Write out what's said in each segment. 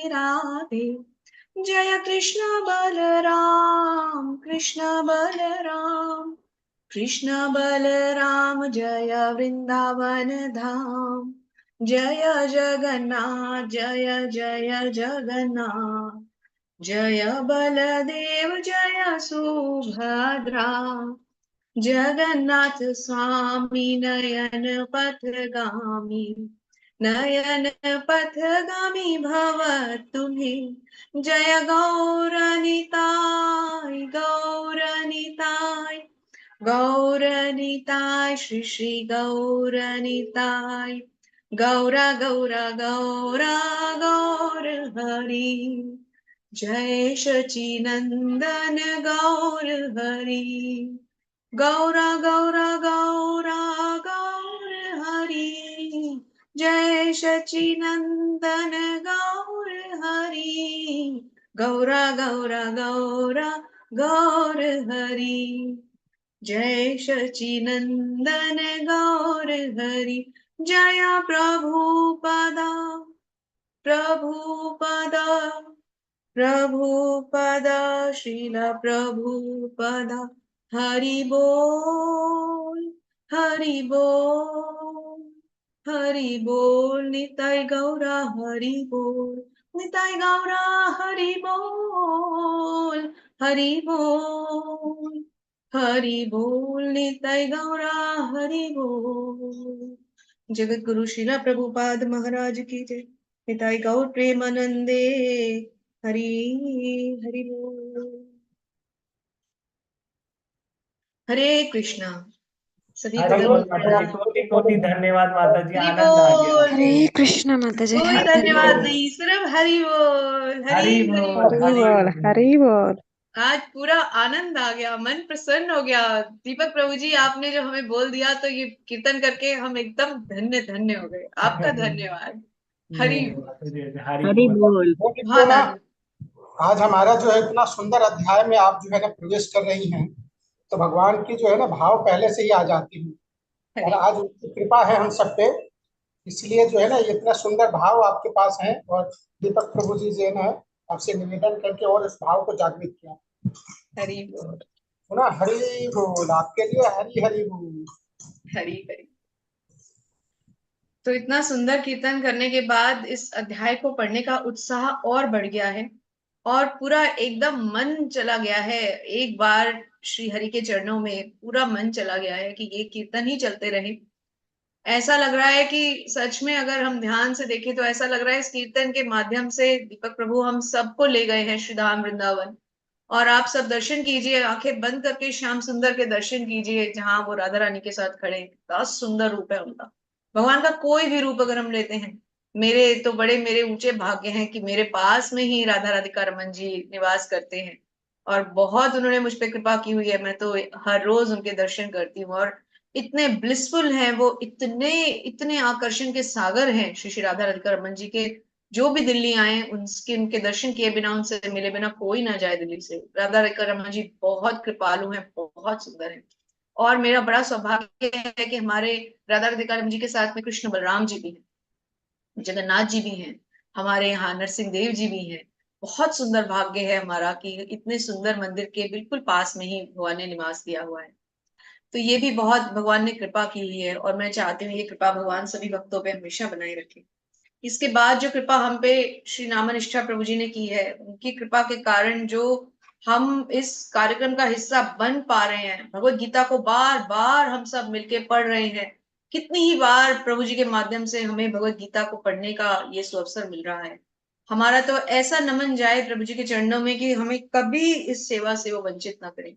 राधे। जय कृष्ण बलराम कृष्ण बलराम, कृष्ण बलराम जय वृंदावन धाम। जय जगन्नाथ जय जय जगन्नाथ, जय बलदेव जय सुभद्रा। जगन्नाथ स्वामी नयन पथगामी, नयन पथगामी भव तुम्हें। जय गौरनिताय गौरनिताय, गौरनिताय श्री श्री गौरनिताय। गौरा गौरा गौरा गौर हरि, जय सचिनंदन गौर हरि। गौरा गौरा गौरा गौर हरि, जय सचिनंदन गौर हरि। गौरा गौरा गौरा गौर हरि, जय सचिनंदन गौर हरि। जय प्रभुपदा प्रभुपदा प्रभुपदा, श्रील प्रभुपदा। हरि बोल हरि बोल हरि बोल, निताय गौरा हरि बोल, निताय गौरा हरि बोल, हरि बोल हरि बोल, निताय गौरा हरि बोल। जगत गुरु श्रीला प्रभुपाद महाराज की जय। निताय गौर प्रेमानंदे, हरि हरि बोल। हरे कृष्णा। सभी को हरि बोल दंडवत माता जी, प्रणाम। कोटि कोटि धन्यवाद माता जी, हरि आनंद आ गया। बोल। हरे कृष्ण माता जी, कोई हरे हरि धन्यवाद बोल बोल। नहीं, सिर्फ हरि बोल। हरि हरि हरि बोल हरि हरि बोल। बोल, बोल। हरि बोल। आज पूरा आनंद आ गया, मन प्रसन्न हो गया। दीपक प्रभु जी, आपने जो हमें बोल दिया तो ये कीर्तन करके हम एकदम धन्य धन्य हो गए। आपका धन्यवाद। हरि नहीं बोल। माता जी, हरि हरि बोल। बोल। तो बहुत ना आनंद। आज हमारा जो है इतना सुंदर अध्याय में आप जो है ना प्रवेश कर रही हैं, तो भगवान की जो है ना भाव पहले से ही आ जाती है। और हरि आज उनकी कृपा है हम सब पे, इसलिए जो है ना ये इतना सुंदर भाव आपके पास है। और दीपक प्रभु जी जो है ना आपसे निवेदन करके और इस भाव को जागृत किया। हरि बोल। सुना, हरि बोल, आपके लिए हरि हरि बोल। हरि हरि। तो इतना सुंदर कीर्तन करने के बाद इस अध्याय को पढ़ने का उत्साह और बढ़ गया है, और पूरा एकदम मन चला गया है। एक बार श्री हरि के चरणों में पूरा मन चला गया है कि ये कीर्तन ही चलते रहे। ऐसा लग रहा है कि सच में अगर हम ध्यान से देखें तो ऐसा लग रहा है इस कीर्तन के माध्यम से दीपक प्रभु हम सबको ले गए हैं श्री धाम वृंदावन। और आप सब दर्शन कीजिए, आंखें बंद करके श्याम सुंदर के दर्शन कीजिए, जहां वो राधा रानी के साथ खड़े हैं। कितना सुंदर रूप है उनका। भगवान का कोई भी रूप अगर हम लेते हैं, मेरे ऊंचे भाग्य हैं कि मेरे पास में ही राधा राधिका रमन जी निवास करते हैं। और बहुत उन्होंने मुझ पे कृपा की हुई है, मैं तो हर रोज उनके दर्शन करती हूँ। और इतने ब्लिसफुल हैं वो, इतने इतने आकर्षण के सागर हैं श्री श्री राधा राधिका रमन जी के। जो भी दिल्ली आए उनके दर्शन किए बिना, उनसे मिले बिना कोई ना जाए दिल्ली से। राधा राधिका रमन जी बहुत कृपालु हैं, बहुत सुंदर हैं। और मेरा बड़ा सौभाग्य है कि हमारे राधा राधिका रमन जी के साथ में कृष्ण बलराम जी भी हैं, जगन्नाथ जी भी हैं, हमारे यहाँ नरसिंह देव जी भी हैं। बहुत सुंदर भाग्य है हमारा कि इतने सुंदर मंदिर के बिल्कुल पास में ही भगवान ने निवास दिया हुआ है। तो ये भी बहुत भगवान ने कृपा की हुई है, और मैं चाहती हूँ ये कृपा भगवान सभी भक्तों पे हमेशा बनाए रखे। इसके बाद जो कृपा हम पे श्री नामनिष्ठा प्रभु जी ने की है, उनकी कृपा के कारण जो हम इस कार्यक्रम का हिस्सा बन पा रहे हैं, भगवत गीता को बार बार हम सब मिलके पढ़ रहे हैं। कितनी ही बार प्रभु जी के माध्यम से हमें भगवत गीता को पढ़ने का ये सुअवसर मिल रहा है। हमारा तो ऐसा नमन जाए प्रभु जी के चरणों में कि हमें कभी इस सेवा से वो वंचित ना करें।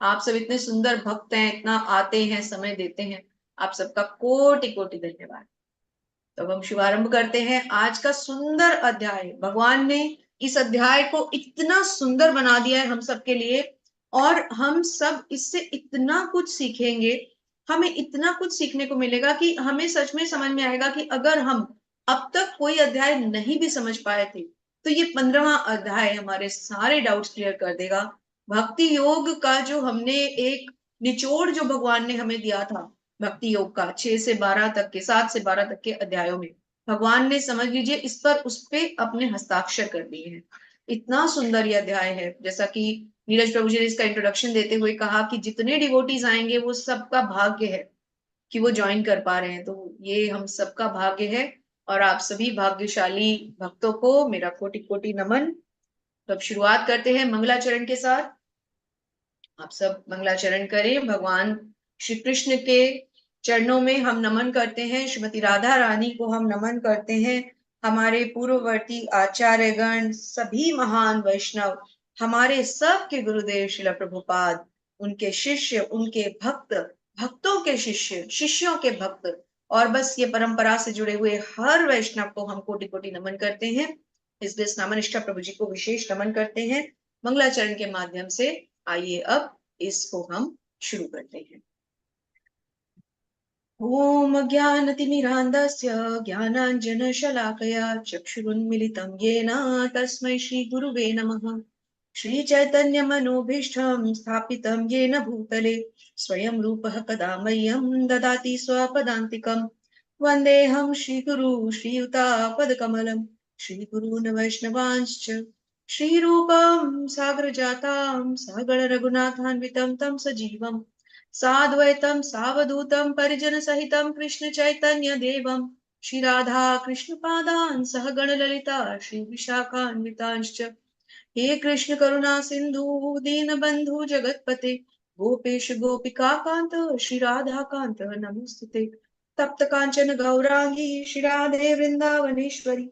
आप सब इतने सुंदर भक्त हैं, इतना आते हैं, समय देते हैं, आप सबका कोटि कोटि धन्यवाद। तो अब हम शुभारंभ करते हैं आज का सुंदर अध्याय। भगवान ने इस अध्याय को इतना सुंदर बना दिया है हम सबके लिए, और हम सब इससे इतना कुछ सीखेंगे। हमें इतना कुछ सीखने को मिलेगा कि हमें सच में समझ में आएगा कि अगर हम अब तक कोई अध्याय नहीं भी समझ पाए थे, तो ये 15वां अध्याय हमारे सारे डाउट्स क्लियर कर देगा। भक्ति योग का जो हमने एक निचोड़ जो भगवान ने हमें दिया था, भक्ति योग का 6 से 12 तक के, 7 से 12 तक के अध्यायों में, भगवान ने, समझ लीजिए, इस पर उस पे अपने हस्ताक्षर कर दिए हैं। इतना सुंदर ये अध्याय है। जैसा कि नीरज प्रभु जी ने इसका इंट्रोडक्शन देते हुए कहा कि जितने डिवोटीज आएंगे वो सबका भाग्य है कि वो ज्वाइन कर पा रहे हैं, तो ये हम सबका भाग्य है। और आप सभी भाग्यशाली भक्तों को मेरा कोटि कोटि नमन। तो अब शुरुआत करते हैं मंगलाचरण के साथ। आप सब मंगलाचरण करें। भगवान श्री कृष्ण के चरणों में हम नमन करते हैं, श्रीमती राधा रानी को हम नमन करते हैं, हमारे पूर्ववर्ती आचार्यगण, सभी महान वैष्णव, हमारे सबके गुरुदेव श्रील प्रभुपाद, उनके शिष्य, उनके भक्त, भक्तों के शिष्य, शिष्यों के भक्त, और बस ये परंपरा से जुड़े हुए हर वैष्णव को हम कोटि कोटि नमन करते हैं। इसलिए स्नामनिष्ठा प्रभु जी को विशेष नमन करते हैं मंगलाचरण के माध्यम से। आइए अब इसको हम शुरू करते हैं। ओम ज्ञानतिमिरान्धस्य ज्ञानाञ्जनशलाकया चक्षुरुन्मिलितं येन तस्मै श्रीगुरुवे नमः। श्रीचैतन्यमनोभीष्टं स्थापितं येन भूतले स्वयं रूपः कदा मह्यं ददाति स्वपदान्तिकम्। वन्देऽहं श्रीगुरु श्रीयुतापदकमलं श्रीगुरून् वैष्णवांश्च श्रीरूपं सागरजातां सहगण रघुनाथान्वितं तं सजीवम् साद्वैतं सावधूतं परिजन सहितं कृष्ण चैतन्य देवं श्री राधा कृष्ण पादान् सहगण ललिता श्री विशाखान्वितांश्च। हे कृष्ण करुणा सिंधु दीनबंधु जगतपते गोपेश गोपिका कांत श्री राधा कांत नमोस्तुते। तप्त कांचन गौरांगी श्री राधे वृंदावनेश्वरी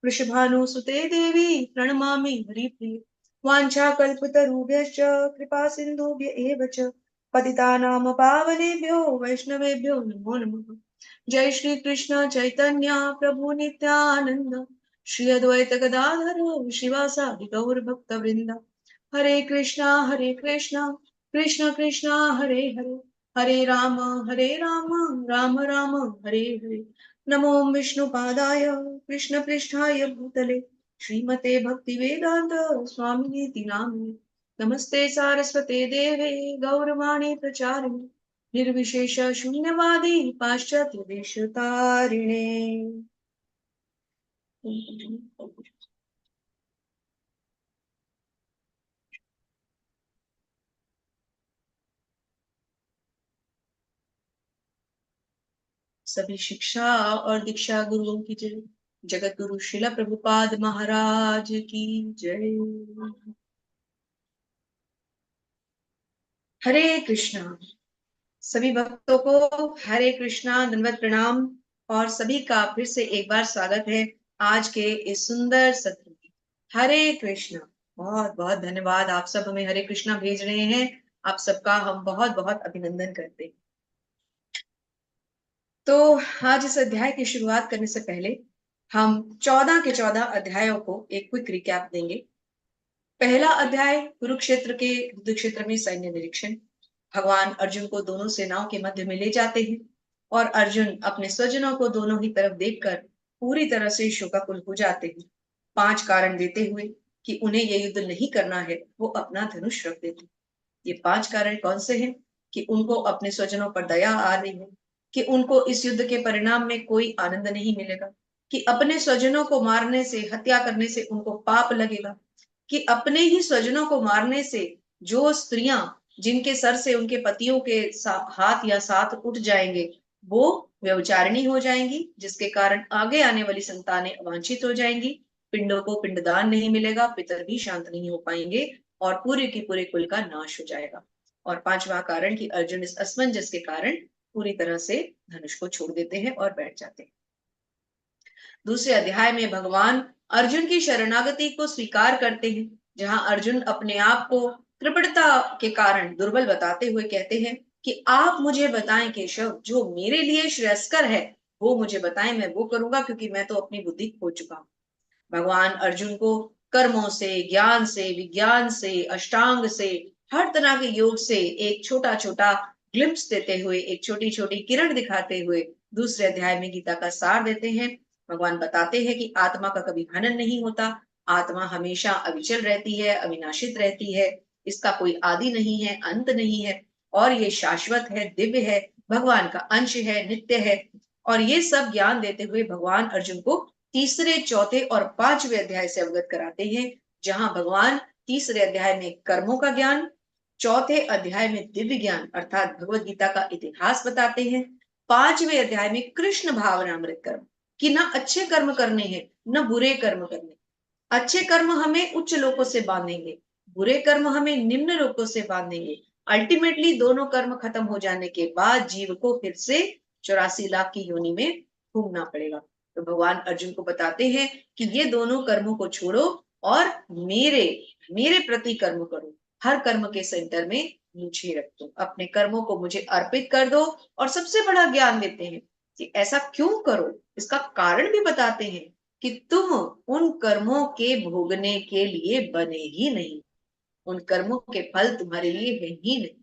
वृषभानुसुते देवी प्रणमामि हरिप्रिये। वाञ्छाकल्पतरुभ्यश्च कृपा सिन्धुभ्य एव च पतितानां पावनेभ्यो वैष्णवेभ्यो नमो नमः। जय श्री कृष्ण चैतन्य प्रभु नित्यानंद श्री अद्वैत गदाधर शिवासादि गौर भक्त वृंदा। हरे कृष्णा कृष्ण कृष्ण हरे हरे, हरे राम राम राम हरे हरे। नमो विष्णुपादाय कृष्ण पृष्ठाय भूतले श्रीमते भक्ति वेदांत स्वामिनीति नामिने। नमस्ते सारस्वते देवे गौरवाणी प्रचारिणे निर्विशेष शून्यवादी पाश्चात्य देशतारिणे। सभी शिक्षा और दीक्षा गुरुओं की जय। जगत गुरु श्रील प्रभुपाद महाराज की जय। हरे कृष्णा। सभी भक्तों को हरे कृष्णा, दंडवत प्रणाम, और सभी का फिर से एक बार स्वागत है आज के इस सुंदर सत्र में। हरे कृष्णा। बहुत बहुत धन्यवाद, आप सब हमें हरे कृष्णा भेज रहे हैं, आप सबका हम बहुत बहुत अभिनंदन करते हैं। तो आज इस अध्याय की शुरुआत करने से पहले हम 14 के 14 अध्यायों को एक क्विक रिकैप देंगे। पहला अध्याय कुरुक्षेत्र के युद्ध क्षेत्र में सैन्य निरीक्षण। भगवान अर्जुन को दोनों सेनाओं के मध्य में ले जाते हैं और अर्जुन अपने स्वजनों को दोनों ही तरफ देखकर पूरी तरह से शोकाकुल हो जाते हैं। 5 कारण देते हुए कि उन्हें यह युद्ध नहीं करना है, वो अपना धनुष रख देते हैं। ये 5 कारण कौन से हैं? कि उनको अपने स्वजनों पर दया आ रही है, कि उनको इस युद्ध के परिणाम में कोई आनंद नहीं मिलेगा, कि अपने स्वजनों को मारने से, हत्या करने से उनको पाप लगेगा, कि अपने ही स्वजनों को मारने से जो स्त्रियां, जिनके सर से उनके पतियों के हाथ या साथ उठ जाएंगे, वो व्यभिचारिणी हो जाएंगी, जिसके कारण आगे आने वाली संतानें अवांछित हो जाएंगी, पिंडों को पिंडदान नहीं मिलेगा, पितर भी शांत नहीं हो पाएंगे, और पूरे के पूरे कुल का नाश हो जाएगा। और 5वां कारण कि अर्जुन इस असमंजस के कारण पूरी तरह से धनुष को छोड़ देते हैं और बैठ जाते हैं। दूसरे अध्याय में भगवान अर्जुन की शरणागति को स्वीकार करते हैं, जहां अर्जुन अपने आप को कृपणता के कारण दुर्बल बताते हुए कहते हैं कि आप मुझे बताएं केशव, जो मेरे लिए श्रेयस्कर है वो मुझे बताएं, मैं वो करूंगा, क्योंकि मैं तो अपनी बुद्धि खो चुका हूं। भगवान अर्जुन को कर्मों से, ज्ञान से, विज्ञान से, अष्टांग से, हर तरह के योग से एक छोटा छोटा ग्लिम्स देते हुए, एक छोटी छोटी किरण दिखाते हुए दूसरे अध्याय में गीता का सार देते हैं। भगवान बताते हैं कि आत्मा का कभी हनन नहीं होता, आत्मा हमेशा अविचल रहती है, अविनाशित रहती है, इसका कोई आदि नहीं है, अंत नहीं है, और ये शाश्वत है, दिव्य है, भगवान का अंश है, नित्य है। और ये सब ज्ञान देते हुए भगवान अर्जुन को तीसरे, चौथे और पांचवें अध्याय से अवगत कराते हैं, जहां भगवान तीसरे अध्याय में कर्मों का ज्ञान, चौथे अध्याय में दिव्य ज्ञान अर्थात भगवत गीता का इतिहास बताते हैं, पांचवें अध्याय में कृष्ण भावनामृत कर्म कि ना अच्छे कर्म करने हैं न बुरे कर्म करने। अच्छे कर्म हमें उच्च लोकों से बांधेंगे, बुरे कर्म हमें निम्न लोकों से बांधेंगे। अल्टीमेटली दोनों कर्म खत्म हो जाने के बाद जीव को फिर से 84 लाख की योनि में घूमना पड़ेगा। तो भगवान अर्जुन को बताते हैं कि ये दोनों कर्मों को छोड़ो और मेरे मेरे प्रति कर्म करो। हर कर्म के सेंटर में मुझे रख दो, अपने कर्मों को मुझे अर्पित कर दो। और सबसे बड़ा ज्ञान देते हैं कि ऐसा क्यों करो, इसका कारण भी बताते हैं कि तुम उन कर्मों के भोगने के लिए बने ही नहीं, उन कर्मों के फल तुम्हारे लिए है ही नहीं,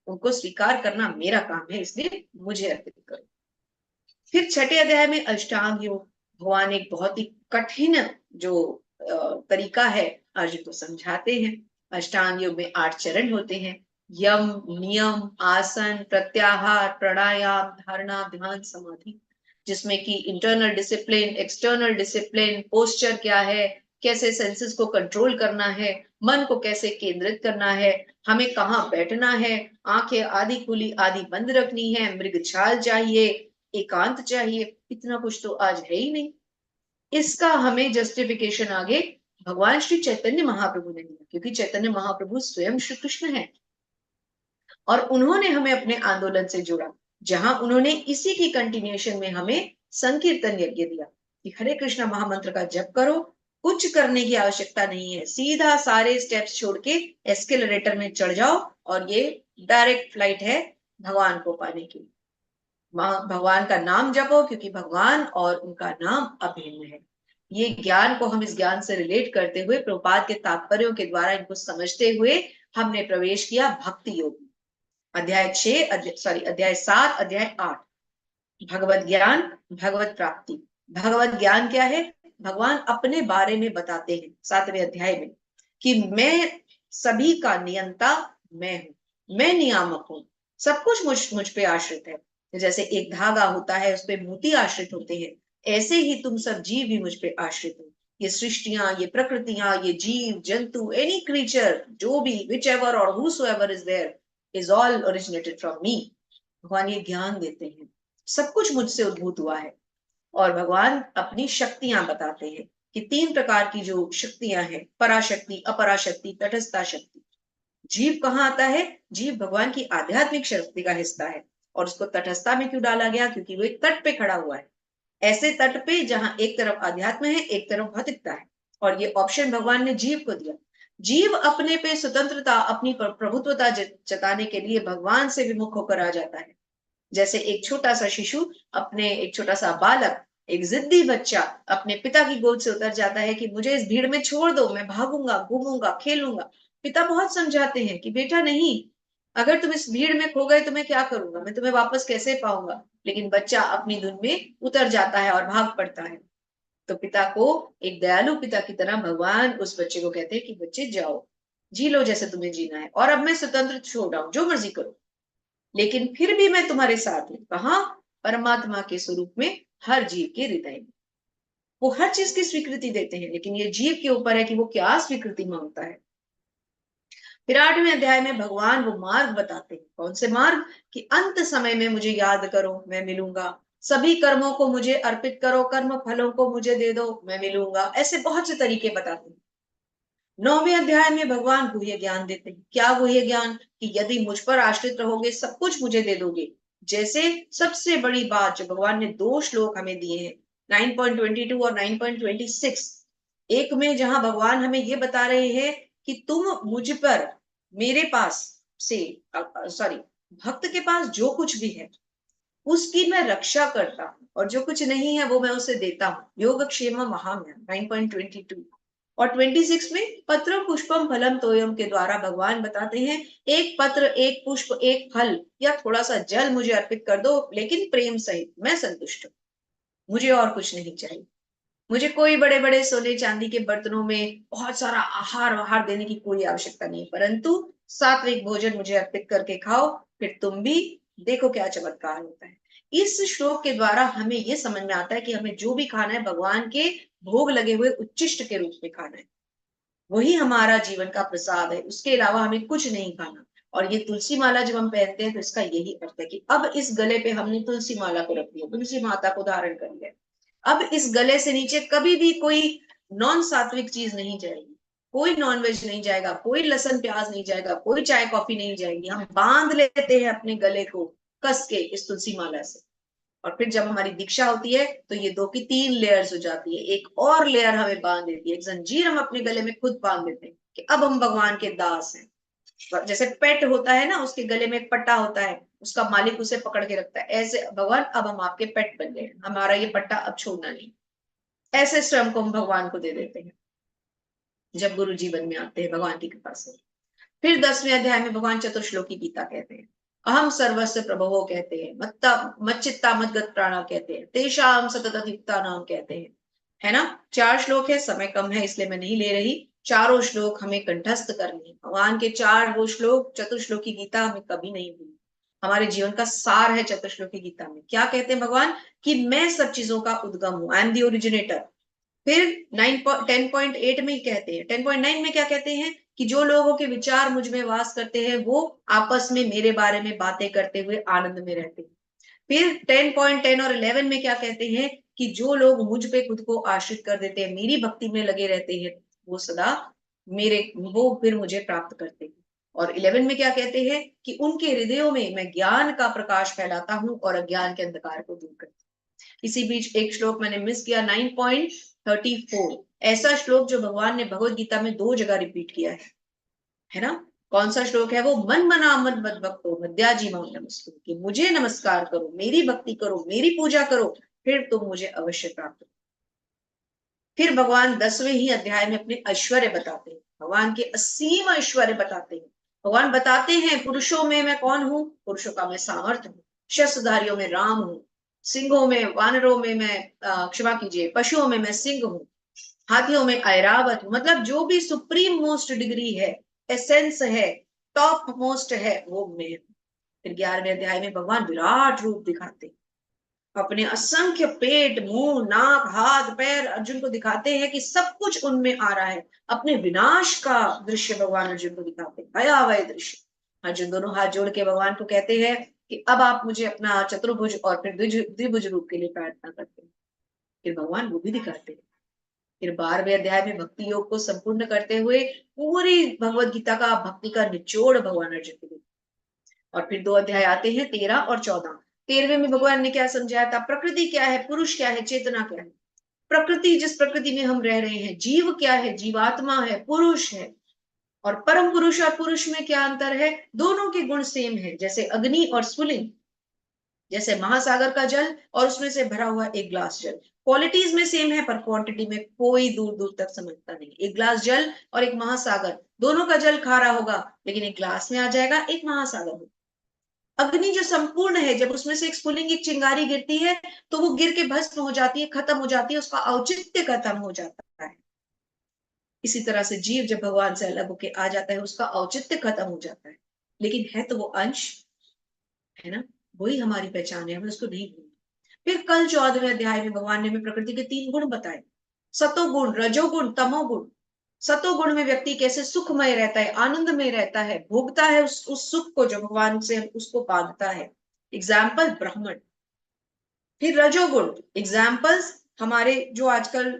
उनको स्वीकार करना मेरा काम है, इसलिए मुझे अर्पित करो। फिर छठे अध्याय में अष्टांग योग, भगवान एक बहुत ही कठिन जो तरीका है अर्जुन को समझाते हैं। अष्टांग योग में 8 चरण होते हैं, यम, नियम, आसन, प्रत्याहार, प्राणायाम, धारणा, ध्यान, समाधि, जिसमें कि internal discipline, external discipline, posture क्या है, कैसे सेंसेस को कंट्रोल करना है, मन को कैसे केंद्रित करना है, हमें कहाँ बैठना है, आंखें आधी खुली आधी बंद रखनी है, मृग छाल चाहिए, एकांत चाहिए, इतना कुछ तो आज है ही नहीं। इसका हमें जस्टिफिकेशन आगे भगवान श्री चैतन्य महाप्रभु ने दिया, क्योंकि चैतन्य महाप्रभु स्वयं श्री कृष्ण है और उन्होंने हमें अपने आंदोलन से जोड़ा, जहां उन्होंने इसी की कंटिन्यूएशन में हमें संकीर्तन यज्ञ दिया कि हरे कृष्णा महामंत्र का जप करो, कुछ करने की आवश्यकता नहीं है, सीधा सारे स्टेप्स छोड़ के एस्केलेटर में चढ़ जाओ और ये डायरेक्ट फ्लाइट है भगवान को पाने की। भगवान का नाम जपो, क्योंकि भगवान और उनका नाम अभिन्न है। ये ज्ञान को हम इस ज्ञान से रिलेट करते हुए प्रभुपाद के तात्पर्यों के द्वारा इनको समझते हुए हमने प्रवेश किया भक्ति योग में। अध्याय 7, अध्याय 8, भगवत ज्ञान, भगवत प्राप्ति। भगवत ज्ञान क्या है? भगवान अपने बारे में बताते हैं 7वें अध्याय में कि मैं सभी का नियंता मैं हूं, मैं नियामक हूं, सब कुछ मुझ पे आश्रित है। जैसे एक धागा होता है, उस पे मोती आश्रित होते हैं, ऐसे ही तुम सब जीव भी मुझ पे आश्रित हो। ये सृष्टियां, ये प्रकृतियां, ये जीव जंतु, एनी क्रीचर, जो भी, विच एवर और whosoever is there is all originated from me. भगवान ये ज्ञान देते हैं, सब कुछ मुझसे उद्भूत हुआ है। और भगवान अपनी शक्तियां बताते हैं कि 3 प्रकार की जो शक्तियां हैं, पराशक्ति, अपराशक्ति, तटस्था शक्ति। जीव कहाँ आता है? जीव भगवान की आध्यात्मिक शक्ति का हिस्सा है। और उसको तटस्थता में क्यों डाला गया? क्योंकि वो एक तट पे खड़ा हुआ है, ऐसे तट पे जहां एक तरफ अध्यात्म है, एक तरफ भौतिकता है। और ये ऑप्शन भगवान ने जीव को दिया। जीव अपने पे स्वतंत्रता, अपनी प्रभुत्वता जताने के लिए भगवान से विमुख होकर आ जाता है। जैसे एक छोटा सा शिशु एक छोटा सा बालक, एक जिद्दी बच्चा अपने पिता की गोद से उतर जाता है कि मुझे इस भीड़ में छोड़ दो, मैं भागूंगा, घूमूंगा, खेलूंगा। पिता बहुत समझाते हैं कि बेटा नहीं, अगर तुम इस भीड़ में खो गए तो मैं क्या करूंगा, मैं तुम्हें वापस कैसे पाऊंगा। लेकिन बच्चा अपनी धुन में उतर जाता है और भाग पड़ता है। तो पिता को, एक दयालु पिता की तरह भगवान उस बच्चे को कहते हैं कि बच्चे जाओ, जी लो जैसे तुम्हें जीना है, और अब मैं स्वतंत्र छोड़ रहा हूं, जो मर्जी करो, लेकिन फिर भी मैं तुम्हारे साथ हूं। कहां? परमात्मा के स्वरूप में, हर जीव के हृदय में। वो हर चीज की स्वीकृति देते हैं, लेकिन ये जीव के ऊपर है कि वो क्या स्वीकृति मांगता है। फिर 8वें अध्याय में भगवान वो मार्ग बताते हैं। कौन से मार्ग? कि अंत समय में मुझे याद करो, मैं मिलूंगा, सभी कर्मों को मुझे अर्पित करो, कर्म फलों को मुझे दे दो, मैं मिलूंगा। ऐसे बहुत से तरीके बताते हैं। 9वें अध्याय में भगवान गुह्य ज्ञान देते हैं। क्या गुह्य ज्ञान? कि यदि मुझ पर आश्रित रहोगे, सब कुछ मुझे दे दोगे। जैसे सबसे बड़ी बात जो भगवान ने 2 श्लोक हमें दिए हैं, 9.22 और 9.26, एक में जहां भगवान हमें ये बता रहे हैं कि तुम मुझ पर, मेरे पास से, भक्त के पास जो कुछ भी है उसकी मैं रक्षा करता हूं, और जो कुछ नहीं है वो मैं उसे देता हूं। योगक्षेम महाम्यम 9.22 और 26 में पत्र पुष्पम फलम तोयम के द्वारा भगवान बताते हैं, एक पत्र, एक पुष्प, एक फल या थोड़ा सा जल मुझे अर्पित कर दो, लेकिन प्रेम सहित, मैं संतुष्ट हूं, मुझे और कुछ नहीं चाहिए। मुझे कोई बड़े बड़े सोने चांदी के बर्तनों में बहुत सारा आहार देने की कोई आवश्यकता नहीं, परंतु सात्विक भोजन मुझे अर्पित करके खाओ, फिर तुम भी देखो क्या चमत्कार होता है। इस श्लोक के द्वारा हमें ये समझ में आता है कि हमें जो भी खाना है भगवान के भोग लगे हुए उच्चिष्ट के रूप में खाना है, वही हमारा जीवन का प्रसाद है, उसके अलावा हमें कुछ नहीं खाना। और ये तुलसी माला जब हम पहनते हैं तो इसका यही अर्थ है कि अब इस गले पे हमने तुलसी माला को रख दिया, तुलसी माता को धारण कर लिया, अब इस गले से नीचे कभी भी कोई नॉन सात्विक चीज नहीं जाएगी, कोई नॉनवेज नहीं जाएगा, कोई लहसुन प्याज नहीं जाएगा, कोई चाय कॉफी नहीं जाएगी। हम बांध लेते हैं अपने गले को कस के इस तुलसी माला से, और फिर जब हमारी दीक्षा होती है तो ये 2 की 3 लेयर्स हो जाती है, एक और लेयर हमें बांध देती है, एक जंजीर हम अपने गले में खुद बांध देते हैं कि अब हम भगवान के दास हैं। जैसे पेट होता है ना, उसके गले में एक पट्टा होता है, उसका मालिक उसे पकड़ के रखता है, ऐसे भगवान अब हम आपके पेट बन गए, हमारा ये पट्टा अब छोड़ना नहीं। ऐसे स्वयं को हम भगवान को दे देते हैं जब गुरु जीवन में आते हैं भगवान की कृपा से। फिर 10वें अध्याय में भगवान चतुर्श्लोकी गीता कहते हैं, अहम सर्वस्व प्रभवो कहते हैं, मच्चित्ता मद्गत प्राणा कहते हैं, तेषाम सतत युक्ता नाम कहते हैं, है ना। 4 श्लोक है, समय कम है इसलिए मैं नहीं ले रही, चारों श्लोक हमें कंठस्थ करने हैं। भगवान के 4 वो श्लोक चतुर्श्लोकी गीता हमें कभी नहीं भूलनी, हमारे जीवन का सार है। चतुर्श्लोकी गीता में क्या कहते हैं भगवान, कि मैं सब चीजों का उद्गम हूं, आई एम दी ओरिजिनेटर। फिर 10.8 में कहते हैं, 10.9 में क्या कहते हैं, कि जो लोगों के विचार मुझ में वास करते हैं वो आपस में मेरे बारे में बातें करते हुए आनंद में रहते हैं। फिर 10.10 और 11 में क्या कहते हैं, कि जो लोग मुझ पे खुद को आश्रित कर देते हैं, मेरी भक्ति में लगे रहते हैं, वो सदा वो फिर मुझे प्राप्त करते हैं। और 11 में क्या कहते हैं, कि उनके हृदयों में मैं ज्ञान का प्रकाश फैलाता हूं और अज्ञान के अंधकार को दूर करता हूं। इसी बीच एक श्लोक मैंने मिस किया, 9.34, ऐसा श्लोक जो भगवान ने भगवत गीता में 2 जगह रिपीट किया है ना। कौन सा श्लोक है वो, मन मना मद मद भक्तो मद्याजी मां नमस्तु, कि मुझे नमस्कार करो, मेरी भक्ति करो, मेरी पूजा करो, फिर तुम मुझे अवश्य प्राप्त करो। फिर भगवान 10वें ही अध्याय में अपने ऐश्वर्य बताते हैं, भगवान के असीम ऐश्वर्य बताते हैं। भगवान बताते हैं पुरुषों में मैं कौन हूं, पुरुषों का मैं सामर्थ्य हूं, शस्त्रधारियों में राम हूं, सिंहों में वानरों में मैं क्षमा कीजिए पशुओं में मैं सिंह हूं, हाथियों में ऐरावत हूं। मतलब जो भी सुप्रीम मोस्ट डिग्री है, एसेंस है, टॉप मोस्ट है, वो मैं हूं। फिर 11वें अध्याय में भगवान विराट रूप दिखाते हैं, अपने असंख्य पेट मुंह नाक हाथ पैर अर्जुन को दिखाते हैं कि सब कुछ उनमें आ रहा है। अपने विनाश का दृश्य भगवान अर्जुन को दिखाते हैं, भयावह दृश्य। अर्जुन दोनों हाथ जोड़ के भगवान को कहते हैं कि अब आप मुझे अपना चतुर्भुज और फिर द्विभुज रूप के लिए प्रार्थना करते हैं। फिर भगवान वो भी दिखाते हैं। फिर 12वें अध्याय में भक्ति योग को संपूर्ण करते हुए पूरी भगवत गीता का भक्ति का निचोड़ भगवान अर्जुन को देते। और फिर 2 अध्याय आते हैं 13 और 14। 13वें में भगवान ने क्या समझाया था, प्रकृति क्या है, पुरुष क्या है, चेतना क्या है। प्रकृति, जिस प्रकृति में हम रह रहे हैं, जीव क्या है, जीवात्मा है, पुरुष है। और परम पुरुष और पुरुष में क्या अंतर है, दोनों के गुण सेम है, जैसे अग्नि और स्फुलिंग, जैसे महासागर का जल और उसमें से भरा हुआ एक ग्लास जल, क्वालिटीज में सेम है पर क्वांटिटी में कोई दूर दूर तक समझता नहीं। एक ग्लास जल और एक महासागर, दोनों का जल खारा होगा लेकिन एक ग्लास में आ जाएगा, एक महासागर होगा। अग्नि जो संपूर्ण है, जब उसमें से एक स्फुलिंग एक चिंगारी गिरती है तो वो गिर के भस्म हो जाती है, खत्म हो जाती है, उसका औचित्य खत्म हो जाता है। इसी तरह से जीव जब भगवान से अलग होके आ जाता है उसका औचित्य खत्म हो जाता है, लेकिन है तो वो अंश, है ना, वही हमारी पहचान है, हमें उसको नहीं भूलना। फिर कल 14वें अध्याय में भगवान ने हमें प्रकृति के 3 गुण बताए, सतोगुण रजोगुण तमोगुण। सतोगुण में व्यक्ति कैसे सुखमय रहता है, आनंद में रहता है, भोगता है उस सुख को जो भगवान से उसको बांधता है, एग्जाम्पल ब्राह्मण। फिर रजोगुण एग्जाम्पल्स हमारे जो आजकल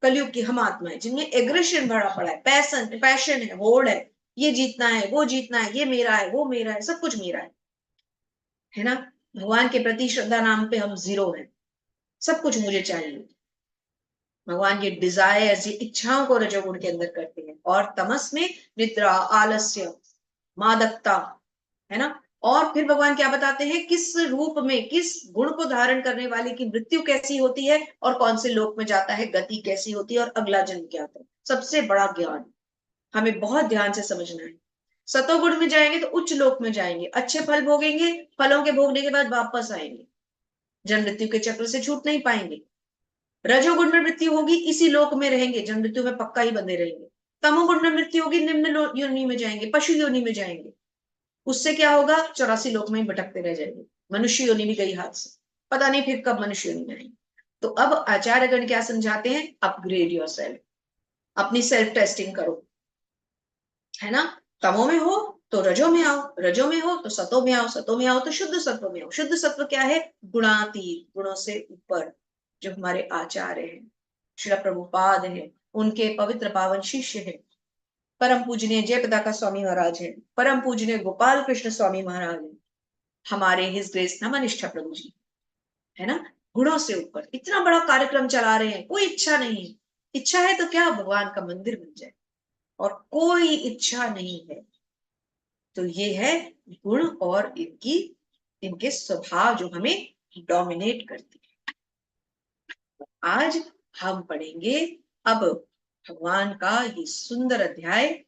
कलयुग की हम आत्माएं जिनमें एग्रेशन भरा पड़ा है, पैशन है, होड़ है, ये जीतना है, वो जीतना है, ये मेरा है, वो मेरा है, सब कुछ मेरा है ना। भगवान के प्रति श्रद्धा नाम पे हम जीरो हैं, सब कुछ मुझे चाहिए। भगवान ये डिजायर्स, ये इच्छाओं को रजोगुण के अंदर करते हैं। और तमस में निद्रा आलस्य मादकता, है ना। और फिर भगवान क्या बताते हैं, किस रूप में किस गुण को धारण करने वाले की मृत्यु कैसी होती है और कौन से लोक में जाता है, गति कैसी होती है और अगला जन्म क्या होता है। सबसे बड़ा ज्ञान हमें बहुत ध्यान से समझना है। सतोगुण में जाएंगे तो उच्च लोक में जाएंगे, अच्छे फल भोगेंगे, फलों के भोगने के बाद वापस आएंगे, जन्म मृत्यु के चक्र से छूट नहीं पाएंगे। रजोगुण में मृत्यु होगी, इसी लोक में रहेंगे, जन्म मृत्यु में पक्का ही बंधे रहेंगे। तमोगुण में मृत्यु होगी, निम्न योनि में जाएंगे, पशु योनि में जाएंगे। उससे क्या होगा, 84 लोक में ही भटकते रह जाएंगे, मनुष्य योनि भी गई हाथ से। पता नहीं फिर कब मनुष्य में आएंगे। तो अब आचार्यगण क्या समझाते हैं, अपग्रेड योरसेल्फ, अपनी सेल्फ टेस्टिंग करो, है ना। तमो में हो तो रजो में आओ, रजो में हो तो सतो में आओ, सतो में आओ तो शुद्ध सत्व में आओ। शुद्ध सत्व क्या है, गुणातीत, गुणों से ऊपर। जो हमारे आचार्य हैं, श्री प्रभुपाद हैं, उनके पवित्र पावन शिष्य हैं, परम पूजनीय जयप्रदा स्वामी महाराज हैं, परम पूजनीय गोपाल कृष्ण स्वामी महाराज हैं, हमारे हिज ग्रेस नमनिष्ठा प्रभु जी, है ना। गुणों से ऊपर इतना बड़ा कार्यक्रम चला रहे हैं, कोई इच्छा नहीं है। इच्छा है तो क्या, भगवान का मंदिर बन जाए, और कोई इच्छा नहीं है। तो ये है गुण और इनके स्वभाव जो हमें डोमिनेट करती है। आज हम पढ़ेंगे अब भगवान का ये सुंदर अध्याय।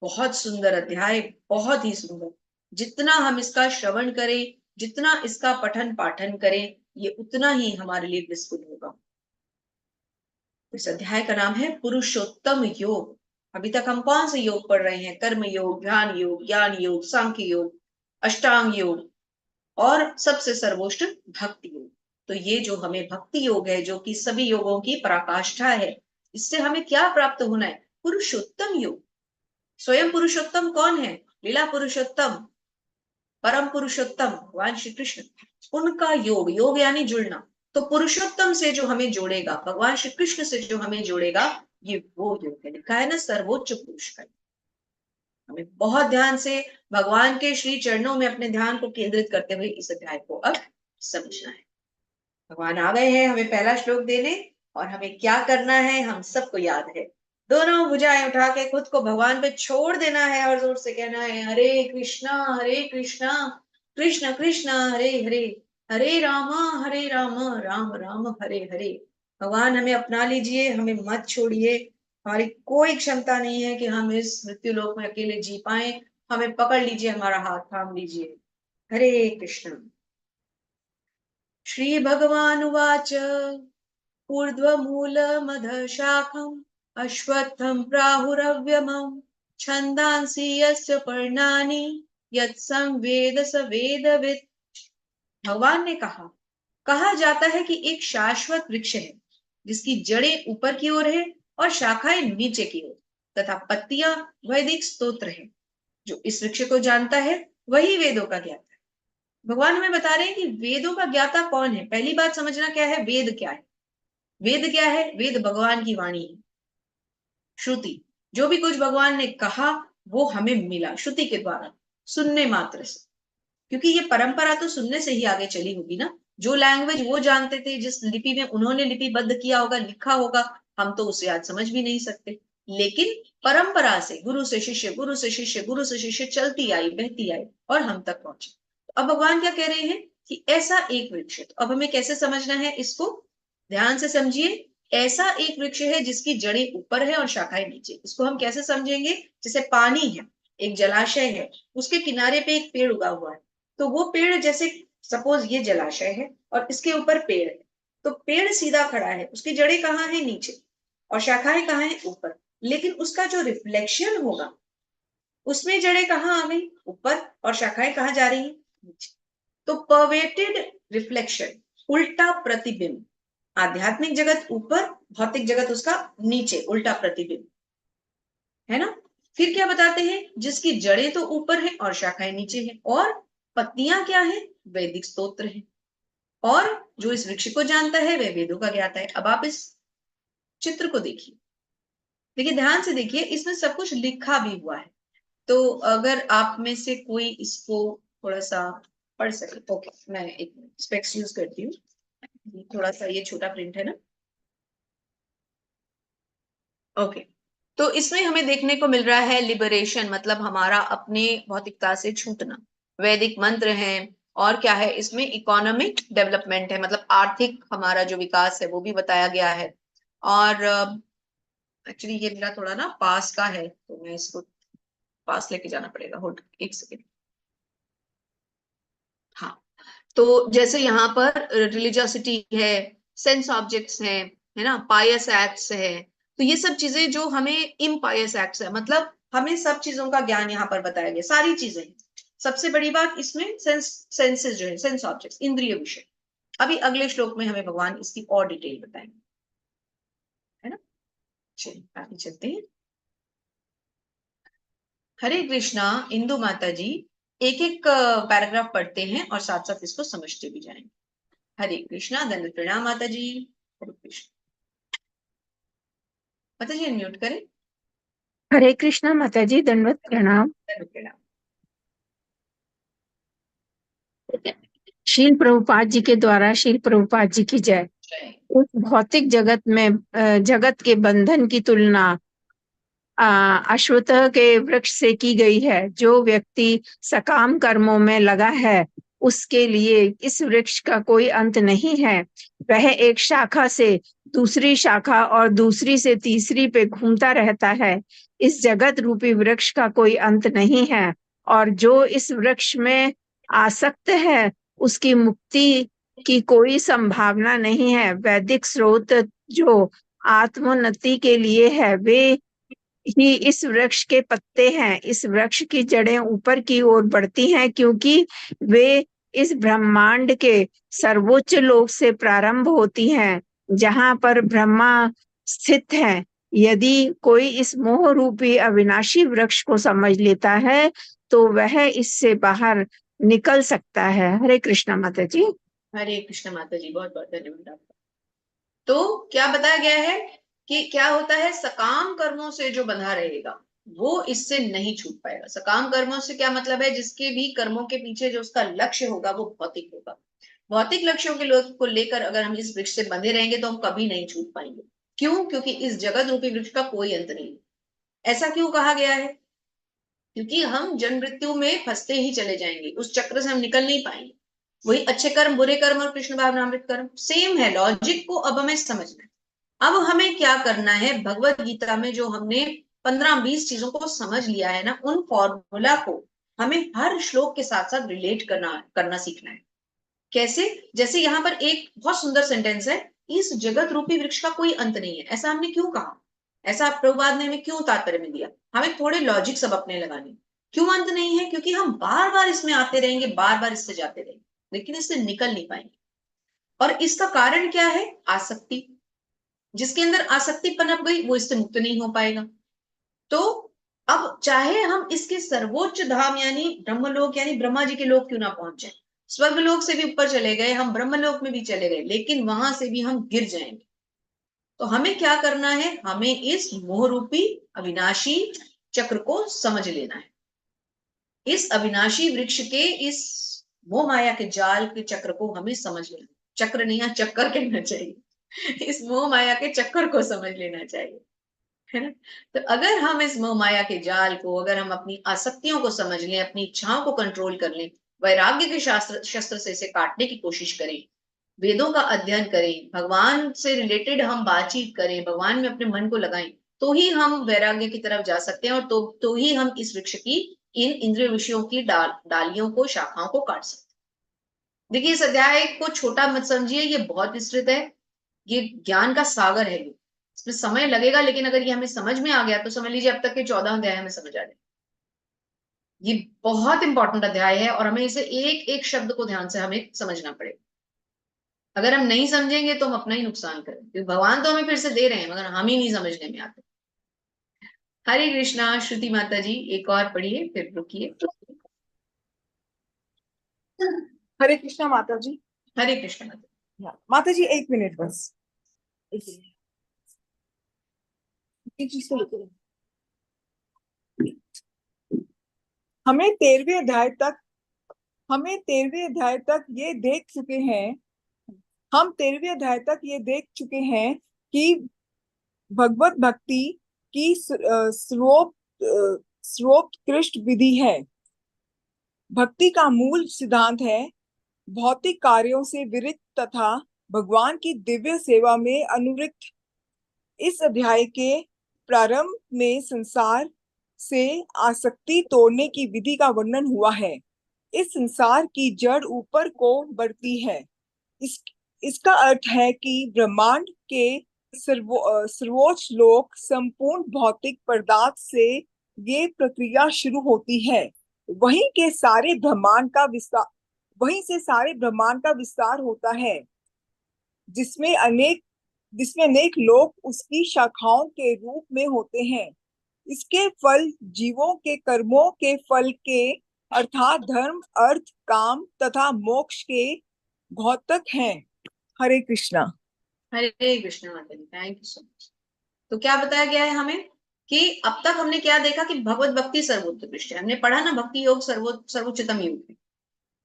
बहुत सुंदर अध्याय, बहुत ही सुंदर। जितना हम इसका श्रवण करें, जितना इसका पठन पाठन करें, ये उतना ही हमारे लिए विस्तृत होगा। इस अध्याय का नाम है पुरुषोत्तम योग। अभी तक हम कौन से योग पढ़ रहे हैं, कर्म योग, ध्यान योग, ज्ञान योग, सांख्य योग, अष्टांग योग, और सबसे सर्वोच्च भक्ति योग। तो ये जो हमें भक्ति योग है, जो कि सभी योगों की पराकाष्ठा है, इससे हमें क्या प्राप्त होना है, पुरुषोत्तम योग। स्वयं पुरुषोत्तम कौन है, लीला पुरुषोत्तम, परम पुरुषोत्तम भगवान श्री कृष्ण, उनका योग, योग यानी जुड़ना। तो पुरुषोत्तम से जो हमें जोड़ेगा, भगवान श्री कृष्ण से जो हमें जोड़ेगा, ये वो योग है। लिखा है ना सर्वोच्च पुरुष का। हमें बहुत ध्यान से भगवान के श्री चरणों में अपने ध्यान को केंद्रित करते हुए इस अध्याय को अब समझना है। भगवान आ गए हैं हमें पहला श्लोक देने, और हमें क्या करना है हम सबको याद है। दोनों भुजाएं उठा के खुद को भगवान पे छोड़ देना है, और जोर से कहना है, हरे कृष्णा कृष्ण कृष्ण हरे हरे, हरे राम राम राम हरे हरे। भगवान हमें अपना लीजिए, हमें मत छोड़िए। हमारी कोई क्षमता नहीं है कि हम इस मृत्यु लोक में अकेले जी पाए। हमें पकड़ लीजिए, हमारा हाथ थाम लीजिए। हरे कृष्ण। श्री भगवान उवाच ऊर्ध्वमूलमधशाखम् अश्वत्थं प्राहुरव्यमम् छन्दांसि यस्य पर्णानि यत्संवेद स वेदवित्। भगवान ने कहा जाता है कि एक शाश्वत वृक्ष है जिसकी जड़ें ऊपर की ओर है और शाखाएं नीचे की ओर, तथा पत्तियां वैदिक स्तोत्र है। जो इस वृक्ष को जानता है वही वेदों का ज्ञाता है। भगवान हमें बता रहे हैं कि वेदों का ज्ञाता कौन है। पहली बात समझना क्या है, वेद क्या है। वेद क्या है, वेद भगवान की वाणी है, श्रुति। जो भी कुछ भगवान ने कहा वो हमें मिला श्रुति के द्वारा, सुनने मात्र से। क्योंकि ये परंपरा तो सुनने से ही आगे चली होगी ना। जो लैंग्वेज वो जानते थे, जिस लिपि में उन्होंने लिपिबद्ध किया होगा, लिखा होगा, हम तो उसे आज समझ भी नहीं सकते। लेकिन परंपरा से गुरु से शिष्य, गुरु से शिष्य, गुरु से शिष्य चलती आई, बहती आई, और हम तक पहुंचे। तो अब भगवान क्या कह रहे हैं कि ऐसा एक वृक्ष। तो अब हमें कैसे समझना है इसको, ध्यान से समझिए। ऐसा एक वृक्ष है जिसकी जड़ें ऊपर है और शाखाएं नीचे। इसको हम कैसे समझेंगे, जैसे पानी है, एक जलाशय है, उसके किनारे पे एक पेड़ उगा हुआ है। तो वो पेड़, जैसे सपोज ये जलाशय है और इसके ऊपर पेड़ है, तो पेड़ सीधा खड़ा है, उसकी जड़ें कहाँ है, नीचे, और शाखाएं कहाँ है, ऊपर। लेकिन उसका जो रिफ्लेक्शन होगा, उसमें जड़ें कहाँ आ गई, ऊपर, और शाखाएं कहाँ जा रही है, नीचे। तो परवेटेड रिफ्लेक्शन, उल्टा प्रतिबिंब। आध्यात्मिक जगत ऊपर, भौतिक जगत उसका नीचे, उल्टा प्रतिबिंब, है ना। फिर क्या बताते हैं, जिसकी जड़ें तो ऊपर है और शाखाएं नीचे है, और पत्तियां क्या है, वैदिक स्तोत्र है। और जो इस वृक्ष को जानता है वह वेदों का ज्ञाता है। अब आप इस चित्र को देखिए, देखिए ध्यान से देखिए, इसमें सब कुछ लिखा भी हुआ है। तो अगर आप में से कोई इसको थोड़ा सा पढ़ सके, ओके, मैं एक स्पेक्स यूज करती हूँ, थोड़ा सा ये छोटा प्रिंट है ना। ओके, तो इसमें हमें देखने को मिल रहा है लिबरेशन, मतलब हमारा अपने भौतिकता से छूटना। वैदिक मंत्र हैं, और क्या है इसमें, इकोनॉमिक डेवलपमेंट है, मतलब आर्थिक हमारा जो विकास है वो भी बताया गया है। और एक्चुअली ये मेरा थोड़ा ना पास का है, तो मैं इसको पास लेके जाना पड़ेगा, होल्ड एक सेकेंड। हाँ, तो जैसे यहाँ पर रिलीजियोसिटी है, सेंस ऑब्जेक्ट्स हैं, है ना, पायस एक्ट्स है। तो ये सब चीजें जो हमें इम्पायस एक्ट्स है, मतलब हमें सब चीजों का ज्ञान यहाँ पर बताया गया, सारी चीजें। सबसे बड़ी बात इसमें सेंसेस जो है, सेंस ऑब्जेक्ट्स, इंद्रिय विषय। अभी अगले श्लोक में हमें भगवान इसकी और डिटेल बताएंगे, है ना। चलिए आगे चलते हैं। हरे कृष्णा। इंदु माता जी एक एक पैराग्राफ पढ़ते हैं और साथ साथ इसको समझते भी जाएंगे। हरे कृष्णा। दंड प्रणाम माता जी। हरे कृष्ण। माता जी अनम्यूट करें। हरे कृष्णा माता जी, दंडवत प्रणाम। दंड प्रणाम। शील प्रभुपाद जी के द्वारा शील प्रभुपाद जी की जय। जय। उस भौतिक जगत में जगत के बंधन की तुलना अश्वत्थ के वृक्ष से की गई है। जो व्यक्ति सकाम कर्मों में लगा है उसके लिए इस वृक्ष का कोई अंत नहीं है। वह एक शाखा से दूसरी शाखा और दूसरी से तीसरी पे घूमता रहता है। इस जगत रूपी वृक्ष का कोई अंत नहीं है और जो इस वृक्ष में आसक्त है उसकी मुक्ति की कोई संभावना नहीं है। वैदिक स्रोत जो आत्मोन्नति के लिए है वे ही इस वृक्ष के पत्ते हैं। इस वृक्ष की जड़ें ऊपर की ओर बढ़ती हैं क्योंकि वे इस ब्रह्मांड के सर्वोच्च लोक से प्रारंभ होती हैं जहां पर ब्रह्मा स्थित है। यदि कोई इस मोह रूपी अविनाशी वृक्ष को समझ लेता है तो वह इससे बाहर निकल सकता है। हरे कृष्णा माता जी। हरे कृष्ण माता जी, बहुत बहुत धन्यवाद आपका। तो क्या बताया गया है कि क्या होता है, सकाम कर्मों से जो बंधा रहेगा वो इससे नहीं छूट पाएगा। सकाम कर्मों से क्या मतलब है, जिसके भी कर्मों के पीछे जो उसका लक्ष्य होगा वो भौतिक होगा। भौतिक लक्ष्यों के लोग को लेकर अगर हम इस वृक्ष से बंधे रहेंगे तो हम कभी नहीं छूट पाएंगे। क्यों? क्योंकि इस जगत रूपी वृक्ष का कोई अंत नहीं। ऐसा क्यों कहा गया है? क्योंकि हम जन्म मृत्यु में फंसते ही चले जाएंगे, उस चक्र से हम निकल नहीं पाएंगे। वही अच्छे कर्म, बुरे कर्म और कृष्ण भावनामृत कर्म सेम है। लॉजिक को अब हमें समझना है। अब हमें क्या करना है, भगवत गीता में जो हमने 15-20 चीजों को समझ लिया है ना, उन फॉर्मूला को हमें हर श्लोक के साथ साथ रिलेट करना सीखना है। कैसे? जैसे यहाँ पर एक बहुत सुंदर सेंटेंस है, इस जगत रूपी वृक्ष का कोई अंत नहीं है। ऐसा हमने क्यों कहा? ऐसा प्रभुपाद ने हमें क्यों तात्पर्य में दिया? हमें थोड़े लॉजिक सब अपने लगाने। क्यों अंत नहीं है? क्योंकि हम बार बार इसमें आते रहेंगे, बार बार इससे जाते रहेंगे, लेकिन इससे निकल नहीं पाएंगे। और इसका कारण क्या है? आसक्ति। जिसके अंदर आसक्ति पनप गई वो इससे मुक्त नहीं हो पाएगा। तो अब चाहे हम इसके सर्वोच्च धाम यानी ब्रह्मलोक यानी ब्रह्मा जी के लोक क्यों ना पहुंच जाए, स्वर्गलोक से भी ऊपर चले गए, हम ब्रह्मलोक में भी चले गए, लेकिन वहां से भी हम गिर जाएंगे। तो हमें क्या करना है, हमें इस मोह रूपी अविनाशी चक्र को समझ लेना है। इस अविनाशी वृक्ष के इस मोह माया के जाल के चक्र को हमें समझ लेना। चक्र नहीं, चक्कर कहना चाहिए। इस मोह माया के चक्कर को समझ लेना चाहिए, है ना। तो अगर हम इस मोह माया के जाल को, अगर हम अपनी आसक्तियों को समझ लें, अपनी इच्छाओं को कंट्रोल कर लें, वैराग्य के शस्त्र से इसे काटने की कोशिश करें, वेदों का अध्ययन करें, भगवान से रिलेटेड हम बातचीत करें, भगवान में अपने मन को लगाएं, तो ही हम वैराग्य की तरफ जा सकते हैं और तो ही हम इस वृक्ष की इन इंद्रिय विषयों की डालियों को, शाखाओं को काट सकते हैं। देखिए, इस अध्याय को छोटा मत समझिए, ये बहुत विस्तृत है, ये ज्ञान का सागर है। ये इसमें समय लगेगा, लेकिन अगर ये हमें समझ में आ गया तो समझ लीजिए अब तक के 14 अध्याय हमें समझ आ जाए। ये बहुत इंपॉर्टेंट अध्याय है और हमें इसे एक एक शब्द को ध्यान से हमें समझना पड़ेगा। अगर हम नहीं समझेंगे तो हम अपना ही नुकसान करें, क्योंकि भगवान तो हमें फिर से दे रहे हैं मगर हम ही नहीं समझने में आते। हरे कृष्णा। श्रुति माता जी एक और पढ़िए फिर रुकिए। हरे कृष्णा माता जी। हरे कृष्ण माता। माता जी 1 मिनट बस। एक चीज तो रुको। हमें 13वें अध्याय तक ये देख चुके हैं, हम 13वें अध्याय तक ये देख चुके हैं कि भगवत भक्ति की सर्वोत्कृष्ट विधि है। भक्ति का मूल सिद्धांत है भौतिक कार्यों से विरत तथा भगवान की दिव्य सेवा में अनुरक्त। इस अध्याय के प्रारंभ में संसार से आसक्ति तोड़ने की विधि का वर्णन हुआ है। इस संसार की जड़ ऊपर को बढ़ती है। इसका अर्थ है कि ब्रह्मांड के सर्वोच्च लोक संपूर्ण भौतिक पदार्थ से ये प्रक्रिया शुरू होती है। वहीं से सारे ब्रह्मांड का विस्तार होता है, जिसमें अनेक लोग उसकी शाखाओं के रूप में होते हैं। इसके फल जीवों के कर्मों के फल के अर्थात धर्म, अर्थ, काम तथा मोक्ष के घोतक हैं। हरे कृष्णा। हरे कृष्ण माता जी, थैंक यू सो मच। तो क्या बताया गया है हमें कि अब तक हमने क्या देखा कि भगवत भक्ति सर्वोत्कृष्ट है। हमने पढ़ा ना, भक्ति योग सर्वोच्चतम योग है।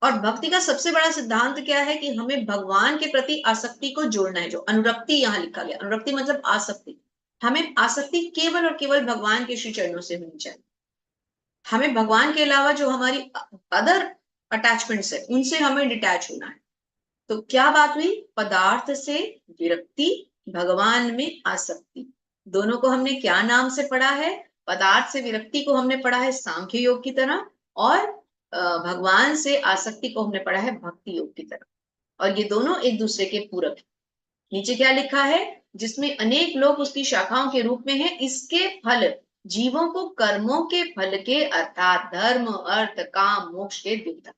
और भक्ति का सबसे बड़ा सिद्धांत क्या है कि हमें भगवान के प्रति आसक्ति को जोड़ना है। जो अनुरक्ति यहाँ लिखा गया, अनुरक्ति मतलब आसक्ति। हमें आसक्ति केवल और केवल भगवान के श्री चरणों से होनी चाहिए। हमें भगवान के अलावा जो हमारी अदर अटैचमेंट्स है उनसे हमें डिटैच होना है। तो क्या बात हुई, पदार्थ से विरक्ति, भगवान में आसक्ति। दोनों को हमने क्या नाम से पढ़ा है? पदार्थ से विरक्ति को हमने पढ़ा है सांख्य योग की तरह, और भगवान से आसक्ति को हमने पढ़ा है भक्ति योग की तरह। और ये दोनों एक दूसरे के पूरक हैं। नीचे क्या लिखा है? जिसमें अनेक लोग उसकी शाखाओं के रूप में हैं, इसके फल जीवों को कर्मों के फल के अर्थात धर्म, अर्थ, काम, मोक्ष के देता।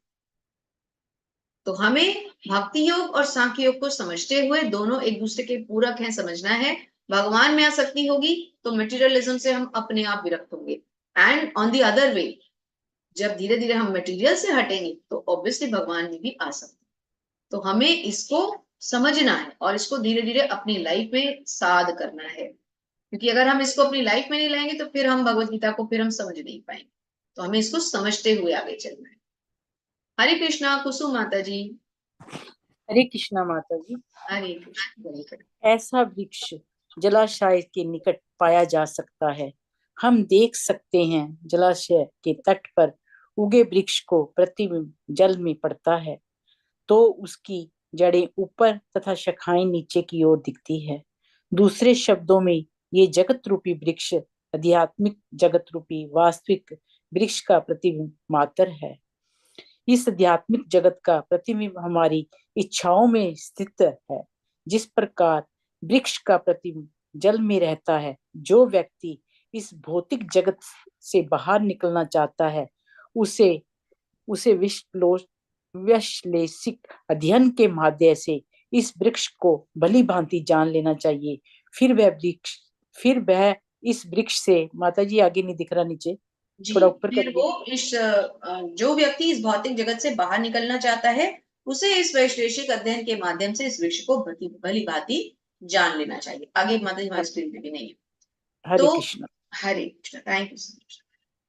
तो हमें भक्ति योग और सांख्य योग को समझते हुए दोनों एक दूसरे के पूरक हैं समझना है। भगवान में आसक्ति होगी तो मटेरियलिज्म से हम अपने आप विरक्त होंगे, and on the other way जब धीरे धीरे हम मटेरियल से हटेंगे तो ऑब्वियसली भगवान में भी आ सकते। तो हमें इसको समझना है और इसको धीरे धीरे अपनी लाइफ में साध करना है, क्योंकि अगर हम इसको अपनी लाइफ में नहीं लाएंगे तो फिर हम भगवत गीता को फिर हम समझ नहीं पाएंगे। तो हमें इसको समझते हुए आगे चलना है। हरे कृष्णा। कुसुम माता जी। हरे कृष्णा माता जी। हरे कृष्ण। ऐसा वृक्ष जलाशय के निकट पाया जा सकता है। हम देख सकते हैं जलाशय के तट पर उगे वृक्ष को प्रतिबिंब जल में पड़ता है तो उसकी जड़ें ऊपर तथा शाखाएं नीचे की ओर दिखती है। दूसरे शब्दों में ये जगत रूपी वृक्ष आध्यात्मिक जगत रूपी वास्तविक वृक्ष का प्रतिबिंब मात्र है। इस आध्यात्मिक जगत का प्रतिबिंब हमारी इच्छाओं में स्थित है। जिस प्रकार वृक्ष का प्रतिबिंब जल में रहता है, जो व्यक्ति इस भौतिक जगत से बाहर निकलना चाहता है उसे विश्लेषिक अध्ययन के माध्यम से इस वृक्ष को भली भांति जान लेना चाहिए। फिर वह इस वृक्ष से, माता जी आगे नहीं दिख रहा, नीचे थोड़ा ऊपर फिर वो जो व्यक्ति इस भौतिक जगत से बाहर निकलना चाहता है उसे इस वैश्लेषिक अध्ययन के माध्यम से इस वृक्ष को भली भांति जान लेना चाहिए। आगे माता जी हमारी स्क्रीन पे भी नहीं है। Hare Krishna. Hare Krishna, thank you so much.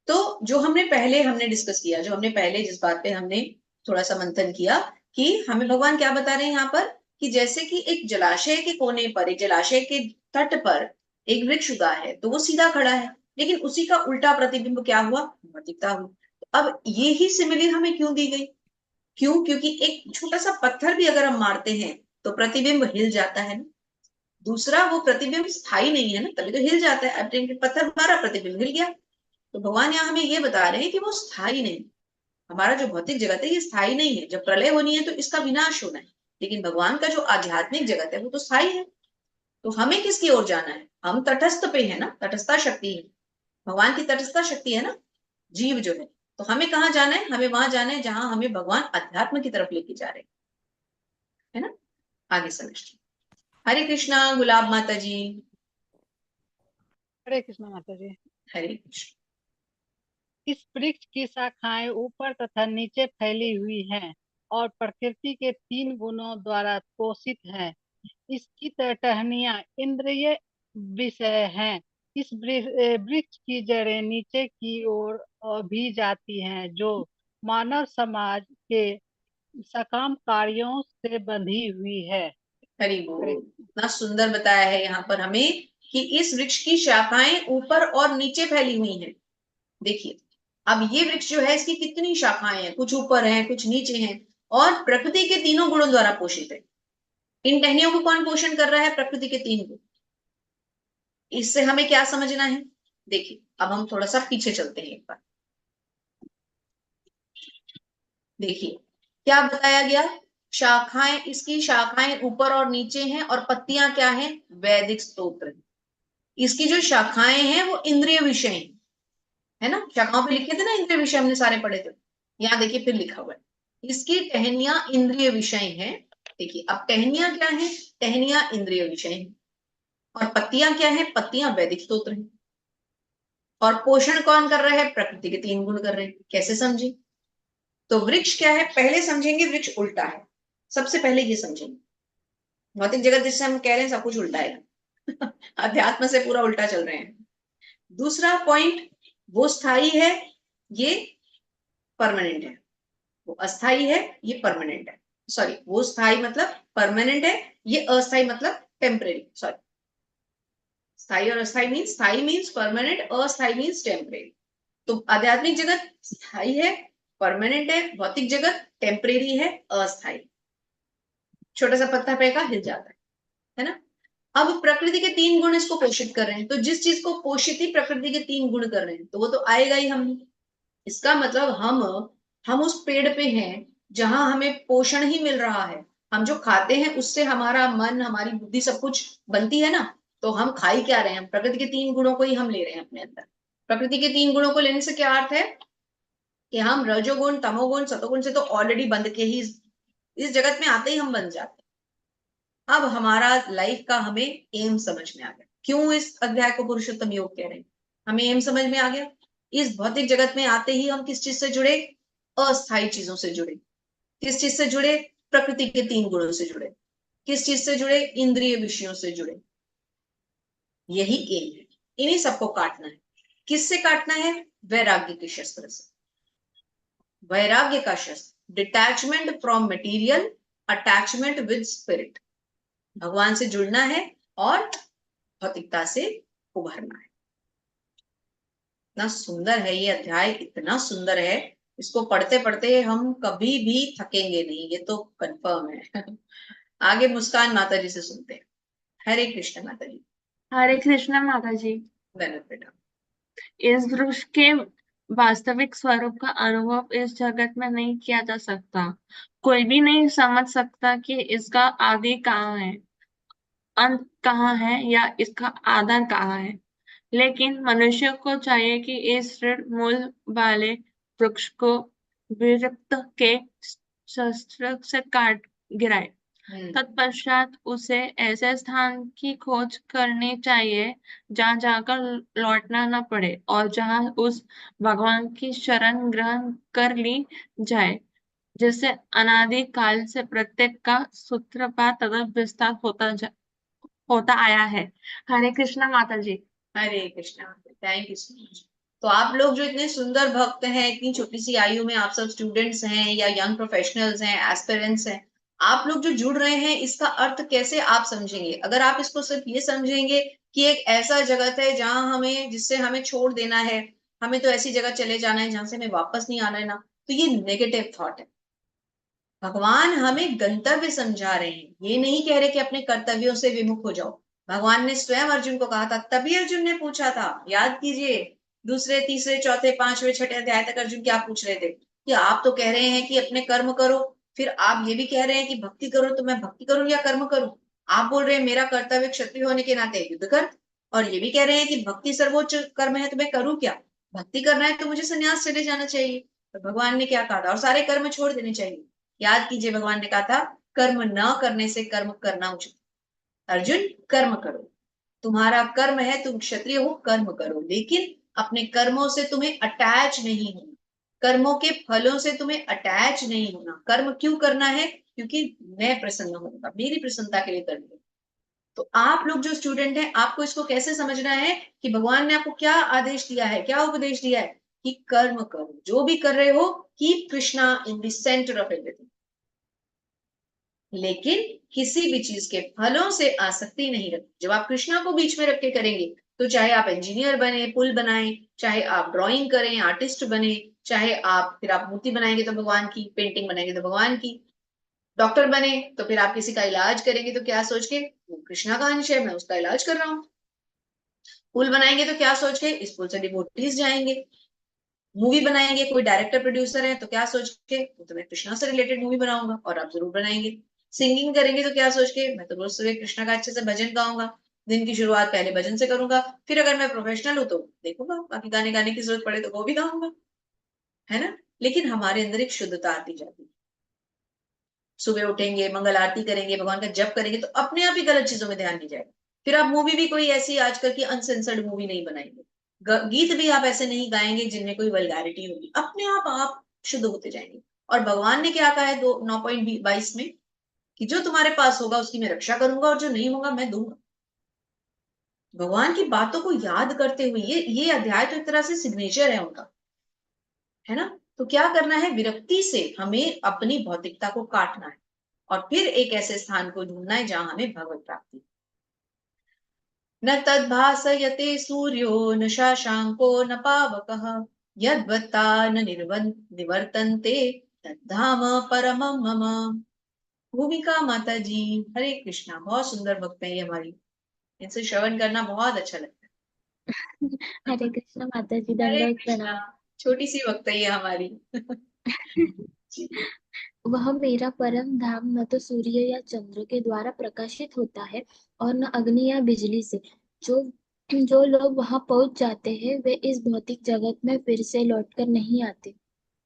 तो जो हमने डिस्कस किया, जो हमने पहले जिस बात पे हमने थोड़ा सा मंथन किया कि हमें भगवान क्या बता रहे हैं यहाँ पर, कि जैसे कि एक जलाशय के कोने पर, एक जलाशय के तट पर एक वृक्ष उगा है तो वो सीधा खड़ा है, लेकिन उसी का उल्टा प्रतिबिंब क्या हुआ, दिखता हुआ। अब ये ही सिमिली हमें क्यों दी गई? क्यों? क्योंकि एक छोटा सा पत्थर भी अगर हम मारते हैं तो प्रतिबिंब हिल जाता है ना। दूसरा, वो प्रतिबिंब स्थायी नहीं है ना, तभी तो हिल जाता है। अब पत्थर मारा, प्रतिबिंब हिल गया। तो भगवान यहाँ हमें ये बता रहे हैं कि वो स्थायी नहीं। हमारा जो भौतिक जगत है ये स्थायी नहीं है। जब प्रलय होनी है तो इसका विनाश होना है, लेकिन भगवान का जो आध्यात्मिक जगत है वो तो स्थायी है। तो हमें किसकी ओर जाना है? हम तटस्थ पे है ना, तटस्था शक्ति है, भगवान की तटस्था शक्ति है ना, जीव जो है। तो हमें कहाँ जाना है? हमें वहां जाना है जहां हमें भगवान अध्यात्म की तरफ लेके जा रहे है ना। आगे समझते। हरे कृष्णा। गुलाब माता जी। हरे कृष्ण माता जी। हरे कृष्ण। इस वृक्ष की शाखाएं ऊपर तथा नीचे फैली हुई हैं और प्रकृति के 3 गुणों द्वारा पोषित हैं। इसकी टहनियां इंद्रिय विषय हैं। इस वृक्ष की जड़ें नीचे की ओर भी जाती हैं, जो मानव समाज के सकाम कार्यों से बंधी हुई है। हरि बोल। इतना सुंदर बताया है यहाँ पर हमें कि इस वृक्ष की शाखाएं ऊपर और नीचे फैली हुई हैं। देखिए, अब ये वृक्ष जो है इसकी कितनी शाखाएं हैं, कुछ ऊपर हैं, कुछ नीचे हैं, और प्रकृति के 3 गुणों द्वारा पोषित है। इन टहनियों को कौन पोषण कर रहा है? प्रकृति के 3 गुण। इससे हमें क्या समझना है? देखिए, अब हम थोड़ा सा पीछे चलते हैं एक बार। देखिए क्या बताया गया, शाखाएं, इसकी शाखाएं ऊपर और नीचे हैं और पत्तियां क्या हैं? वैदिक स्तोत्र। इसकी जो शाखाएं हैं वो इंद्रिय विषय है ना, शाखाओं पे लिखे थे ना इंद्रिय विषय, हमने सारे पढ़े थे। यहाँ देखिए फिर लिखा हुआ है, इसकी टहनियां इंद्रिय विषय हैं। देखिए अब टहनियां क्या है, टहनियां इंद्रिय विषय हैं, और पत्तियां क्या है, पत्तियां वैदिक स्तोत्र हैं। और पोषण कौन कर रहा है, प्रकृति के 3 गुण कर रहे हैं। कैसे समझे, तो वृक्ष क्या है, पहले समझेंगे वृक्ष उल्टा है, सबसे पहले ये समझेंगे। भौतिक जगत जिससे हम कह रहे हैं सब कुछ उल्टा है अध्यात्म से पूरा उल्टा चल रहे हैं। दूसरा पॉइंट, वो स्थायी है, ये परमानेंट है। वो अस्थाई है, ये परमानेंट है। सॉरी, वो स्थायी मतलब परमानेंट है, ये अस्थाई मतलब टेम्परेरी। सॉरी, स्थायी और अस्थाई मीन्स, स्थायी मीन्स परमानेंट, अस्थाई मीन्स टेम्परेरी। तो आध्यात्मिक जगत स्थायी है, परमानेंट है, भौतिक जगत टेम्परेरी है, अस्थाई। छोटा सा पत्ता फेंका हिल जाता है ना। अब प्रकृति के 3 गुण इसको पोषित कर रहे हैं, तो जिस चीज को पोषित ही प्रकृति के 3 गुण कर रहे हैं तो वो तो आएगा ही हम। इसका मतलब हम उस पेड़ पे हैं जहां हमें पोषण ही मिल रहा है। हम जो खाते हैं उससे हमारा मन, हमारी बुद्धि सब कुछ बनती है ना। तो हम खा ही क्या रहे हैं, हम प्रकृति के 3 गुणों को ही हम ले रहे हैं अपने अंदर। प्रकृति के 3 गुणों को लेने से क्या अर्थ है कि हम रजोगुण, तमोगुण, सतोगुण से तो ऑलरेडी बंध के ही इस जगत में आते ही हम बन जाते हैं। अब हमारा लाइफ का हमें एम समझ में आ गया, क्यों इस अध्याय को पुरुषोत्तम योग कह रहे हैं। हमें एम समझ में आ गया, इस भौतिक जगत में आते ही हम किस चीज से जुड़े, अस्थायी चीजों से जुड़े। किस चीज से जुड़े, प्रकृति के 3 गुणों से जुड़े। किस चीज से जुड़े, इंद्रिय विषयों से जुड़े। यही एम है, इन्हीं सबको काटना है। किससे काटना है, वैराग्य के शस्त्र से। वैराग्य का शस्त्र, detachment from material, attachment with spirit. भगवान से जुड़ना है और भौतिकता से उभरना है। इतना सुंदर है ये अध्याय, इतना सुंदर है, इसको पढ़ते पढ़ते हम कभी भी थकेंगे नहीं, ये तो कंफर्म है आगे मुस्कान माता जी से सुनते हैं। हरे कृष्ण माता जी। हरे कृष्णा माता जी। धन्यवाद बेटा। इस वृक्ष के वास्तविक स्वरूप का अनुभव इस जगत में नहीं किया जा सकता। कोई भी नहीं समझ सकता कि इसका आदि कहाँ है, अंत कहाँ है, या इसका आधार कहाँ है। लेकिन मनुष्य को चाहिए कि इस दृढ़ मूल वाले वृक्ष को विरक्त के शस्त्र से काट गिराए। तत्पश्चात उसे ऐसे स्थान की खोज करनी चाहिए जहां जाकर लौटना न पड़े, और जहां उस भगवान की शरण ग्रहण कर ली जाए जिससे अनादि काल से प्रत्येक का सूत्रपात तथा विस्तार होता आया है। हरे कृष्णा माता जी। Hare Krishna, thank you so much. तो आप लोग जो इतने सुंदर भक्त हैं, इतनी छोटी सी आयु में, आप सब स्टूडेंट्स हैं या यंग प्रोफेशनल्स हैं, एस्पिरेंट्स हैं, आप लोग जो जुड़ रहे हैं, इसका अर्थ कैसे आप समझेंगे। अगर आप इसको सिर्फ ये समझेंगे कि एक ऐसा जगत है जहां हमें, जिससे हमें छोड़ देना है, हमें तो ऐसी जगह चले जाना है जहां से हमें वापस नहीं आना है ना, तो ये नेगेटिव थॉट है। भगवान हमें गंतव्य समझा रहे हैं, ये नहीं कह रहे कि अपने कर्तव्यों से विमुख हो जाओ। भगवान ने स्वयं अर्जुन को कहा था, तभी अर्जुन ने पूछा था, याद कीजिए, दूसरे, तीसरे, चौथे, पांचवें, छठे अध्याय तक अर्जुन क्या पूछ रहे थे कि आप तो कह रहे हैं कि अपने कर्म करो, फिर आप ये भी कह रहे हैं कि भक्ति करो, तो मैं भक्ति करूं या कर्म करूं। आप बोल रहे हैं मेरा कर्तव्य क्षत्रिय होने के नाते युद्ध कर, और ये भी कह रहे हैं कि भक्ति सर्वोच्च कर्म है, तो मैं करूं क्या। भक्ति करना है तो मुझे संन्यास चले जाना चाहिए। तो भगवान ने क्या कहा था, और सारे कर्म छोड़ देने चाहिए। याद कीजिए, भगवान ने कहा था, कर्म न करने से कर्म करना उचित। अर्जुन, कर्म करो, तुम्हारा कर्म है, तुम क्षत्रिय हो, कर्म करो, लेकिन अपने कर्मों से तुम्हें अटैच नहीं होना। कर्मों के फलों से तुम्हें अटैच नहीं होना। कर्म क्यों करना है, क्योंकि मैं प्रसन्न होऊंगा, मेरी प्रसन्नता के लिए करना है। तो आप लोग जो स्टूडेंट हैं, आपको इसको कैसे समझना है कि भगवान ने आपको क्या आदेश दिया है, क्या उपदेश दिया है कि कर्म करो, जो भी कर रहे हो, keep Krishna in the centre of everything. लेकिन किसी भी चीज के फलों से आसक्ति नहीं रखती। जब आप कृष्णा को बीच में रख के करेंगे, तो चाहे आप इंजीनियर बने, पुल बनाएं, चाहे आप ड्राइंग करें, आर्टिस्ट बने, चाहे आप, फिर आप मूर्ति बनाएंगे तो भगवान की, पेंटिंग बनाएंगे तो भगवान की, डॉक्टर बने तो फिर आप किसी का इलाज करेंगे तो क्या सोच के, वो कृष्णा का अंश है, मैं उसका इलाज कर रहा हूँ। पुल बनाएंगे तो क्या सोच के, इस पुल से डिवोटीज जाएंगे। मूवी बनाएंगे, कोई डायरेक्टर प्रोड्यूसर है तो क्या सोच के, तो मैं कृष्णा से रिलेटेड मूवी बनाऊंगा, और आप जरूर बनाएंगे। सिंगिंग करेंगे तो क्या सोच के, मैं तो रोज सुबह कृष्णा का अच्छे से भजन गाऊंगा, दिन की शुरुआत पहले भजन से करूंगा, फिर अगर मैं प्रोफेशनल हूं तो देखूंगा, बाकी गाने गाने की जरूरत पड़े तो वो भी गाऊंगा, है ना। लेकिन हमारे अंदर एक शुद्धता आती जाती है। सुबह उठेंगे, मंगल आरती करेंगे, भगवान का जप करेंगे, तो अपने आप ही गलत चीजों में ध्यान नहीं जाएगा। फिर आप मूवी भी कोई ऐसी आजकल की अनसेंसर्ड मूवी नहीं बनाएंगे, गीत भी आप ऐसे नहीं गाएंगे जिनमें कोई वल्गैरिटी होगी, अपने आप शुद्ध होते जाएंगे। और भगवान ने क्या कहा है 9.22 में कि जो तुम्हारे पास होगा उसकी मैं रक्षा करूंगा और जो नहीं होगा मैं दूंगा। भगवान की बातों को याद करते हुए ये अध्याय तो एक तरह से सिग्नेचर है उनका, है ना। तो क्या करना है, विरक्ति से हमें अपनी भौतिकता को काटना है और फिर एक ऐसे स्थान को ढूंढना है जहां हमें भगवत प्राप्ति। न तद्भासयते सूर्यो न शशांको न पावकः यद्वत्ता न निवर्तन्ते तद्धाम परमं मम। भूमिका माता जी, हरे कृष्णा। बहुत सुंदर भक्त है ये हमारी, इनसे श्रवण करना बहुत अच्छा लगता है। हरे कृष्ण माता जी, हरे दंडवत कृष्णा। प्रणाम। छोटी सी भक्त है ये हमारी। वह मेरा परम धाम न तो सूर्य या चंद्र के द्वारा प्रकाशित होता है और न अग्नि या बिजली से। जो जो लोग वहां पहुंच जाते हैं वे इस भौतिक जगत में फिर से लौटकर नहीं आते।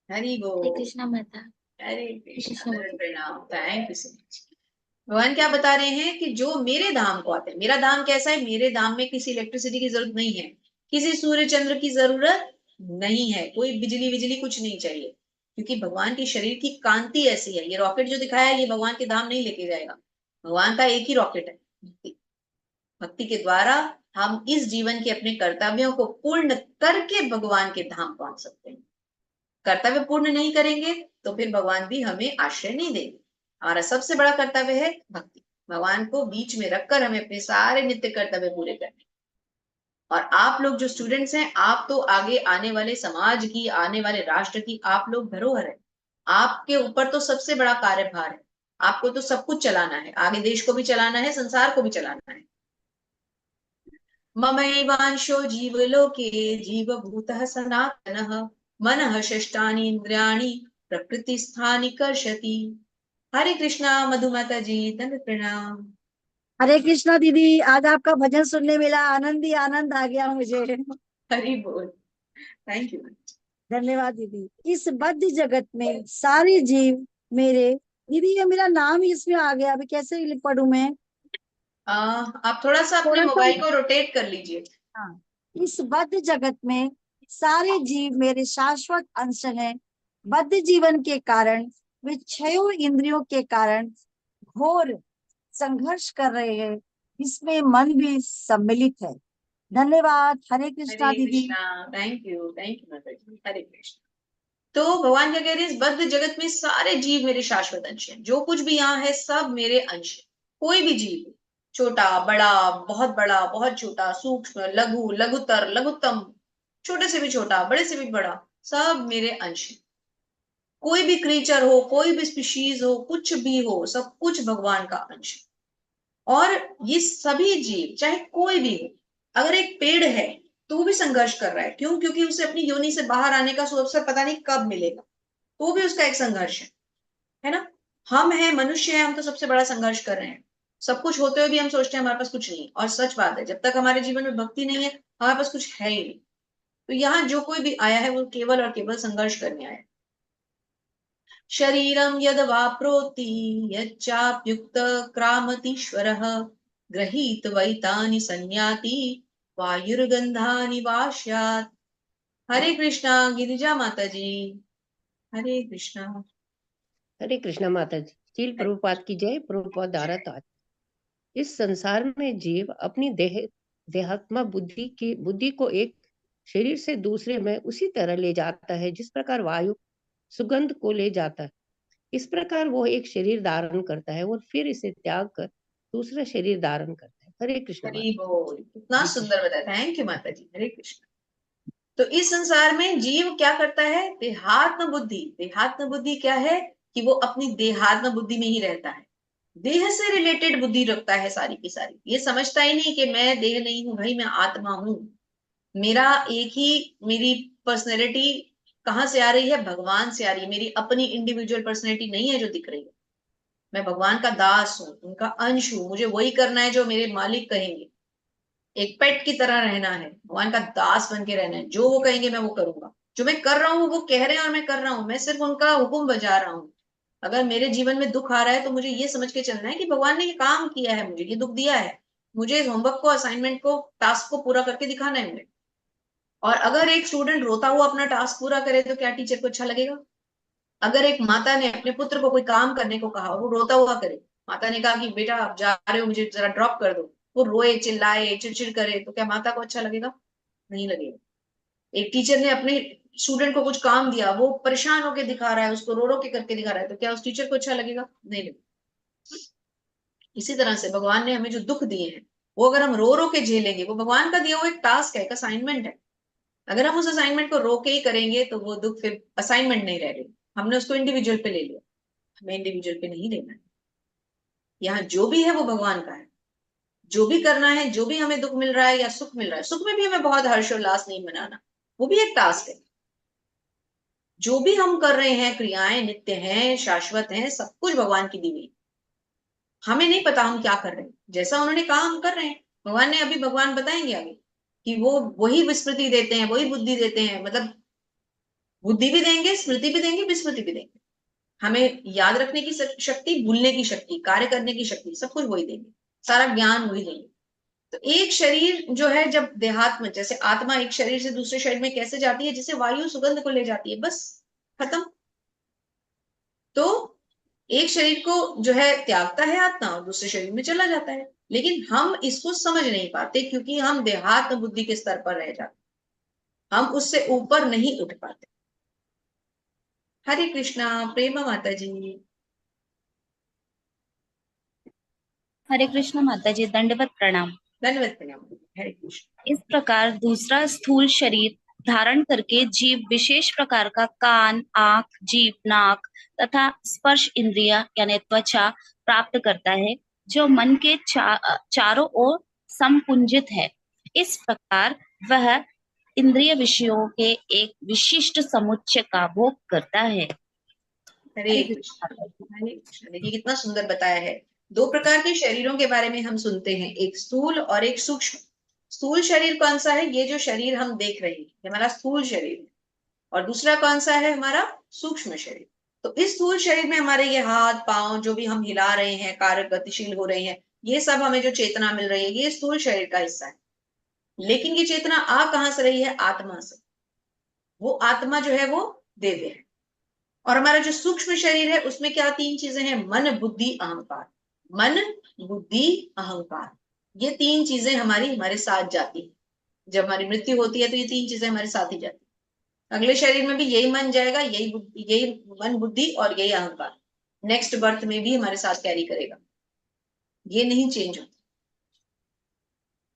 हरि हरे बोल। कृष्णा माता। हरे हरे कृष्णा, कृष्णा दंडवत माता। प्रणाम, थैंक यू सो मच। भगवान क्या बता रहे हैं कि जो मेरे धाम को आते हैं, मेरा धाम कैसा है, मेरे धाम में किसी इलेक्ट्रिसिटी की जरूरत नहीं है, किसी सूर्य चंद्र की जरूरत नहीं है, कोई बिजली बिजली कुछ नहीं चाहिए, क्योंकि भगवान की शरीर की कांति ऐसी है। ये रॉकेट जो दिखाया है ये भगवान के धाम नहीं लेके जाएगा, भगवान का एक ही रॉकेट है, भक्ति। भक्ति के द्वारा हम इस जीवन के अपने कर्तव्यों को पूर्ण करके भगवान के धाम पहुंच सकते हैं। कर्तव्य पूर्ण नहीं करेंगे तो फिर भगवान भी हमें आश्रय नहीं देंगे। हमारा सबसे बड़ा कर्तव्य है भक्ति, भगवान को बीच में रखकर हमें अपने सारे नित्य कर्तव्य पूरे करने। और आप लोग जो स्टूडेंट्स हैं, आप तो आगे आने वाले समाज की, आने वाले राष्ट्र की आप लोग धरोहर है। आपके ऊपर तो सबसे बड़ा कार्यभार है, आपको तो सब कुछ चलाना है, आगे देश को भी चलाना है, संसार को भी चलाना है। ममैवांशो जीवलोके जीवभूतः सनातनः मनः षष्ठानि इंद्रियाणि प्रकृतिस्थानि कर्षति। हरे कृष्णा मधुमाता जी, दंड प्रणाम। हरे कृष्णा दीदी, आज आपका भजन सुनने मिला, आनंद ही आनंद आ गया मुझे। हरि बोल, थैंक यू। धन्यवाद दीदी। इस बद्ध जगत में सारे जीव मेरे, दीदी ये मेरा नाम ही इसमें आ गया, अभी कैसे पढ़ूं मैं? आप थोड़ा सा अपने थोड़ा सा। मोबाइल को रोटेट कर लीजिए। हाँ। इस बद्ध जगत में सारे जीव मेरे शाश्वत अंश हैं। बद्ध जीवन के कारण वे छयों इंद्रियों के कारण घोर संघर्ष कर रहे हैं, इसमें मन भी सम्मिलित है। धन्यवाद। हरे कृष्णा हरे दीदी। कृष्णा, थैंक यू माता जी, हरे कृष्णा। तो भगवान क्या कह रहे हैं, इस बद्ध जगत में सारे जीव मेरे शाश्वत अंश हैं, जो कुछ भी यहाँ है सब मेरे अंश है। कोई भी जीव, छोटा बड़ा, बहुत छोटा, सूक्ष्म लघु लघुतर लघुत्तम, छोटे से भी छोटा बड़े से भी बड़ा, सब मेरे अंश है। कोई भी क्रीचर हो, कोई भी स्पीशीज हो, कुछ भी हो, सब कुछ भगवान का अंश है। और ये सभी जीव चाहे कोई भी हो, अगर एक पेड़ है तो वो भी संघर्ष कर रहा है, क्यों? क्योंकि उसे अपनी योनि से बाहर आने का अवसर पता नहीं कब मिलेगा, तो भी उसका एक संघर्ष है ना। हम हैं, मनुष्य हैं, हम तो सबसे बड़ा संघर्ष कर रहे हैं। सब कुछ होते हुए भी हम सोचते हैं हमारे पास कुछ नहीं, और सच बात है जब तक हमारे जीवन में भक्ति नहीं है हमारे पास कुछ है ही नहीं। तो यहाँ जो कोई भी आया है वो केवल और केवल संघर्ष करने आया है। शरीरम यद वाप्रोति यच्चाप्युक्त क्रामतीश्वरः गृहीत वैतानि संयाति वायुर्गंधानि वाश्यात्। हरे कृष्णा गिरिजा माता जी, हरे कृष्णा। हरे कृष्णा माता जी, श्रील प्रभुपाद की जय। प्रभुपाद आरत आज इस संसार में जीव अपनी देहात्मा बुद्धि को एक शरीर से दूसरे में उसी तरह ले जाता है जिस प्रकार वायु सुगंध को ले जाता है। इस प्रकार वो एक शरीर धारण करता है और फिर इसे त्याग कर दूसरा शरीर धारण करता है। हरे कृष्ण हरि माता। बोल, कितना सुंदर बताया, थैंक यू माता जी, हरे कृष्ण। तो इस संसार में जीव क्या करता है, देहात्म बुद्धि। देहात्म बुद्धि क्या है कि वो अपनी देहात्म बुद्धि में ही रहता है, देह से रिलेटेड बुद्धि रखता है सारी की सारी। ये समझता ही नहीं कि मैं देह नहीं हूं भाई, मैं आत्मा हूं। मेरा एक ही, मेरी पर्सनैलिटी कहाँ से आ रही है, भगवान से आ रही है। मेरी अपनी इंडिविजुअल पर्सनैलिटी नहीं है जो दिख रही है। मैं भगवान का दास हूँ, उनका अंश हूँ, मुझे वही करना है जो मेरे मालिक कहेंगे। एक पेट की तरह रहना है, भगवान का दास बन के रहना है। जो वो कहेंगे मैं वो करूंगा, जो मैं कर रहा हूँ वो कह रहे हैं और मैं कर रहा हूँ, मैं सिर्फ उनका हुक्म बजा रहा हूँ। अगर मेरे जीवन में दुख आ रहा है तो मुझे ये समझ के चलना है कि भगवान ने ये काम किया है, मुझे ये दुख दिया है, मुझे इस होमवर्क को, असाइनमेंट को, टास्क को पूरा करके दिखाना है मुझे। और अगर एक स्टूडेंट रोता हुआ अपना टास्क पूरा करे तो क्या टीचर को अच्छा लगेगा? अगर एक माता ने अपने पुत्र को कोई काम करने को कहा, वो रोता हुआ करे, माता ने कहा कि बेटा आप जा रहे हो, मुझे जरा ड्रॉप कर दो, वो रोए, चिल्लाए, चिड़चिड़ करे, तो क्या माता को अच्छा लगेगा? नहीं लगेगा। एक टीचर ने अपने स्टूडेंट को कुछ काम दिया, वो परेशान होकर दिखा रहा है, उसको रो रो के करके दिखा रहा है, तो क्या उस टीचर को अच्छा लगेगा? नहीं लगेगा। इसी तरह से भगवान ने हमें जो दुख दिए हैं, वो अगर हम रो रो के झेलेंगे, वो भगवान का दिया हुआ एक टास्क है, एक असाइनमेंट है। अगर हम उस असाइनमेंट को रो के ही करेंगे तो वो दुख फिर असाइनमेंट नहीं रह गई, हमने उसको इंडिविजुअल पे ले लिया। हमें इंडिविजुअल पे नहीं लेना है। यहाँ जो भी है वो भगवान का है। जो भी करना है, जो भी हमें दुख मिल रहा है या सुख मिल रहा है, सुख में भी हमें बहुत हर्षोल्लास नहीं मनाना, वो भी एक टास्क है। जो भी हम कर रहे हैं, क्रियाएं नित्य हैं, शाश्वत हैं, सब कुछ भगवान की दी हुई। हमें नहीं पता हम क्या कर रहे हैं, जैसा उन्होंने कहा हम कर रहे हैं। भगवान ने, अभी भगवान बताएंगे आगे कि वो वही विस्मृति देते हैं, वही बुद्धि देते हैं, मतलब बुद्धि भी देंगे, स्मृति भी देंगे, विस्मृति भी देंगे। हमें याद रखने की शक्ति, भूलने की शक्ति, कार्य करने की शक्ति, सब कुछ वही देंगे, सारा ज्ञान वही देंगे। तो एक शरीर जो है, जब देहात्म, जैसे आत्मा एक शरीर से दूसरे शरीर में कैसे जाती है, जैसे वायु सुगंध को ले जाती है, बस खत्म। तो एक शरीर को जो है त्यागता है आत्मा और दूसरे शरीर में चला जाता है, लेकिन हम इसको समझ नहीं पाते क्योंकि हम देहात्म बुद्धि के स्तर पर रह जाते, हम उससे ऊपर नहीं उठ पाते। हरे कृष्णा। प्रेमा माता जी। हरे कृष्ण माता जी, दंडवत प्रणाम। धन्यवाद प्रणाम। हरे कृष्ण। इस प्रकार दूसरा स्थूल शरीर धारण करके जीव विशेष प्रकार का कान, आंख, जीभ, नाक तथा स्पर्श इंद्रिया यानी त्वचा प्राप्त करता है, जो मन के चारों ओर संपुंजित है। इस प्रकार वह इंद्रिय विषयों के एक विशिष्ट समुच्चय का भोग करता है। हरे कृष्ण। हरे कृष्ण। देखिए कितना सुंदर बताया है। दो प्रकार के शरीरों के बारे में हम सुनते हैं, एक स्थूल और एक सूक्ष्म। स्थूल शरीर कौन सा है? ये जो शरीर हम देख रहे हैं, ये हमारा स्थूल शरीर है। और दूसरा कौन सा है? हमारा सूक्ष्म शरीर। तो इस स्थूल शरीर में हमारे ये हाथ पांव जो भी हम हिला रहे हैं, कार्य गतिशील हो रहे हैं, ये सब हमें जो चेतना मिल रही है, ये स्थूल शरीर का हिस्सा है। लेकिन ये चेतना आ कहां से रही है? आत्मा से। वो आत्मा जो है वो दिव्य है। और हमारा जो सूक्ष्म शरीर है, उसमें क्या तीन चीजें हैं? मन, बुद्धि, अहंकार। मन, बुद्धि, अहंकार, ये तीन चीजें हमारे साथ जाती है। जब हमारी मृत्यु होती है तो ये तीन चीजें हमारे साथ ही जाती है। अगले शरीर में भी यही मन जाएगा, यही मन, बुद्धि और यही अहंकार नेक्स्ट बर्थ में भी हमारे साथ कैरी करेगा, ये नहीं चेंज होता।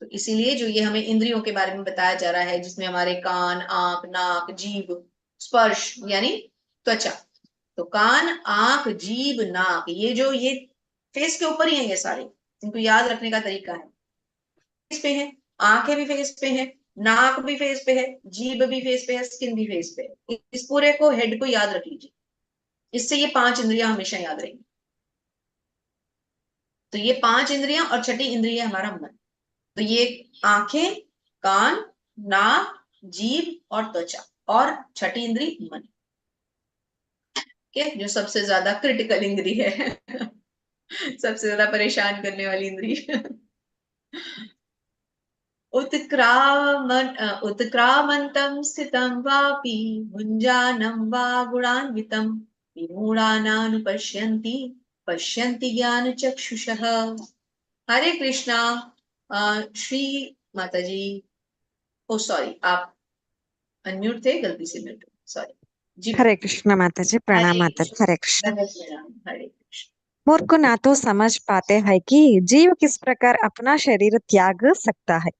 तो इसीलिए जो ये हमें इंद्रियों के बारे में बताया जा रहा है, जिसमें हमारे कान, आंख, नाक, जीभ, स्पर्श यानी त्वचा। तो कान, आंख, जीभ, नाक, ये फेस के ऊपर ही है, ये सारे, इनको याद रखने का तरीका है। फेस पे है, आंखें भी फेस पे है, नाक भी फेस पे है, जीभ भी फेस पे है, स्किन भी फेस पे है। इस पूरे को, हेड को याद रख लीजिए, इससे ये पांच इंद्रियां हमेशा याद रहेंगी। तो ये पांच इंद्रियां और छठी इंद्रिय हमारा मन। तो ये आंखें, कान, नाक, जीभ और त्वचा, और छठी इंद्री मन, जो सबसे ज्यादा क्रिटिकल इंद्री है सबसे ज्यादा परेशान करने वाली इंद्री उत्क्रामन्तं स्थितं वापि भुञ्जानं वा गुणान्वितं विमूढानानुपश्यन्ति पश्यन्ति ज्ञानचक्षुषः। हरे कृष्णा। श्री माता जी, ओ सॉरी, आप अनम्यूट थे, गलती से म्यूट, सॉरी जी। हरे कृष्ण माता जी, प्रणाम माता जी। हरे कृष्ण। हरे कृष्ण। मूर्ख को ना तो समझ पाते हैं कि जीव किस प्रकार अपना शरीर त्याग सकता है,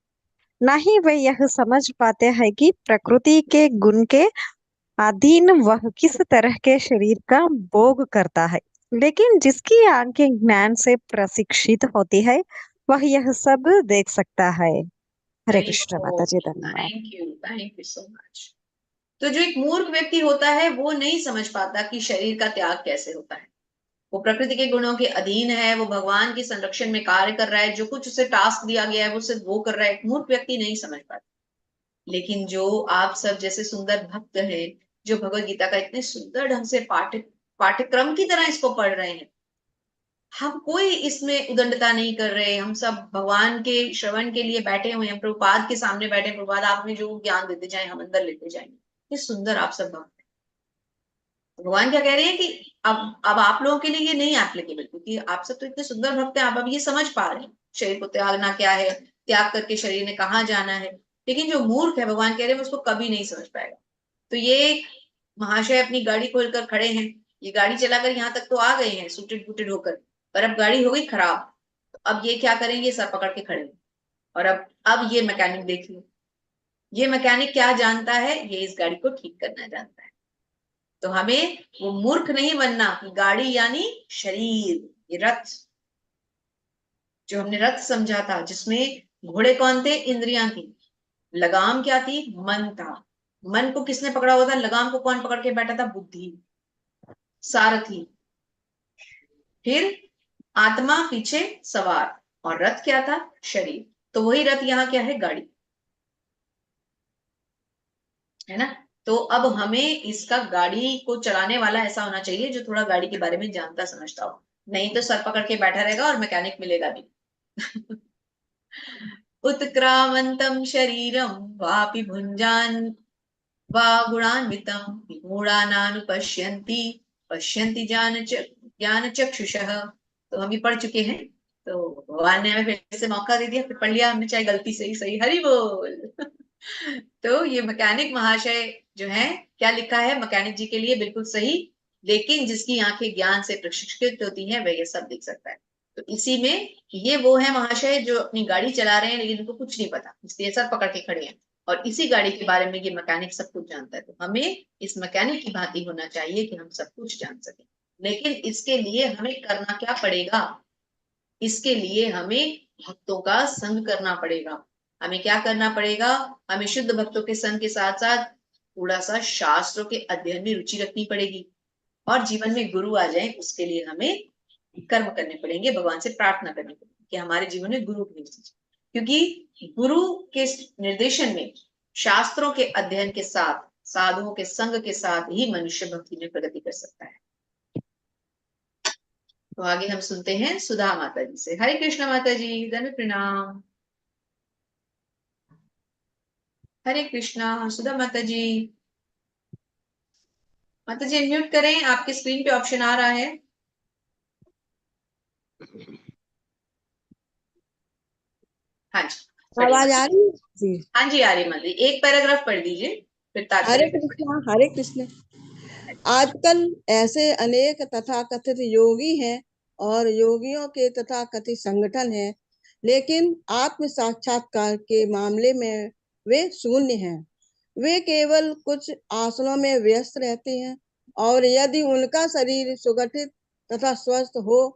ना ही वे यह समझ पाते हैं कि प्रकृति के गुण के अधीन वह किस तरह के शरीर का भोग करता है। लेकिन जिसकी आंखें ज्ञान से प्रशिक्षित होती है, वह यह सब देख सकता है। हरे कृष्ण माता जी, धन्यवाद। Thank you so much. तो जो एक मूर्ख व्यक्ति होता है, वो नहीं समझ पाता कि शरीर का त्याग कैसे होता है। वो प्रकृति के गुणों के अधीन है, वो भगवान के संरक्षण में कार्य कर रहा है, जो कुछ उसे टास्क दिया गया है वो सिर्फ वो कर रहा है। एक मूर्ख व्यक्ति नहीं समझ पाता। लेकिन जो आप सब जैसे सुंदर भक्त हैं, जो भगवत गीता का इतने सुंदर ढंग से पाठ्यक्रम की तरह इसको पढ़ रहे हैं, हम कोई इसमें उदंडता नहीं कर रहे, हम सब भगवान के श्रवण के लिए बैठे हुए हैं, प्रभुपाद के सामने बैठे हैं, प्रभुपाद आप हमें जो ज्ञान देते जाए हम अंदर लेते जाएंगे। ये सुंदर आप सब भक्त हैं। भगवान क्या कह रहे हैं कि अब आप लोगों के लिए ये नहीं एप्लीकेबल, क्योंकि आप सब तो इतने सुंदर भक्त हैं, आप अब ये समझ पा रहे हैं शरीर को त्यागना क्या है, त्याग करके शरीर ने कहाँ जाना है। लेकिन जो मूर्ख है, भगवान कह रहे हैं उसको कभी नहीं समझ पाएगा। तो ये महाशय अपनी गाड़ी खोलकर खड़े हैं, ये गाड़ी चलाकर यहाँ तक तो आ गए हैं सूटेड बूटेड होकर, पर अब गाड़ी हो गई खराब। तो अब ये क्या करेंगे, सर पकड़ के खड़े हैं। और अब ये मैकेनिक देखिए, ये मैकेनिक क्या जानता है, ये इस गाड़ी को ठीक करना जानता है। तो हमें वो मूर्ख नहीं बनना कि गाड़ी यानी शरीर, ये रथ जो हमने रथ समझा था, जिसमें घोड़े कौन थे, इंद्रियां थी, लगाम क्या थी, मन था। मन को किसने पकड़ा हुआ था, लगाम को कौन पकड़ के बैठा था, बुद्धि, सारथी। फिर आत्मा पीछे सवार, और रथ क्या था, शरीर। तो वही रथ यहाँ क्या है, गाड़ी है ना। तो अब हमें इसका गाड़ी को चलाने वाला ऐसा होना चाहिए जो थोड़ा गाड़ी के बारे में जानता समझता हो, नहीं तो सर पकड़ के बैठा रहेगा और मैकेनिक मिलेगा भी। उत्क्रामंतम शरीरम वापि भुंजान वा गुणान्वितम मूढ़ानानुपश्यन्ति पश्यन्ति ज्ञान चक्षुषः। तो हम भी पढ़ चुके हैं, तो भगवान ने हमें फिर से मौका दे दिया, फिर पढ़ लिया हमने, चाहे गलती से ही सही। हरि बोल। तो ये मैकेनिक महाशय जो है, क्या लिखा है मैकेनिक जी के लिए, बिल्कुल सही। लेकिन जिसकी आंखें ज्ञान से प्रशिक्षित होती हैं वह ये सब देख सकता है। तो इसी में ये वो है महाशय जो अपनी गाड़ी चला रहे हैं लेकिन उनको कुछ नहीं पता, इसलिए सर पकड़ के खड़े हैं। और इसी गाड़ी के बारे में ये मैकेनिक सब कुछ जानता है। तो हमें इस मैकेनिक की भांति होना चाहिए कि हम सब कुछ जान सकें। लेकिन इसके लिए हमें करना क्या पड़ेगा, इसके लिए हमें भक्तों का संग करना पड़ेगा। हमें क्या करना पड़ेगा, हमें शुद्ध भक्तों के संग के साथ साथ थोड़ा सा शास्त्रों के अध्ययन में रुचि रखनी पड़ेगी, और जीवन में गुरु आ जाए उसके लिए हमें कर्म करने पड़ेंगे, भगवान से प्रार्थना करनी पड़ेगी कि हमारे जीवन में गुरु भेज दीजिए। क्योंकि गुरु के निर्देशन में, शास्त्रों के अध्ययन के साथ, साधुओं के संग के साथ ही मनुष्य भक्ति में प्रगति कर सकता है। तो आगे हम सुनते हैं सुधा माता जी से। हरे कृष्ण माता जी, धन्य प्रणाम। हरे कृष्णा सुधा माता जी। माता जी म्यूट करें, आपके स्क्रीन पे ऑप्शन आ रहा है। हाँ जी, आवाज आ रही है जी? हाँ जी आ रही माता जी। एक पैराग्राफ पढ़ दीजिए, फिर हरे कृष्णा हरे कृष्ण। आजकल ऐसे अनेक तथाकथित योगी हैं और योगियों के तथाकथित संगठन हैं, लेकिन आत्म साक्षात्कार के मामले में वे शून्य हैं। वे केवल कुछ आसनों में व्यस्त रहते हैं, और यदि उनका शरीर सुगठित तथा स्वस्थ हो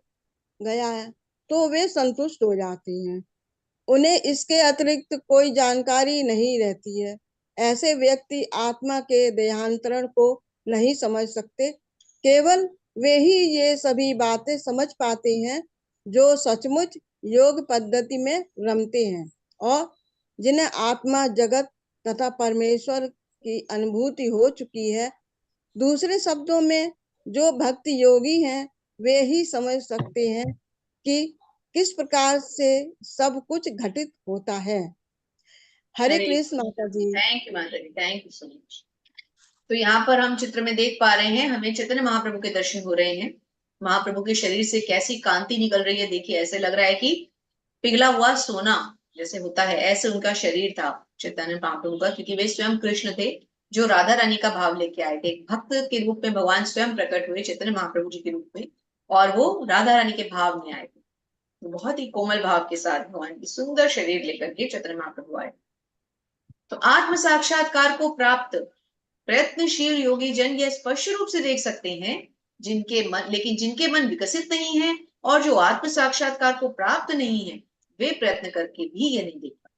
गया है तो वे संतुष्ट हो जाते हैं। उन्हें इसके अतिरिक्त कोई जानकारी नहीं रहती है। ऐसे व्यक्ति आत्मा के देहांतरण को नहीं समझ सकते। केवल वे ही ये सभी बातें समझ पाते हैं जो सचमुच योग पद्धति में रमते हैं और जिन्हें आत्मा, जगत तथा परमेश्वर की अनुभूति हो चुकी है। दूसरे शब्दों में, जो भक्त योगी हैं वे ही समझ सकते हैं कि किस प्रकार से सब कुछ घटित होता है। हरे कृष्ण माता जी। थैंक यू माता जी, थैंक यू सो मच। तो यहाँ पर हम चित्र में देख पा रहे हैं, हमें चैतन्य महाप्रभु के दर्शन हो रहे हैं। महाप्रभु के शरीर से कैसी कांति निकल रही है, देखिए ऐसे लग रहा है कि पिघला हुआ सोना जैसे होता है, ऐसे उनका शरीर था चैतन्य महाप्रभु का, क्योंकि वे स्वयं कृष्ण थे जो राधा रानी का भाव लेके आए थे। एक भक्त के रूप में भगवान स्वयं प्रकट हुए चैतन्य महाप्रभु जी के रूप में, और वो राधा रानी के भाव में आए थे। तो बहुत ही कोमल भाव के साथ भगवान की सुंदर शरीर लेकर के चैतन्य महाप्रभु आए। तो आत्म साक्षात्कार को प्राप्त प्रयत्नशील योगी जन यह स्पष्ट रूप से देख सकते हैं, लेकिन जिनके मन विकसित नहीं है और जो आत्म साक्षात्कार को प्राप्त नहीं है, वे प्रयत्न करके भी यह नहीं देख पाते।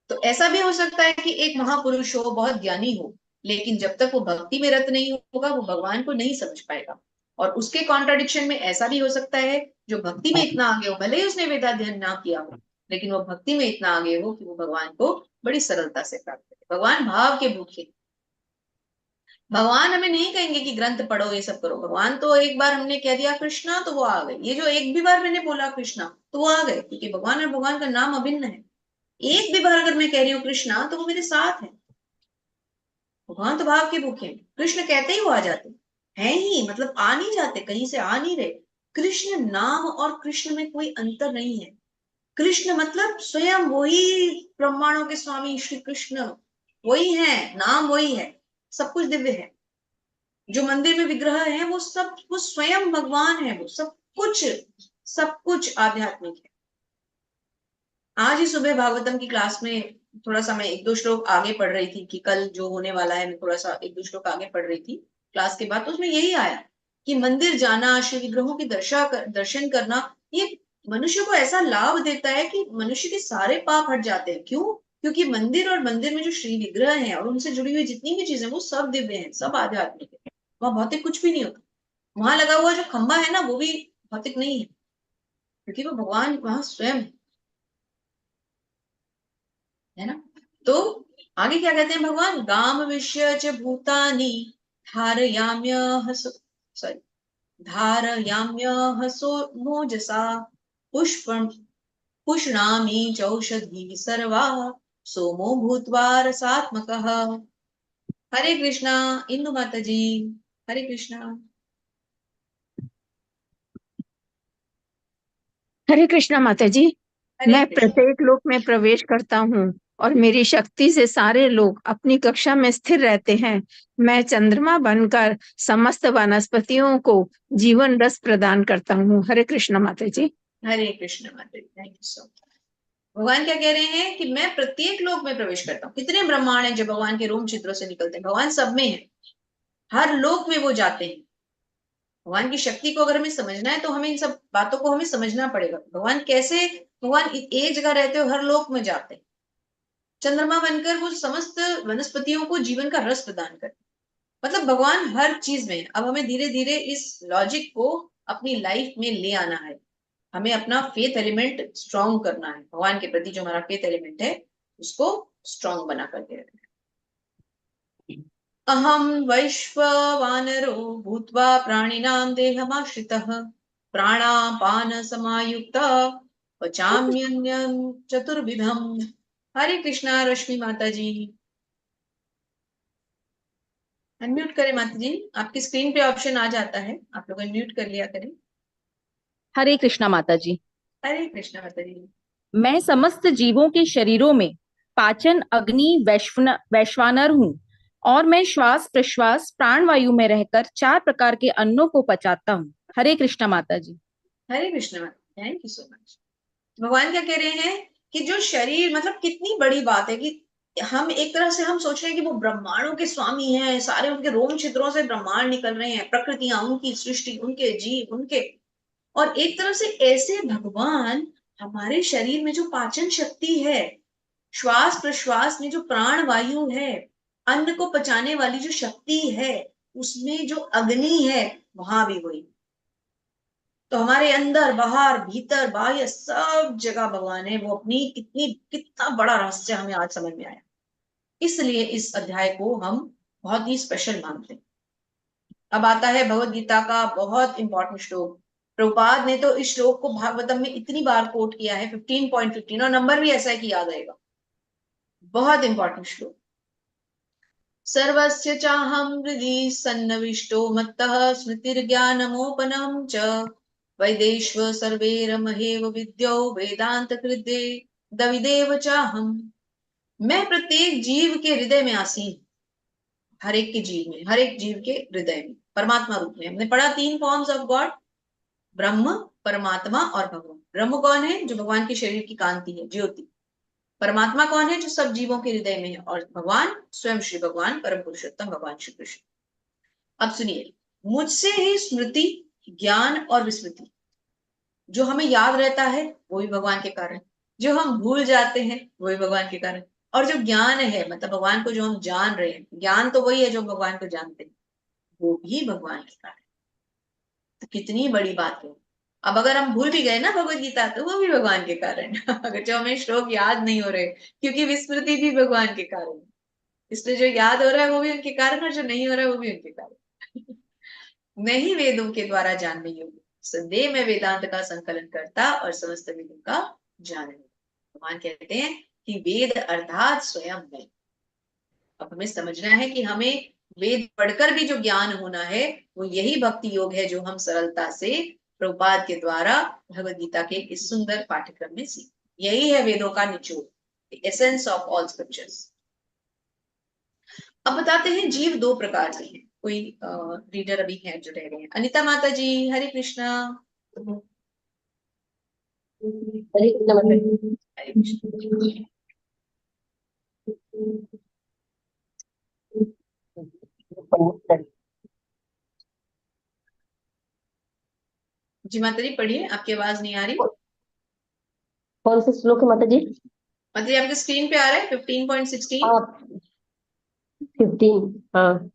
तो ऐसा भी हो सकता है कि एक महापुरुष हो, बहुत ज्ञानी हो, लेकिन जब तक वो भक्ति में रत नहीं होगा वो भगवान को नहीं समझ पाएगा। और उसके कॉन्ट्राडिक्शन में ऐसा भी हो सकता है जो भक्ति में इतना आगे हो, भले ही उसने वेदाध्ययन ना किया हो, लेकिन वो भक्ति में इतना आगे हो कि वो भगवान को बड़ी सरलता से प्राप्त करे। भगवान भाव के भूखे। भगवान हमें नहीं कहेंगे कि ग्रंथ पढ़ो, ये सब करो। भगवान तो एक बार हमने कह दिया कृष्णा तो वो आ गए। ये जो एक भी बार मैंने बोला कृष्णा तो वो आ गए, क्योंकि भगवान और भगवान का नाम अभिन्न है। एक भी बार अगर मैं कह रही हूँ कृष्णा तो वो मेरे साथ है। भगवान तो भाव के भूखे हैं। कृष्ण कहते ही वो आ जाते हैं ही, मतलब आ नहीं जाते, कहीं से आ नहीं रहे। कृष्ण नाम और कृष्ण में कोई अंतर नहीं है। कृष्ण मतलब स्वयं वही ब्रह्मांडों के स्वामी श्री कृष्ण वही है, नाम वही है, सब कुछ दिव्य है। जो मंदिर में विग्रह है वो सब, वो स्वयं भगवान है। वो सब कुछ आध्यात्मिक है। आज ही सुबह भागवतम की क्लास में थोड़ा सा मैं एक दो श्लोक आगे पढ़ रही थी, कि कल जो होने वाला है, मैं थोड़ा सा एक दो श्लोक आगे पढ़ रही थी क्लास के बाद, तो उसमें यही आया कि मंदिर जाना, श्री विग्रहों की दर्शन करना, ये मनुष्य को ऐसा लाभ देता है कि मनुष्य के सारे पाप हट जाते हैं। क्यों? क्योंकि मंदिर और मंदिर में जो श्री विग्रह है और उनसे जुड़ी हुई जितनी भी चीजें, वो सब दिव्य है, सब आध्यात्मिक है। वहां भौतिक कुछ भी नहीं होता। वहां लगा हुआ जो खंबा है ना, वो भी भौतिक नहीं है, क्योंकि वो भगवान वहां स्वयं है ना। तो आगे क्या कहते हैं भगवान? गाम विषय च भूतानि धारयाम्य हसो, सॉरी, धारयाम्य हसो मोजसा पुष्पम पुष्णामि चौषधि सर्वा सोमो भूत्वा रसात्मकः। हरे कृष्णा। इंदु माता जी, हरे कृष्णा। हरे कृष्णा माता जी। हरे मैं कृष्णा। प्रत्येक लोक में प्रवेश करता हूँ और मेरी शक्ति से सारे लोग अपनी कक्षा में स्थिर रहते हैं। मैं चंद्रमा बनकर समस्त वनस्पतियों को जीवन रस प्रदान करता हूँ। हरे कृष्णा माता जी। हरे कृष्ण माता जी, थैंक यू सो मच। भगवान क्या कह रहे हैं कि मैं प्रत्येक लोक में प्रवेश करता हूँ। कितने ब्रह्मांड हैं जो भगवान के रोम छिद्रों से निकलते हैं? भगवान सब में है, हर लोक में वो जाते हैं। भगवान की शक्ति को अगर हमें समझना है तो हमें इन सब बातों को हमें समझना पड़ेगा। भगवान कैसे, भगवान एक जगह रहते हो, हर लोक में जाते हैं। चंद्रमा बनकर वो समस्त वनस्पतियों को जीवन का रस प्रदान करते, मतलब भगवान हर चीज में है। अब हमें धीरे धीरे इस लॉजिक को अपनी लाइफ में ले आना है। हमें अपना फेथ एलिमेंट स्ट्रॉन्ग करना है। भगवान के प्रति जो हमारा फेथ एलिमेंट है उसको स्ट्रॉन्ग बना करके रखना है। अहम वैश्वानरो भूत्वा प्राणिनां देहमाश्रितः प्राणापान समायुक्तः पचाम्यन्नं चतुर्विधम्। हरे कृष्णा। रश्मि माता जी, अनम्यूट करें माता जी। आपकी स्क्रीन पे ऑप्शन आ जाता है, आप लोग अनम्यूट कर लिया करें। हरे कृष्णा माता जी। हरे कृष्णा माता जी। मैं समस्त जीवों के शरीरों में पाचन अग्नि वैश्वानर हूँ और मैं श्वास प्रश्वास प्राणवायु में रहकर 4 प्रकार के अन्नों को पचाता हूँ। हरे कृष्णा माता जी। हरे कृष्णा माता, थैंक यू सो मच। भगवान क्या कह रहे हैं कि जो शरीर, मतलब कितनी बड़ी बात है कि हम एक तरह से हम सोच रहे हैं कि वो ब्रह्मांडों के स्वामी हैं, सारे उनके रोम छिद्रों से ब्रह्मांड निकल रहे हैं, प्रकृतियां उनकी, सृष्टि उनके, जीव उनके। और एक तरह से ऐसे भगवान हमारे शरीर में जो पाचन शक्ति है, श्वास प्रश्वास में जो प्राण वायु है, अन्न को पचाने वाली जो शक्ति है, उसमें जो अग्नि है, वहां भी वही। तो हमारे अंदर बाहर भीतर बाह्य सब जगह भगवान है। वो अपनी कितना बड़ा रहस्य हमें आज समझ में आया। इसलिए इस अध्याय को हम बहुत ही स्पेशल मानते हैं। अब आता है भगवत गीता का बहुत इंपॉर्टेंट श्लोक। प्रभुपाद ने तो इस श्लोक को भागवतम में इतनी बार कोट किया है, 15.15, और नंबर भी ऐसा है कि याद रहेगा। बहुत इंपॉर्टेंट श्लोक। सर्वस्य चाहं हृदि सन्नविष्टो मत्तः स्मृतिर्ज्ञानमोपनं च वैदेश्व सर्वैरमहेव विद्यो वेदांत कृते दविदेव चाहम्। मैं प्रत्येक जीव के हृदय में आसीन, हर एक के जीव में, हर एक जीव के हृदय में, परमात्मा रूप में। हमने पढ़ा 3 फॉर्म्स ऑफ गॉड, ब्रह्म, परमात्मा और भगवान। ब्रह्म कौन है? जो भगवान के शरीर की कांति है, ज्योति। परमात्मा कौन है? जो सब जीवों के हृदय में है। और भगवान स्वयं श्री भगवान, परम पुरुषोत्तम भगवान श्री कृष्ण। अब सुनिए, मुझसे ही स्मृति, ज्ञान और विस्मृति, जो हमें याद रहता है वो भी भगवान के कारण, जो हम भूल जाते हैं वो भी भगवान के कारण, और जो ज्ञान है, मतलब भगवान को जो हम जान रहे हैं, ज्ञान तो वही है जो भगवान को जानते हैं, वो भी भगवान के कारण। तो कितनी बड़ी बात है। अब अगर हम भूल भी गए ना भगवत गीता, तो वो भी भगवान के कारण अगर जो हमें श्लोक याद नहीं हो रहे, क्योंकि विस्मृति भी भगवान के कारण है। इसलिए जो याद हो रहा है वो भी उनके कारण, और जो नहीं हो रहा है वो भी उनके कारण। मैं ही वेदों के द्वारा जानने योग्य, संदेह में वेदांत का संकलन करता और समस्त वेदों का जानने। भगवान कहते हैं कि वेद अर्थात स्वयं मैं। अब हमें समझना है कि हमें वेद पढ़कर भी जो ज्ञान होना है वो यही भक्ति योग है, जो हम सरलता से प्रभुपाद के द्वारा भगवद गीता के इस सुंदर पाठ्यक्रम में सीख। यही है वेदों का निचोड़, the essence of all scriptures. अब बताते हैं जीव दो प्रकार के हैं। कोई रीडर अभी है जो रह गए हैं। अनिता माता जी, हरे कृष्णा। हरे कृष्णा माता जी। हरे कृष्णा। जी माता जी पढ़िए, आपकी आवाज नहीं आ रही। कौन सा श्लोक है माता जी? माता जी आपके स्क्रीन पे आ रहा है 15.16। हाँ 15। हाँ,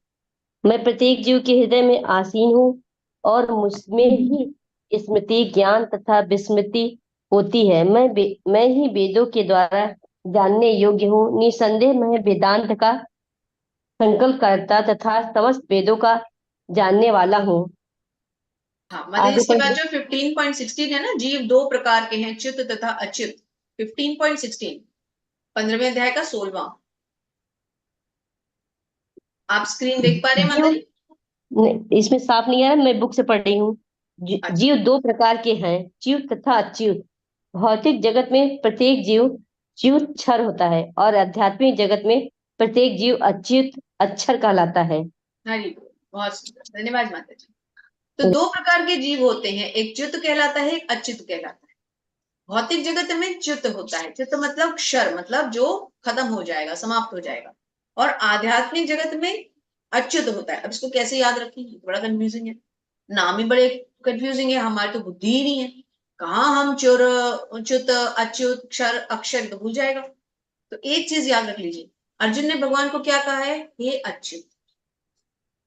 मैं प्रत्येक जीव के हृदय में आसीन हूँ और मुझमें ही स्मृति, ज्ञान तथा विस्मृति होती है। मैं ही वेदों के द्वारा जानने योग्य हूँ। निसंदेह मैं वेदांत का संकल्प करता तथा समस्त वेदों का जानने वाला हूँ। हाँ मतलब इसके बाद जो 15.16 है ना, जीव दो प्रकार के हैं, च्युत तथा अच्युत। 15.16 15वें अध्याय का 16वां। आप स्क्रीन देख पा रहे हैं माता जी? नहीं, इसमें साफ नहीं है, मैं बुक से पढ़ रही हूँ। जीव दो प्रकार के हैं, च्युत तथा अच्युत। भौतिक जगत में प्रत्येक जीव च्युत क्षर होता है और आध्यात्मिक जगत में प्रत्येक जीव अच्युत अक्षर कहलाता है। हरी बहुत सुंदर, धन्यवाद माता जी। तो दो प्रकार के जीव होते हैं, एक च्युत कहलाता है, एक अच्युत कहलाता है। भौतिक जगत में च्युत होता है, च्युत मतलब क्षर, मतलब जो खत्म हो जाएगा, समाप्त हो जाएगा। और आध्यात्मिक जगत में अच्युत होता है। अब इसको कैसे याद रखेंगे, बड़ा कंफ्यूजिंग है, नाम ही बड़े कंफ्यूजिंग है, हमारी तो बुद्धि ही नहीं है। कहाँ हम चुर च्युत अच्युत क्षर अक्षर तो भूल जाएगा। तो एक चीज याद रख लीजिए, अर्जुन ने भगवान को क्या कहा है? हे अच्युत।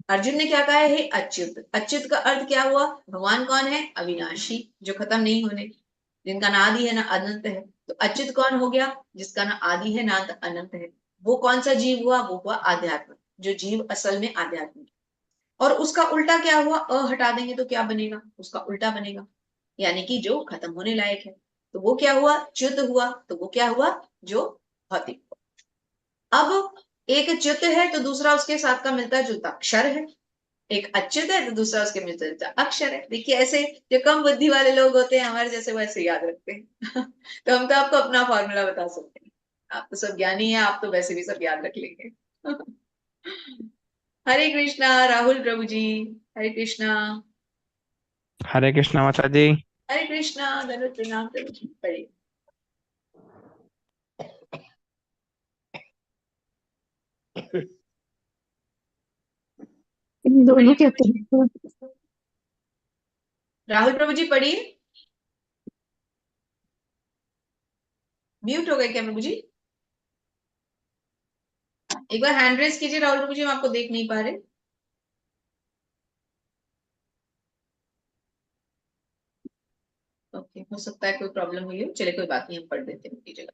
अर्जुन ने क्या कहा है? हे अच्युत। अच्युत का अर्थ क्या हुआ? भगवान कौन है? अविनाशी, जो खत्म नहीं होने, जिनका ना आदि है ना अनंत है। तो अच्युत कौन हो गया? जिसका ना आदि है ना अनंत है। वो कौन सा जीव हुआ? वो हुआ आध्यात्म, जो जीव असल में आध्यात्मिक। और उसका उल्टा क्या हुआ? अ हटा देंगे तो क्या बनेगा? उसका उल्टा बनेगा, यानी कि जो खत्म होने लायक है। तो वो क्या हुआ? च्युत हुआ। तो वो क्या हुआ? जो भौतिक। अब एक च्युत है तो दूसरा उसके साथ का मिलता जुलता अक्षर है, एक अच्युत है तो दूसरा उसके मिलता जुलता अक्षर है। देखिए ऐसे जो कम बुद्धि वाले लोग होते हैं हमारे जैसे, वैसे याद रखते हैं तो हम तो आपको अपना फॉर्मूला बता सकते हैं। आप तो सब ज्ञानी है, आप तो वैसे भी सब याद रख लेंगे हरे कृष्णा राहुल प्रभु जी, हरे कृष्णा। हरे कृष्णा माता जी। हरे कृष्णा धनुष प्रणाम प्रभु जी, पढ़िए। इन दोनों के अतिरिक्त राहुल प्रभु जी पढ़िए। म्यूट हो गए क्या प्रभु जी? एक बार हैंड रेस कीजिए राहुल प्रभु जी, हम आपको देख नहीं पा रहे। ओके, हो सकता है कोई प्रॉब्लम हुई हो, चले कोई बात नहीं, हम पढ़ देते हैं उनकी जगह।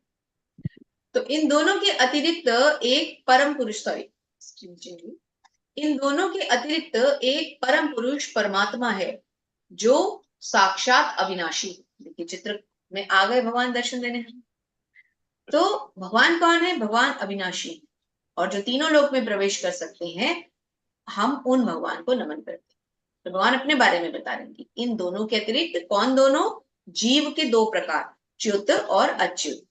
तो इन दोनों के अतिरिक्त एक परम पुरुष, सॉरी, इन दोनों के अतिरिक्त एक परम पुरुष परमात्मा है, जो साक्षात अविनाशी। देखिए चित्र में आ गए भगवान दर्शन देने हैं। तो भगवान कौन है? भगवान अविनाशी, और जो तीनों लोक में प्रवेश कर सकते हैं, हम उन भगवान को नमन करते हैं। तो भगवान अपने बारे में बता रहे हैं, इन दोनों के अतिरिक्त कौन? दोनों जीव के दो प्रकार, च्युत और अच्युत।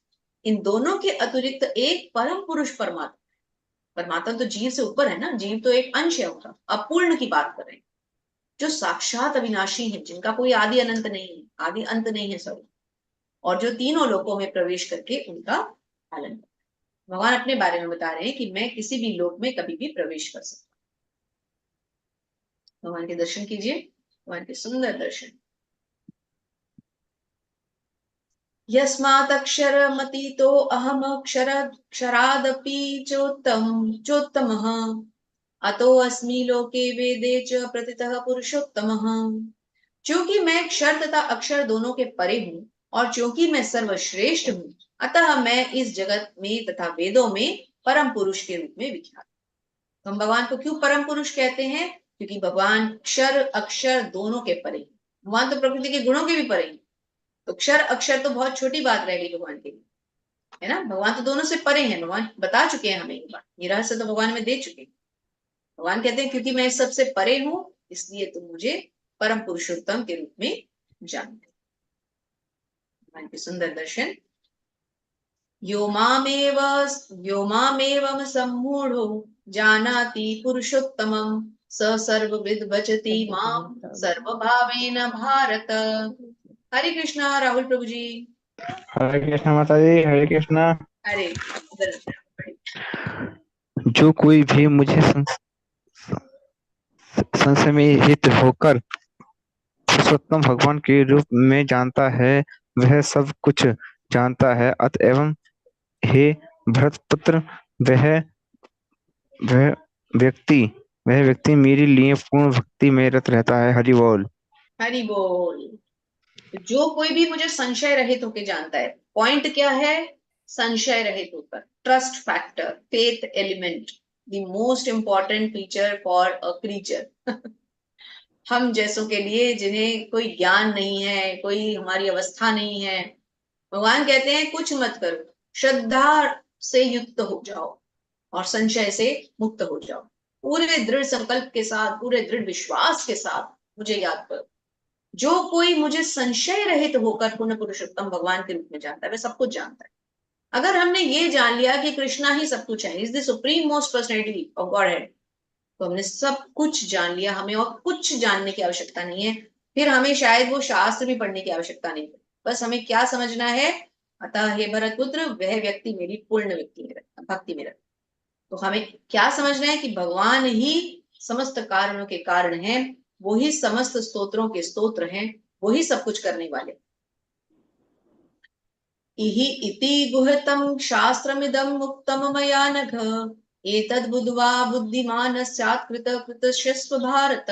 इन दोनों के अतिरिक्त एक परम पुरुष परमात्मा। परमात्मा तो जीव से ऊपर है ना, जीव तो एक अंश है उसका, अपूर्ण की बात कर रहे हैं, जो साक्षात अविनाशी है, जिनका कोई आदि अनंत नहीं है, आदि अंत नहीं है सॉरी, और जो तीनों लोकों में प्रवेश करके उनका पालन करता है। भगवान अपने बारे में बता रहे हैं कि मैं किसी भी लोक में कभी भी प्रवेश कर सकता हूं। भगवान के दर्शन कीजिए, भगवान के सुंदर दर्शन। यस्मात्क्षरमतीतो अहम क्षरादपि चोत्तमः अतो अस्मि लोके वेदे च प्रतितः पुरुषोत्तमः। क्योंकि मैं क्षर तथा अक्षर दोनों के परे हूँ और क्योंकि मैं सर्वश्रेष्ठ हूँ, अतः मैं इस जगत में तथा वेदों में परम पुरुष के रूप में विख्यात। तो हम भगवान को क्यों परम पुरुष कहते हैं? क्योंकि भगवान क्षर अक्षर दोनों के परे हैं। भगवान तो प्रकृति के गुणों के भी परे हैं, तो क्षर अक्षर तो बहुत छोटी बात रह गई भगवान के लिए, है ना। भगवान तो दोनों से परे हैं, भगवान बता चुके हैं हमें ये बात, ये रहस्य तो भगवान में दे चुके हैं। भगवान कहते हैं क्योंकि मैं इस सबसे परे हूं, इसलिए तुम मुझे परम पुरुषोत्तम के रूप में जानते। भगवान के सुंदर दर्शन। यो मामेवम सम्मूढ़ो जानाति पुरुषोत्तमं स सर्वविद भजति माम सर्वभावेन भारत। हरे कृष्णा। राहुल प्रभु जी। हरे कृष्णा माता जी, हरे कृष्णा। हरे जो कोई भी मुझे संशयहित होकर पुरुषोत्तम भगवान के रूप में जानता है, वह सब कुछ जानता है। अतएव हे भरतपुत्र, वह व्यक्ति मेरे लिए पूर्ण भक्ति में रत रहता है। हरि बोल। हरि बोल। जो कोई भी मुझे संशय रहित होकर जानता है, पॉइंट क्या है? संशय रहित होकर। Trust factor, faith element, the most important feature for a creature. हम जैसों के लिए जिन्हें कोई ज्ञान नहीं है, कोई हमारी अवस्था नहीं है, भगवान कहते हैं कुछ मत करो, श्रद्धा से युक्त हो जाओ और संशय से मुक्त हो जाओ। पूरे दृढ़ संकल्प के साथ, पूरे दृढ़ विश्वास के साथ मुझे याद करो। जो कोई मुझे संशय रहित होकर पूर्ण पुरुषोत्तम भगवान के रूप में जानता है, वह सब कुछ जानता है। अगर हमने ये जान लिया कि कृष्णा ही सब कुछ है, is the supreme most personality of God head, तो हमने सब कुछ जान लिया, हमें और कुछ जानने की आवश्यकता नहीं है। फिर हमें शायद वो शास्त्र भी पढ़ने की आवश्यकता नहीं है। बस हमें क्या समझना है? अतः हे भरत पुत्र, वह व्यक्ति मेरी पूर्ण भक्ति में रखता। तो हमें क्या समझना है कि भगवान ही समस्त कारणों के कारण हैं, वो ही समस्त स्तोत्रों के स्तोत्र हैं, वो ही सब कुछ करने वाले। इहि इति गुह्यतम शास्त्रमिदं मुक्तम मया नघ, एतद् बुद्ध्वा बुद्धिमान् स्यात् कृतकृतस्व भारत।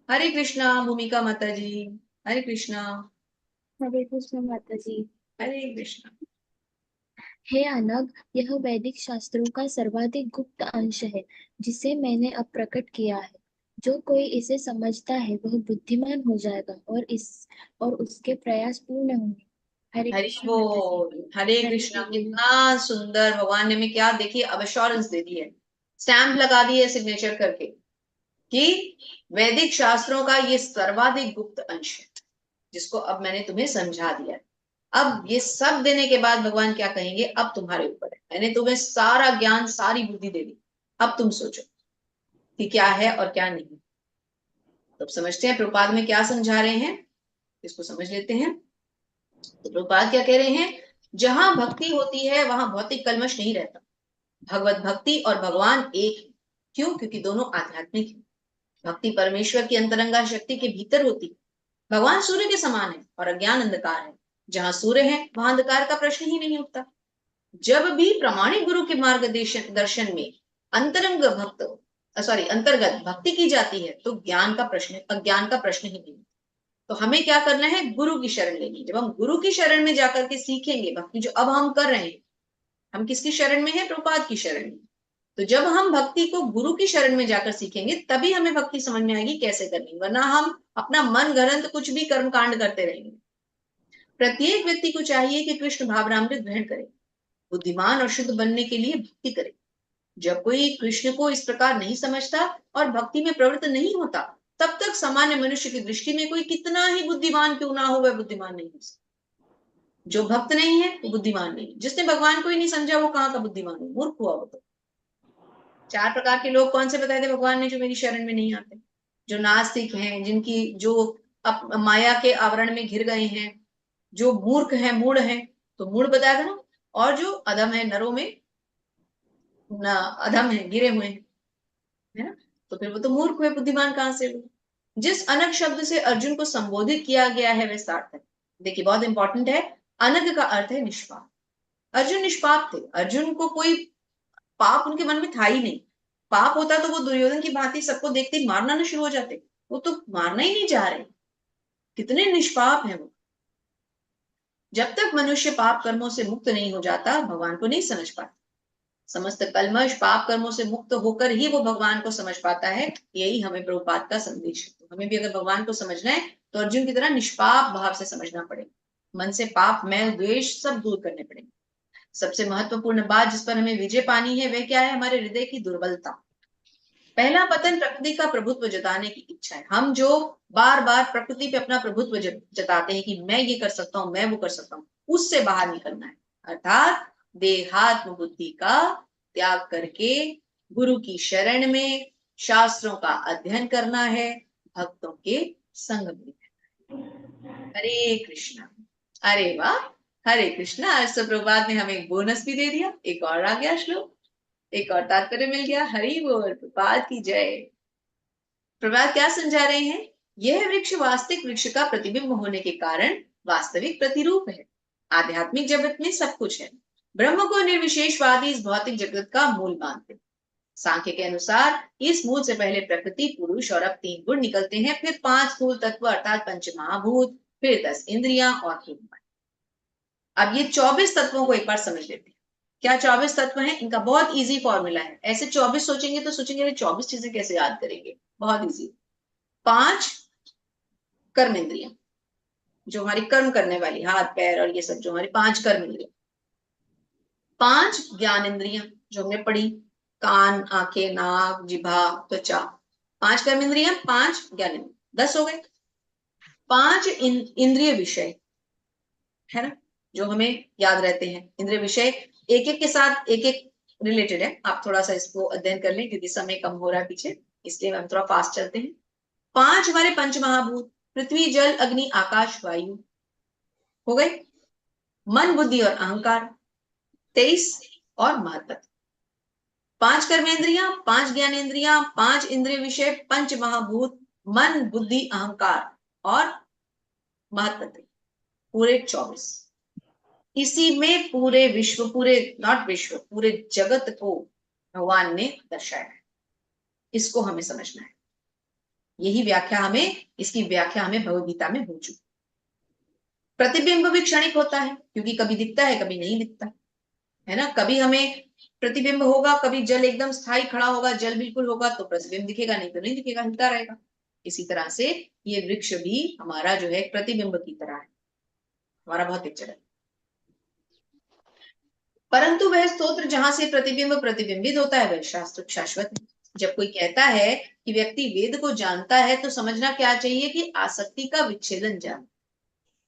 हरे कृष्णा। भूमिका माता जी। हरे कृष्णा। हरे कृष्ण माता जी। हरे कृष्णा। हे अनग, यह वैदिक शास्त्रों का सर्वाधिक गुप्त अंश है जिसे मैंने अब प्रकट किया है। जो कोई इसे समझता है वह बुद्धिमान हो जाएगा और उसके प्रयास पूर्ण होंगे। हरे हरि कृष्ण माता जी। बोल। हरे हरे कृष्णा। बोल। कितना सुंदर भगवान ने हमें क्या देखिए अब एश्योरेंस दे दी है, स्टैंप लगा दी है सिग्नेचर करके कि वैदिक शास्त्रों का ये सर्वाधिक गुप्त अंश है, जिसको अब मैंने तुम्हें समझा दिया। अब ये सब देने के बाद भगवान क्या कहेंगे? अब तुम्हारे ऊपर है, मैंने तुम्हें सारा ज्ञान सारी बुद्धि दे दी, अब तुम सोचो कि क्या है और क्या नहीं। तो समझते हैं प्रभुपाद में क्या समझा रहे हैं, इसको समझ लेते हैं। तो प्रभुपाद क्या कह रहे हैं? जहां भक्ति होती है वहां भौतिक कलमश नहीं रहता। भगवत भक्ति और भगवान एक है। क्यों? क्योंकि दोनों आध्यात्मिक है। भक्ति परमेश्वर की अंतरंगा शक्ति के भीतर होती है। भगवान सूर्य के समान है और अज्ञान अंधकार है। जहां सूर्य है वहां अंधकार का प्रश्न ही नहीं उठता। जब भी प्रामाणिक गुरु के दर्शन में अंतर्गत भक्ति की जाती है तो अज्ञान का प्रश्न ही नहीं। तो हमें क्या करना है? गुरु की शरण लेनी। जब हम गुरु की शरण में जाकर के सीखेंगे भक्ति, जो अब हम कर रहे हैं, हम किसकी शरण में है? प्रभुपाद की शरण में। तो जब हम भक्ति को गुरु की शरण में जाकर सीखेंगे तभी हमें भक्ति समझ में आएगी कैसे करनी, वरना हम अपना मन गढ़ंत कुछ भी कर्म कांड करते रहेंगे। प्रत्येक व्यक्ति को चाहिए कि कृष्ण भावनामृत ग्रहण करे, बुद्धिमान और शुद्ध बनने के लिए भक्ति करे। जब कोई कृष्ण को इस प्रकार नहीं समझता और भक्ति में प्रवृत्त नहीं होता, तब तक सामान्य मनुष्य की दृष्टि में कोई कितना ही बुद्धिमान क्यों ना हो, वह बुद्धिमान नहीं हो सकता। जो भक्त नहीं है वो बुद्धिमान नहीं। जिसने भगवान को ही नहीं समझा वो कहाँ का बुद्धिमान हो, मूर्ख हुआ वो तो। 4 प्रकार के लोग कौन से बताए थे भगवान ने जो मेरी शरण में नहीं आते? जो नास्तिक हैं, जिनकी जो माया के आवरण में घिर गए हैं, जो मूर्ख हैं, मूढ़ हैं, तो मूढ़ बताया था ना। और जो अधम है, नरों में अधम है, गिरे हुए हैं, है ना। तो फिर वो तो मूर्ख हुए, बुद्धिमान कहां से हुए? जिस अनग शब्द से अर्जुन को संबोधित किया गया है वह सार्थक। देखिए बहुत इंपॉर्टेंट है, अनग का अर्थ है निष्पाप। अर्जुन निष्पाप थे। अर्जुन को कोई पाप उनके मन में था ही नहीं। पाप होता तो वो दुर्योधन की भांति सबको देखते ही मारना ना शुरू हो जाते। वो तो मारना ही नहीं चाह रहे। कितने निष्पाप हैं वो। जब तक मनुष्य पाप कर्मों से मुक्त नहीं हो जाता भगवान को नहीं समझ पाता। समस्त कल्मश पाप कर्मों से मुक्त होकर ही वो भगवान को समझ पाता है। यही हमें प्रभुपाद का संदेश है। तो हमें भी अगर भगवान को समझना है तो अर्जुन की तरह निष्पाप भाव से समझना पड़ेगा। मन से पाप मैल द्वेष सब दूर करने पड़ेंगे। सबसे महत्वपूर्ण बात जिस पर हमें विजय पानी है वह क्या है? हमारे हृदय की दुर्बलता। पहला पतन प्रकृति का प्रभुत्व जताने की इच्छा है। हम जो बार बार प्रकृति पे अपना प्रभुत्व जताते हैं कि मैं ये कर सकता हूँ, मैं वो कर सकता हूँ, उससे बाहर निकलना है। अर्थात देहात्म बुद्धि का त्याग करके गुरु की शरण में शास्त्रों का अध्ययन करना है, भक्तों के संग में। हरे कृष्णा। अरे वाह, हरे कृष्णा। आज तो प्रभुपाद ने हमें एक बोनस भी दे दिया, एक और आ गया श्लोक, एक और तात्पर्य मिल गया। हरि बोल, प्रभुपाद की जय। प्रभुपाद क्या समझा रहे हैं? यह वृक्ष वास्तविक वृक्ष का प्रतिबिंब होने के कारण वास्तविक प्रतिरूप है। आध्यात्मिक जगत में सब कुछ है। ब्रह्म को निर्विशेषवादी इस भौतिक जगत का मूल मानते। सांख्य के अनुसार इस मूल से पहले प्रकृति, पुरुष और अब 3 गुण निकलते हैं, फिर 5 स्थूल तत्व अर्थात पंच महाभूत, फिर 10 इंद्रियां और फिर मन। अब ये 24 तत्वों को एक बार समझ लेते हैं। क्या 24 तत्व हैं? इनका बहुत इजी फॉर्मूला है। ऐसे 24 सोचेंगे तो सोचेंगे 24 चीजें कैसे याद करेंगे? बहुत इजी। 5 कर्म इंद्रियां जो हमारी कर्म करने वाली, हाथ पैर और ये सब जो हमारी 5 कर्म इंद्रियां। 5 ज्ञान इंद्रियां जो हमने पढ़ी, कान, आंखें, नाक, जिह्वा, त्वचा। 5 कर्म इंद्रियां, 5 ज्ञान इंद्रियां, 10 हो गए। 5 इंद्रिय विषय है ना, जो हमें याद रहते हैं। इंद्रिय विषय एक एक के साथ एक एक रिलेटेड है। आप थोड़ा सा इसको अध्ययन कर लें क्योंकि समय कम हो रहा है पीछे, इसलिए हम थोड़ा फास्ट चलते हैं। 5 हमारे पंच महाभूत, पृथ्वी, जल, अग्नि, आकाश, वायु हो गए। मन, बुद्धि और अहंकार 23 और महत्व। 5 कर्मेंद्रियां, 5 ज्ञानेंद्रियां, 5 इंद्रिय विषय, पंच महाभूत, मन, बुद्धि, अहंकार और महत्व, पूरे 24। इसी में पूरे विश्व, पूरे नॉट विश्व, पूरे जगत को भगवान ने दर्शाया है। इसको हमें समझना है। यही व्याख्या हमें, इसकी व्याख्या हमें भगवद्गीता में हो चुकी। प्रतिबिंब भी क्षणिक होता है क्योंकि कभी दिखता है कभी नहीं दिखता है ना। कभी हमें प्रतिबिंब होगा, कभी जल एकदम स्थायी खड़ा होगा, जल बिल्कुल होगा तो प्रतिबिंब दिखेगा, नहीं तो नहीं दिखेगा, हिलता रहेगा। इसी तरह से ये वृक्ष भी हमारा जो है प्रतिबिंब की तरह है, हमारा भौतिक जगत। परंतु वह स्तोत्र जहां से प्रतिबिंब प्रतिबिंबित होता है वह शास्त्र शाश्वत है। जब कोई कहता है कि व्यक्ति वेद को जानता है तो समझना क्या चाहिए कि आसक्ति का विच्छेदन जान।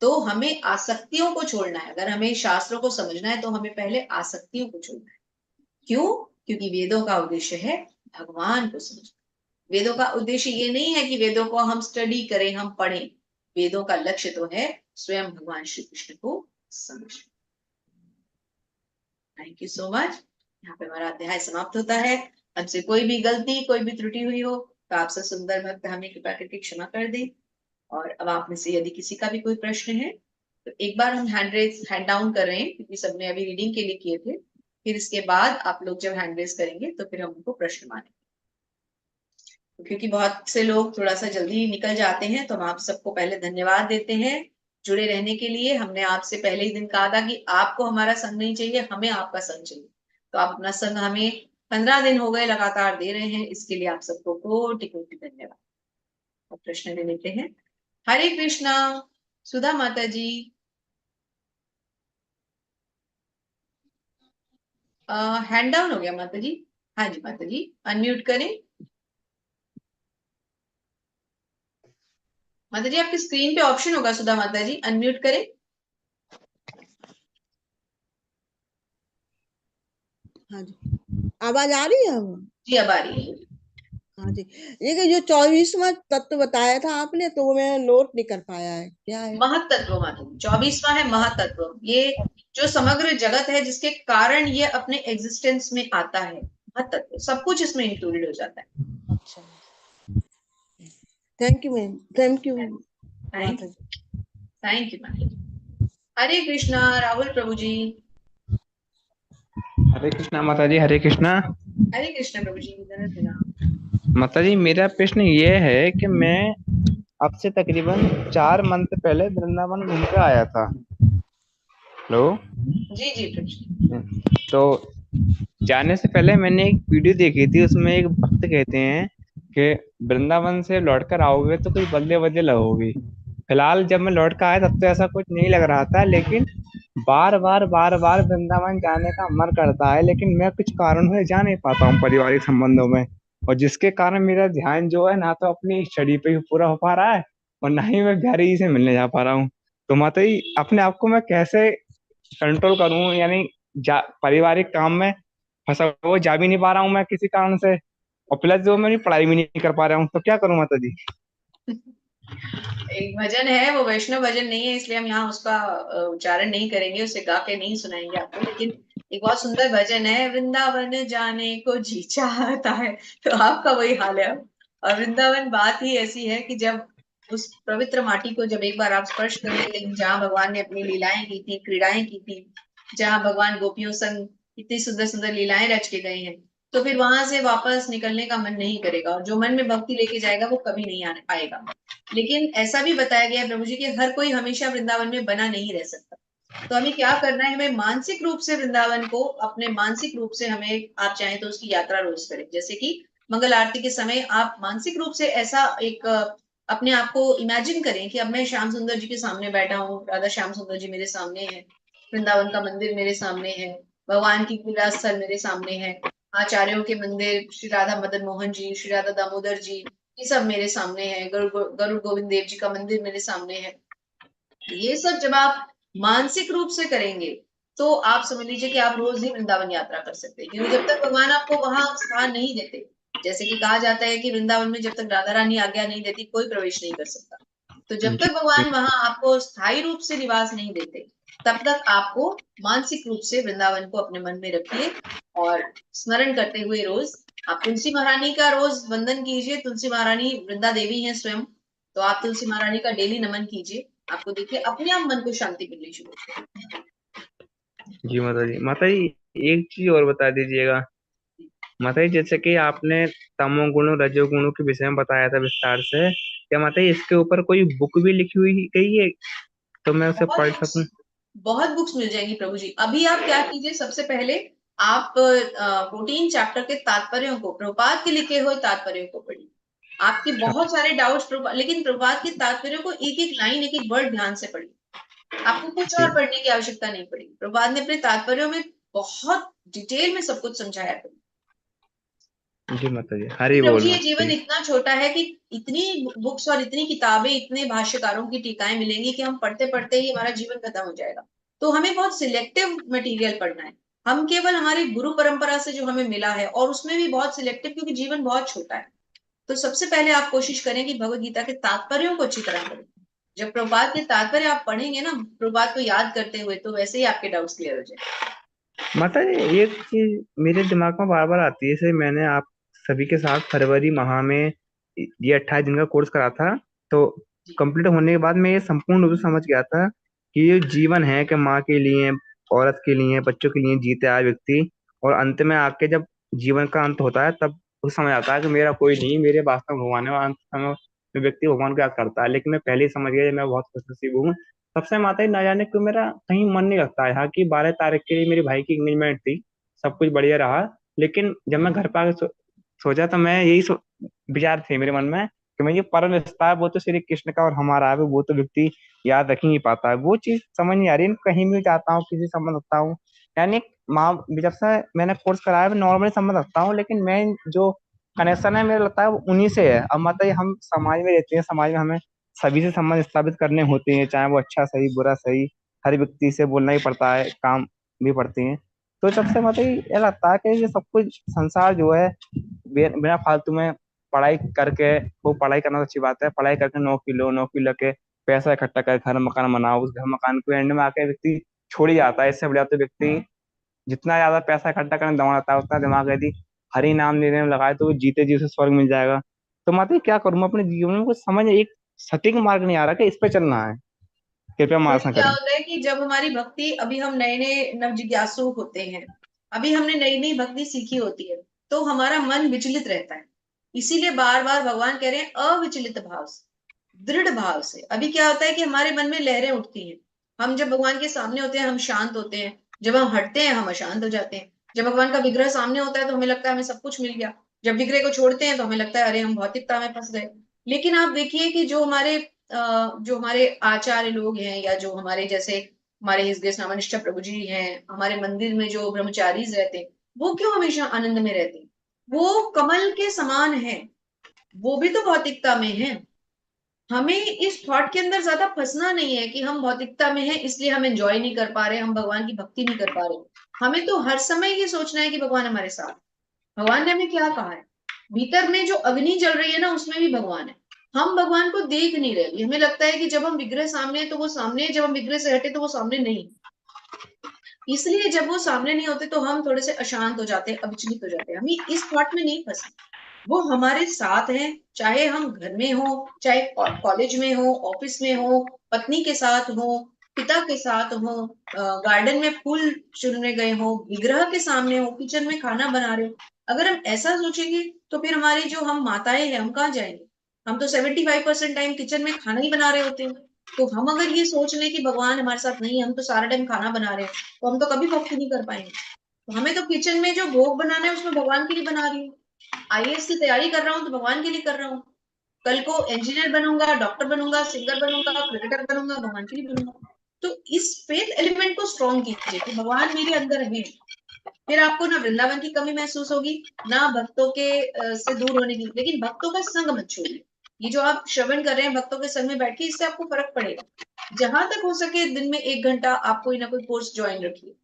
तो हमें आसक्तियों को छोड़ना है। अगर हमें शास्त्रों को समझना है तो हमें पहले आसक्तियों को छोड़ना है। क्यों? क्योंकि वेदों का उद्देश्य है भगवान को समझना। वेदों का उद्देश्य ये नहीं है कि वेदों को हम स्टडी करें, हम पढ़ें। वेदों का लक्ष्य तो है स्वयं भगवान श्री कृष्ण को समझना। Thank you so much. यहाँ पे हमारा अध्याय समाप्त होता है। हमसे कोई भी गलती, कोई भी त्रुटि हुई हो तो आपसे सुंदर भक्त हमें कृपा करके क्षमा कर दे। और अब आप में से यदि किसी का भी कोई प्रश्न है तो एक बार हम हैंड डाउन कर रहे हैं क्योंकि सबने अभी रीडिंग के लिए किए थे। फिर इसके बाद आप लोग जब हैंड रेज करेंगे तो फिर हम उनको प्रश्न मानेंगे। क्योंकि बहुत से लोग थोड़ा सा जल्दी निकल जाते हैं तो हम आप सबको पहले धन्यवाद देते हैं जुड़े रहने के लिए। हमने आपसे पहले ही दिन कहा था कि आपको हमारा संग नहीं चाहिए, हमें आपका संग चाहिए। तो आप अपना संग हमें 15 दिन हो गए लगातार दे रहे हैं, इसके लिए आप सबको कोटि कोटि धन्यवाद। अब प्रश्न ले लेते हैं। हरे कृष्णा। सुधा माता जी, हैंड डाउन हो गया माता जी। हाँ जी माता जी, अनम्यूट करें। माता जी आपकी स्क्रीन पे ऑप्शन होगा, सुधा माता जी अनम्यूट करें। हाँ जी, आवाज आ रही है? जी अब आ रही है। हाँ जी, ये जो 24वां तत्व बताया था आपने तो वो मैं नोट नहीं कर पाया है, क्या है? महतत्व माता जी 24वां है महतत्व। ये जो समग्र जगत है जिसके कारण ये अपने एग्जिस्टेंस में आता है, महतत्व सब कुछ इसमें इंक्लूडेड हो जाता है। अच्छा, thank you ma'am, thank you. Thank you माता जी। हरे कृष्णा। राहुल प्रभु जी। हरे कृष्णा माता जी। हरे कृष्णा। हरे कृष्ण प्रभु जी। माता जी मेरा प्रश्न ये है कि मैं अब से तकरीबन 4 मंथ पहले वृंदावन घूम के आया था। हेलो। जी जी प्रभु। तो जाने से पहले मैंने एक वीडियो देखी थी, उसमें एक भक्त कहते हैं कि वृंदावन से लौट कर आओगे तो कुछ बदले बदले लगोगे। फिलहाल जब मैं लौट कर आया तब तो ऐसा कुछ नहीं लग रहा था, लेकिन बार बार वृंदावन जाने का मन करता है, लेकिन मैं कुछ कारणों से जा नहीं पाता हूँ पारिवारिक संबंधों में। और जिसके कारण मेरा ध्यान जो है ना तो अपनी स्टडी पे ही पूरा हो पा रहा है और ना ही मैं बिहारी जी से मिलने जा पा रहा हूँ। तो माता जी अपने आप को मैं कैसे कंट्रोल करूँ, यानी पारिवारिक काम में फंसा हुआ जा भी नहीं पा रहा हूँ मैं किसी कारण से, और प्लस जो मैं पढ़ाई भी नहीं कर पा रहा हूँ, तो क्या करूँ माता जी? एक भजन है, वो वैष्णव भजन नहीं है इसलिए हम यहाँ उसका उच्चारण नहीं करेंगे, उसे गा के नहीं सुनाएंगे आपको, लेकिन एक बहुत सुंदर भजन है, वृंदावन जाने को जी चाहता है। तो आपका वही हाल है अब। और वृंदावन बात ही ऐसी है कि जब उस पवित्र माटी को जब एक बार आप स्पर्श कर लेते हैं, जहाँ भगवान ने अपनी लीलाएं की थी, क्रीड़ाएं की थी, जहाँ भगवान गोपियों संग इतनी सुंदर सुंदर लीलाएं रच के गए हैं, तो फिर वहां से वापस निकलने का मन नहीं करेगा, और जो मन में भक्ति लेके जाएगा वो कभी नहीं आएगा। लेकिन ऐसा भी बताया गया है प्रभु जी कि हर कोई हमेशा वृंदावन में बना नहीं रह सकता। तो हमें क्या करना है, हमें मानसिक रूप से वृंदावन को अपने मानसिक रूप से हमें, आप चाहें तो उसकी यात्रा रोज करें। जैसे कि मंगल आरती के समय आप मानसिक रूप से ऐसा एक अपने आप को इमेजिन करें कि अब मैं श्याम सुंदर जी के सामने बैठा हूँ, राधा श्याम सुंदर जी मेरे सामने है, वृंदावन का मंदिर मेरे सामने है, भगवान की क्रीड़ा स्थल मेरे सामने है, आचार्यों के मंदिर, श्री राधा मदन मोहन जी, श्री राधा दामोदर जी, ये सब मेरे सामने है, गरुड़ गोविंद देव जी का मंदिर मेरे सामने है। ये सब जब आप मानसिक रूप से करेंगे तो आप समझ लीजिए कि आप रोज ही वृंदावन यात्रा कर सकते हैं, क्योंकि जब तक भगवान आपको वहां स्थान नहीं देते, जैसे कि कहा जाता है कि वृंदावन में जब तक राधा रानी आज्ञा नहीं देती कोई प्रवेश नहीं कर सकता। तो जब तक भगवान वहां आपको स्थायी रूप से निवास नहीं देते, तब तक आपको मानसिक रूप से वृंदावन को अपने मन में रखिए और स्मरण करते हुए रोज आप तुलसी महारानी का रोज वंदन कीजिए। तुलसी महारानी वृंदा देवी हैं स्वयं, तो आप तुलसी महारानी का डेली नमन कीजिए, आपको देखिए अपने आप मन को शांति मिलनी शुरू होगी। जी माता जी एक चीज और बता दीजिएगा। माता जी जैसे कि आपने तमोगुण रजोगुणों के विषय में बताया था विस्तार से, क्या माता जी इसके ऊपर कोई बुक भी लिखी हुई गई है तो मैं उसे पढ़ सकूं? बहुत बुक्स मिल जाएंगी प्रभु जी। अभी आप क्या कीजिए, सबसे पहले आप 14 चैप्टर के तात्पर्यों को, प्रभुपाद के लिखे हुए तात्पर्यों को पढ़िए। आपके बहुत सारे डाउट्स लेकिन प्रभुपाद के तात्पर्यों को एक एक लाइन, एक एक वर्ड ध्यान से पढ़िए। आपको कुछ और पढ़ने की आवश्यकता नहीं पड़ेगी। प्रभुपाद ने अपने तात्पर्यों में बहुत डिटेल में सब कुछ समझाया है। जी माता जी हरि प्रभु बोल जी ये माता जीवन जी। इतना छोटा है कि इतनी बुक्स और इतनी किताबें, इतने भाष्यकारों की टीकाएं मिलेंगी कि हम पढ़ते पढ़ते ही हमारा जीवन खत्म हो जाएगा। तो हमें बहुत सिलेक्टिव मटेरियल पढ़ना है। हम केवल हमारी गुरु परंपरा से जो हमें मिला है, और उसमें भी बहुत सिलेक्टिव, क्योंकि जीवन बहुत छोटा है। तो सबसे पहले आप कोशिश करें कि भगवत गीता के तात्पर्यों को अच्छी तरह पढ़ें। जब प्रभुपाद के तात्पर्य आप पढ़ेंगे ना, प्रभुपाद को याद करते हुए, तो वैसे ही आपके डाउट्स क्लियर हो जाएंगे। माता जी एक चीज मेरे दिमाग में बार बार आती है, जैसे मैंने आप सभी के साथ फरवरी माह में ये 28 दिन का कोर्स करा था, तो कंप्लीट होने के बाद मैं ये संपूर्ण रूप से समझ गया था कि ये जीवन है कि माँ के लिए, औरत के लिए, बच्चों के लिए जीते आए व्यक्ति, और अंत में आके जब जीवन का अंत होता है तब उसे समझ आता है कि मेरा कोई नहीं, मेरे वास्तव में भगवान है, और अंत समय में व्यक्ति भगवान को याद करता है। लेकिन मैं पहले ही समझ गया, मैं बहुत खुशनसीब हूँ। सबसे माता जी ना जाने क्यों मेरा कहीं मन नहीं लगता है। यहाँ की 12 तारीख के लिए मेरे भाई की एंगेजमेंट थी, सब कुछ बढ़िया रहा, लेकिन जब मैं घर पर आके सोचा तो मैं यही विचार थे मेरे मन में कि मैं ये परम रिश्ता है वो तो श्री कृष्ण का और हमारा है, वो तो व्यक्ति याद रख ही नहीं पाता है। वो चीज समझ नहीं आ रही। कहीं भी जाता हूँ किसी संबंध रखता हूँ, यानी माँ जब से मैंने कोर्स कराया मैं नॉर्मली संबंध रखता हूँ, लेकिन मैं जो कनेक्शन है मेरा लगता है वो उन्हीं से है। अब मतलब हम समाज में रहते हैं, समाज में हमें सभी से संबंध स्थापित करने होते हैं, चाहे वो अच्छा सही बुरा सही, हर व्यक्ति से बोलना ही पड़ता है, काम भी पड़ते हैं। तो सबसे मतलब ये लगता है कि ये सब कुछ संसार जो है बिना फालतू में पढ़ाई करके, वो पढ़ाई करना तो अच्छी बात है, पढ़ाई करके नौकरी लेके पैसा इकट्ठा कर घर मकान बनाओ, उस घर मकान को एंड में आके व्यक्ति छोड़ ही जाता है। इससे बढ़िया तो व्यक्ति जितना ज्यादा पैसा इकट्ठा करने दौड़ आता है उतना दिमाग यदि हरि नाम लेने में लगाए तो वो जीते जी उसे स्वर्ग मिल जाएगा। तो मतलब क्या करूँ मैं अपने जीवन में, कुछ समझ एक सटीक मार्ग नहीं आ रहा कि इस पे चलना है, कृपया मार्गदर्शन क्या करें। होता है कि जब हमारी भक्ति, अभी हम नए नए नव जिज्ञासु होते हैं, अभी हमने नई नई भक्ति सीखी होती है, तो हमारा मन विचलित रहता है। इसीलिए बार बार भगवान कह रहे हैं अविचलित भाव से, दृढ़ भाव से। अभी क्या होता है कि हमारे मन में लहरें उठती हैं, हम जब भगवान के सामने होते हैं हम शांत होते हैं, जब हम हटते हैं हम अशांत हो जाते हैं। जब भगवान का विग्रह सामने होता है तो हमें लगता है हमें सब कुछ मिल गया, जब विग्रह को छोड़ते हैं तो हमें लगता है अरे हम भौतिकता में फंस गए। लेकिन आप देखिए कि जो हमारे आचार्य लोग हैं, या जो हमारे जैसे हमारे हृदय नामनिष्ठा प्रभु जी हैं, हमारे मंदिर में जो ब्रह्मचारी रहते हैं, वो क्यों हमेशा आनंद में रहते हैं? वो कमल के समान है, वो भी तो भौतिकता में है। हमें इस थॉट के अंदर ज्यादा फंसना नहीं है कि हम भौतिकता में हैं इसलिए हम एंजॉय नहीं कर पा रहे, हम भगवान की भक्ति नहीं कर पा रहे। हमें तो हर समय ये सोचना है कि भगवान हमारे साथ। भगवान ने हमें क्या कहा है, भीतर में जो अग्नि जल रही है ना उसमें भी भगवान है। हम भगवान को देख नहीं रहे, हमें लगता है कि जब हम विग्रह सामने है तो वो सामने है, जब हम विग्रह से हटे तो वो सामने नहीं। इसलिए जब वो सामने नहीं होते तो हम थोड़े से अशांत हो जाते हैं, अविचलित हो जाते हैं। हमें इस थॉट में नहीं फंसना, वो हमारे साथ हैं, चाहे हम घर में हो, चाहे कॉलेज में हो, ऑफिस में हो, पत्नी के साथ हो, पिता के साथ हो, गार्डन में फूल चुनने गए हो, विग्रह के सामने हो, किचन में खाना बना रहे हो। अगर हम ऐसा सोचेंगे तो फिर हमारी जो हम माताएं हैं हम कहाँ जाएंगे? हम तो 75% टाइम किचन में खाना ही बना रहे होते हैं। तो हम अगर ये सोच लें कि भगवान हमारे साथ नहीं है, हम तो सारा टाइम खाना बना रहे हैं, तो हम तो कभी भक्ति नहीं कर पाएंगे। तो हमें तो किचन में जो भोग बनाना है उसमें भगवान के लिए बना रही हूँ, आईएएस की तैयारी कर रहा हूँ तो भगवान के लिए कर रहा हूँ, कल को इंजीनियर बनूंगा, डॉक्टर बनूंगा, सिंगर बनूंगा, क्रिकेटर बनूंगा, भगवान के लिए बनूंगा। तो इस फेथ एलिमेंट को स्ट्रॉन्ग कीजिए कि भगवान मेरे अंदर है। फिर आपको ना वृंदावन की कमी महसूस होगी, ना भक्तों के से दूर होने की। लेकिन भक्तों का संग मत छोड़िए, ये जो आप श्रवण कर रहे हैं भक्तों के संग में बैठ के, इससे आपको फर्क पड़ेगा। जहां तक हो सके दिन में 1 घंटा आप कोई ना कोई कोर्स ज्वाइन रखिए।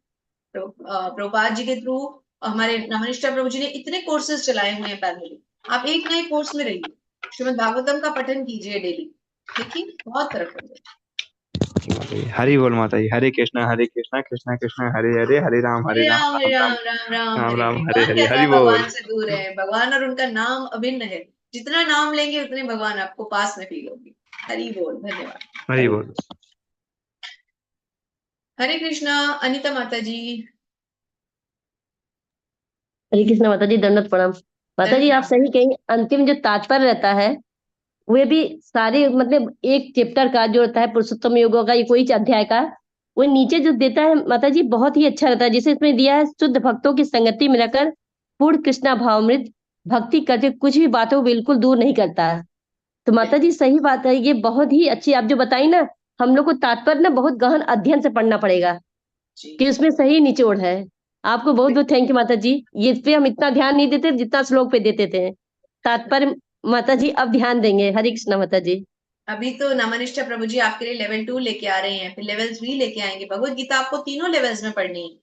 प्रभुपाद जी के थ्रू हमारे नामनिष्ठा प्रभु जी ने इतने कोर्सेज चलाए हुए हैं पैरेलली, आप एक नए कोर्स में रहिए, श्रीमद् भागवतम का पठन कीजिए डेली, देखिए बहुत फर्क पड़ेगा। हरि बोल माता जी। हरे कृष्णा कृष्णा कृष्णा हरे हरे, हरे राम हरे राम हरे राम राम राम राम राम हरे राम हरे। हरे कौन हरे। कहता हरि है बोल। भगवान से दूर है? भगवान और उनका नाम अभिन्न है, जितना नाम लेंगे उतने भगवान आपको पास में फील होंगे। हरि बोल, धन्यवाद। हरि बोल। हरे कृष्णा। अनिता माता जी। हरे कृष्ण माता जी, दंडवत प्रणाम। माता जी आप सही कहीं, अंतिम जो तात्पर्य रहता है वे भी सारे मतलब एक चैप्टर का जो रहता है पुरुषोत्तम योगों का, ये कोई अध्याय का, वो नीचे जो देता है माता जी बहुत ही अच्छा रहता है। जिसे इसमें दिया है, शुद्ध भक्तों की संगति में रहकर पूर्ण कृष्णा भावमृत भक्ति करते कुछ भी बातों को बिल्कुल दूर नहीं करता है। तो माता जी सही बात है, ये बहुत ही अच्छी आप जो बताई ना, हम लोग को तात्पर्य ना बहुत गहन अध्ययन से पढ़ना पड़ेगा कि उसमें सही निचोड़ है। आपको बहुत बहुत थैंक यू माता जी। ये इस पे हम इतना ध्यान नहीं देते जितना श्लोक पे देते थे। तात्पर्य माता जी अब ध्यान देंगे। हरे कृष्णा माता जी। अभी तो नामनिष्ठा प्रभु जी आपके लिए लेवल 2 लेके आ रहे हैं, फिर लेवल 3 लेके आएंगे। भगवत गीता आपको तीनों लेवल्स में पढ़नी है।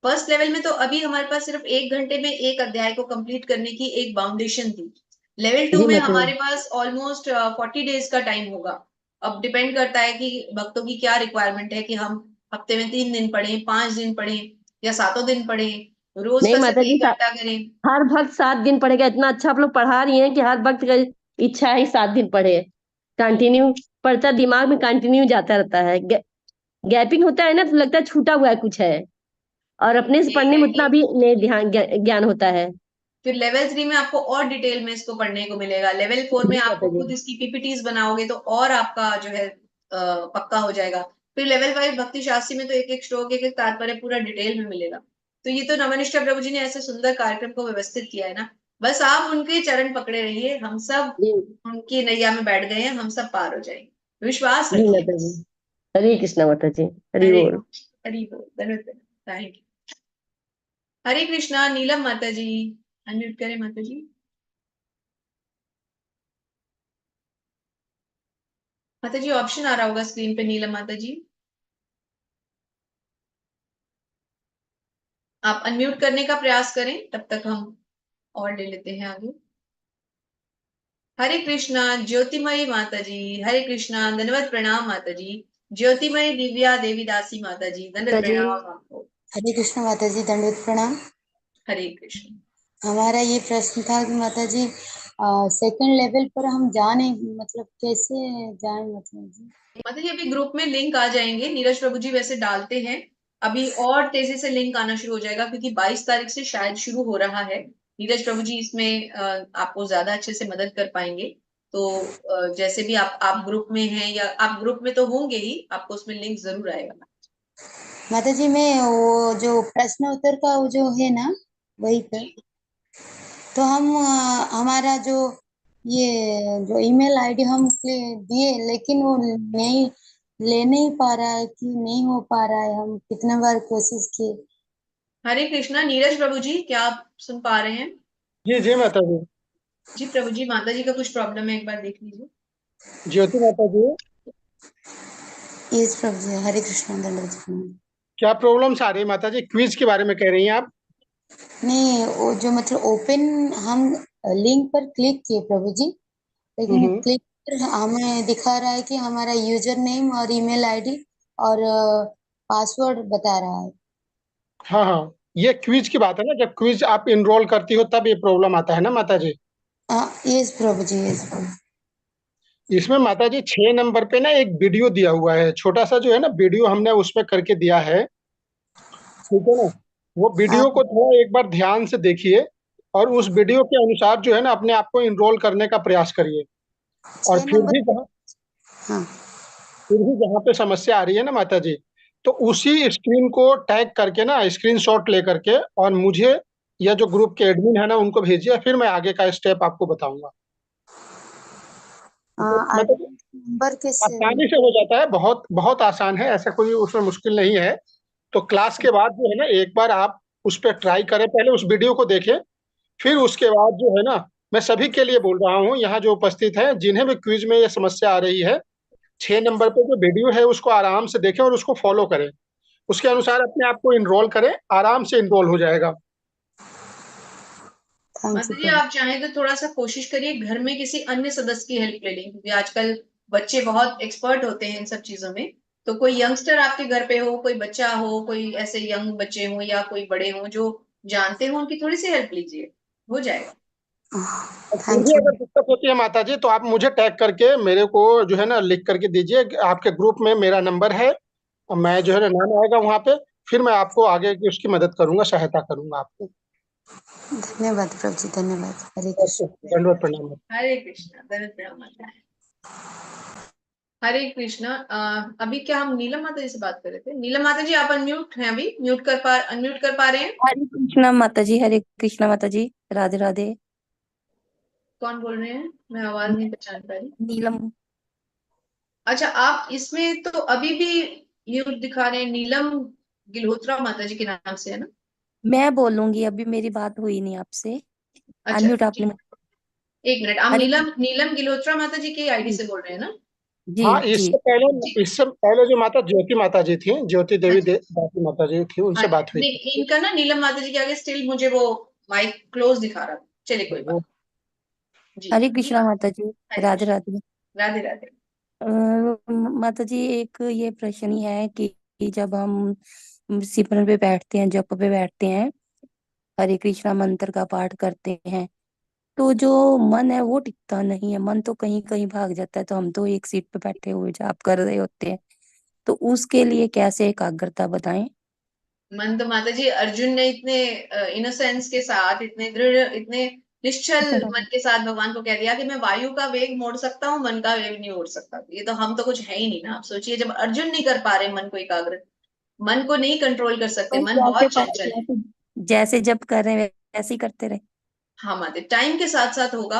फर्स्ट लेवल में तो अभी हमारे पास सिर्फ 1 घंटे में एक अध्याय को कंप्लीट करने की एक बाउंडेशन थी। लेवल 2 जी में माता जी। हमारे पास ऑलमोस्ट 40 डेज का टाइम होगा। अब डिपेंड करता है कि भक्तों की क्या रिक्वायरमेंट है, कि हम हफ्ते में 3 दिन पढ़ें, 5 दिन पढ़ें, या 7 दिन पढ़ें, रोज नहीं का सिर्फ माता जी, 1 घंटा करें। हर भक्त 7 दिन पढ़ेगा। इतना अच्छा आप लोग पढ़ा रही हैं कि हर भक्त का इच्छा है 7 दिन पढ़े, कंटिन्यू पढ़ता, दिमाग में कंटिन्यू जाता रहता है। गैपिंग होता है ना तो लगता है छूटा हुआ है कुछ है, और अपने से पढ़ने में उतना भी नहीं ध्यान ज्ञान होता है। फिर लेवल 3 में आपको और डिटेल में इसको पढ़ने को मिलेगा। लेवल 4 में जी माता आपको जी। खुद इसकी पीपीटीज बनाओगे तो और आपका जो है पक्का हो जाएगा। फिर लेवल 5 भक्ति शास्त्री में तो एक एक श्लोक, एक एक तात्पर्य पूरा डिटेल में मिलेगा। तो ये तो नवनिष्ठा प्रभु जी ने ऐसे सुंदर कार्यक्रम को व्यवस्थित किया है ना, बस आप उनके चरण पकड़े रहिए, हम सब उनकी नैया में बैठ गए हैं, हम सब पार हो जाएंगे, विश्वास जी रखिए माता जी। बस। हरे कृष्णा माता जी। हरि हरे बोल। हरि बोल, धन्यवाद, थैंक यू। हरे कृष्णा। नीलम माता जी, अनम्यूट करें माता जी। माता जी ऑप्शन आ रहा होगा स्क्रीन पे, नीलम माता जी आप अनम्यूट करने का प्रयास करें, तब तक हम और ले लेते हैं आगे। हरे कृष्णा। ज्योतिमयी माता जी, हरे कृष्णा, धन्यवाद प्रणाम माता जी। ज्योतिमयी दिव्या देवी दासी माता जी, धन्यवाद माता जी, प्रणाम आपको। हरे कृष्ण माता जी, दंडवत प्रणाम। हरे कृष्ण। हमारा ये प्रश्न था कि माता जी सेकंड लेवल पर हम जाने, मतलब कैसे जाए, मतलब जी। माता जी अभी ग्रुप में लिंक आ जाएंगे, नीरज प्रभु जी वैसे डालते हैं, अभी और तेजी से लिंक आना शुरू हो जाएगा क्योंकि 22 तारीख से शायद शुरू हो रहा है नीरज प्रभु जी इसमें आपको ज्यादा अच्छे से मदद कर पाएंगे। तो जैसे भी आप ग्रुप में हैं या आप ग्रुप में तो होंगे ही, आपको उसमें लिंक जरूर आएगा। माता जी मैं वो जो प्रश्न उत्तर का वो जो है ना वही पे, तो हम हमारा जो ये जो ईमेल आईडी हम दिए लेकिन वो नहीं ले नहीं पा रहा है कि नहीं हो पा रहा है, हम कितने बार कोशिश किए। हरे कृष्णा। नीरज प्रभु जी क्या आप सुन पा रहे हैं? जी जी माता जी। जी प्रभु जी, माता जी का कुछ प्रॉब्लम है, एक बार देख लीजिए। ज्योति माता जी, यस प्रभु जी, हरे कृष्ण दंडवत प्रणाम। क्या प्रॉब्लम्स आ रही है माता जी? क्विज के बारे में कह रही हैं आप? नहीं वो जो मतलब ओपन हम लिंक पर क्लिक किए प्रभु जी, लेकिन क्लिक पर हमें दिखा रहा है कि हमारा यूजर नेम और ईमेल आईडी और पासवर्ड बता रहा है। हाँ हाँ, ये क्विज की बात है ना, जब क्विज आप इनरोल करती हो तब ये प्रॉब्लम आता है ना माता जी? यस प्रभु जी, यस प्रभु। इसमें माता जी 6 नंबर पे ना एक वीडियो दिया हुआ है, छोटा सा जो है ना वीडियो हमने उसमें करके दिया है, ठीक है ना? वो वीडियो को थोड़ा एक बार ध्यान से देखिए और उस वीडियो के अनुसार जो है ना अपने आप को इनरोल करने का प्रयास करिए। और 6 नंबर हाँ फिर भी जहाँ पे समस्या आ रही है ना माता जी, तो उसी स्क्रीन को टैग करके ना स्क्रीनशॉट ले करके और मुझे या जो ग्रुप के एडमिन है ना उनको भेजिए, फिर मैं आगे का स्टेप आपको बताऊंगा। मतलब नंबर कैसे? आसानी से हो जाता है, बहुत बहुत आसान है, ऐसा कोई उसमें मुश्किल नहीं है। तो क्लास के बाद जो है ना एक बार आप उस पर ट्राई करें, पहले उस वीडियो को देखें, फिर उसके बाद जो है ना, मैं सभी के लिए बोल रहा हूँ यहाँ जो उपस्थित हैं, जिन्हें भी क्विज में ये समस्या आ रही है, 6 नंबर पे जो वीडियो है उसको आराम से देखें और उसको फॉलो करें, उसके अनुसार अपने आप को इनरोल करें, आराम से इनरोल हो जाएगा। माता जी आप चाहें तो थोड़ा सा कोशिश करिए घर में किसी अन्य सदस्य की हेल्प ले लें, क्योंकि आजकल बच्चे बहुत एक्सपर्ट होते हैं इन सब चीजों में। तो कोई यंगस्टर आपके घर पे हो, कोई बच्चा हो, कोई ऐसे यंग बच्चे हो या कोई बड़े हो जो जानते हो, उनकी थोड़ी सी हेल्प लीजिए, हो जाएगा। फिर भी अगर दिक्कत होती है माता जी तो आप मुझे टैग करके मेरे को जो है ना लिख करके दीजिए, आपके ग्रुप में मेरा नंबर है और मैं जो है ना नाम आएगा वहां पे, फिर मैं आपको आगे की उसकी मदद करूंगा, सहायता करूंगा आपको। धन्यवाद प्रभु जी, धन्यवाद। हरे कृष्ण। दंडवत प्रणाम। हरे कृष्णा, दंडवत प्रणाम माता। हरे कृष्णा। अभी क्या हम नीलम माता जी से बात कर रहे थे? नीलम माता जी आप अनम्यूट हैं, अभी अनम्यूट कर पा रहे हैं? हरे कृष्णा माता जी, हरे कृष्णा माता जी, राधे राधे। कौन बोल रहे हैं? मैं आवाज नहीं पहचान पा रही। नीलम। अच्छा, आप इसमें तो अभी भी म्यूट दिखा रहे हैं, नीलम गिल्होत्रा माता जी के नाम से है ना? मैं बोलूंगी, अभी मेरी बात हुई नहीं आपसे। अच्छा अनम्यूट आपने। एक मिनट, आप हरे नीलम नीलम गिल्होत्रा माता जी की आईडी से बोल रहे हैं ना? जी हाँ, जी। इससे पहले जो माता ज्योति माता जी थी, ज्योति देवी दासी माता जी थी, उनसे बात हुई थी। नहीं, इनका ना नीलम माता जी के आगे स्टिल मुझे वो माइक क्लोज दिखा रहा था। चलिए कोई बात जी। हरे कृष्णा माता जी, राधे राधे। राधे राधे। माता जी एक ये प्रश्न ही है कि जब हम सिमरन पे बैठते हैं, जप पे बैठते हैं, हरे कृष्णा मंत्र का पाठ करते हैं, तो जो मन है वो टिकता नहीं है, मन तो कहीं कहीं भाग जाता है, तो हम तो एक सीट पे बैठे हुए जाप कर रहे होते हैं, तो उसके लिए कैसे एकाग्रता बताएं? मन तो माता जी अर्जुन ने इतने इनोसेंस के साथ, इतने दृढ़, इतने निश्चल मन के साथ भगवान को कह दिया कि मैं वायु का वेग मोड़ सकता हूँ, मन का वेग नहीं मोड़ सकता। ये तो हम तो कुछ है ही नहीं ना। आप सोचिए, जब अर्जुन नहीं कर पा रहे मन को एकाग्र, मन को नहीं कंट्रोल कर सकते, तो मन बहुत चंचल है। जैसे जब कर रहे हैं वैसे ही करते रहे। हाँ माते, टाइम के साथ साथ होगा।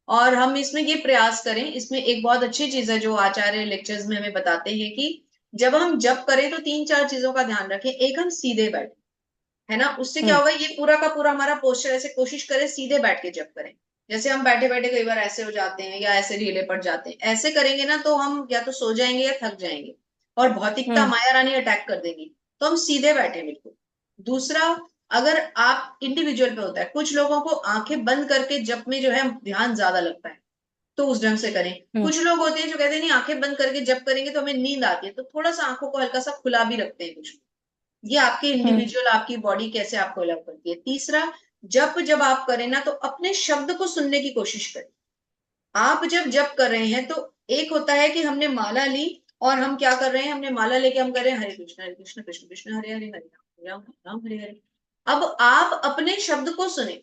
और हम इसमें ये प्रयास करें, इसमें एक बहुत अच्छी चीज है जो आचार्य लेक्चर्स में हमें बताते हैं कि जब हम जप करें तो 3-4 चीजों का ध्यान रखें। एक, हम सीधे बैठे, है ना, उससे क्या होगा, ये पूरा का पूरा हमारा पोस्चर, ऐसे कोशिश करें सीधे बैठ के जप करें। जैसे हम बैठे बैठे कई बार ऐसे हो जाते हैं या ऐसे ढीले पड़ जाते हैं, ऐसे करेंगे ना तो हम या तो सो जाएंगे या थक जाएंगे और भौतिकता माया रानी अटैक कर देगी। तो हम सीधे बैठे बिल्कुल। दूसरा, अगर आप इंडिविजुअल पे होता है, कुछ लोगों को आंखें बंद करके जप में जो है ध्यान ज्यादा लगता है, तो उस ढंग से करें। कुछ लोग होते हैं जो कहते हैं नहीं, आंखें बंद करके जप करेंगे तो हमें नींद आती है, तो थोड़ा सा आंखों को हल्का सा खुला भी रखते हैं कुछ। ये आपके इंडिविजुअल, आपकी बॉडी कैसे आपको अलाउ करती है। तीसरा, जब आप करें ना तो अपने शब्द को सुनने की कोशिश करें। आप जब जप कर रहे हैं तो एक होता है कि हमने माला ली और हम क्या कर रहे हैं, हमने माला लेके हम कर रहे हैं हरे कृष्ण कृष्ण कृष्ण हरे हरे, हरे राम राम राम हरे हरे। अब आप अपने शब्द को सुने,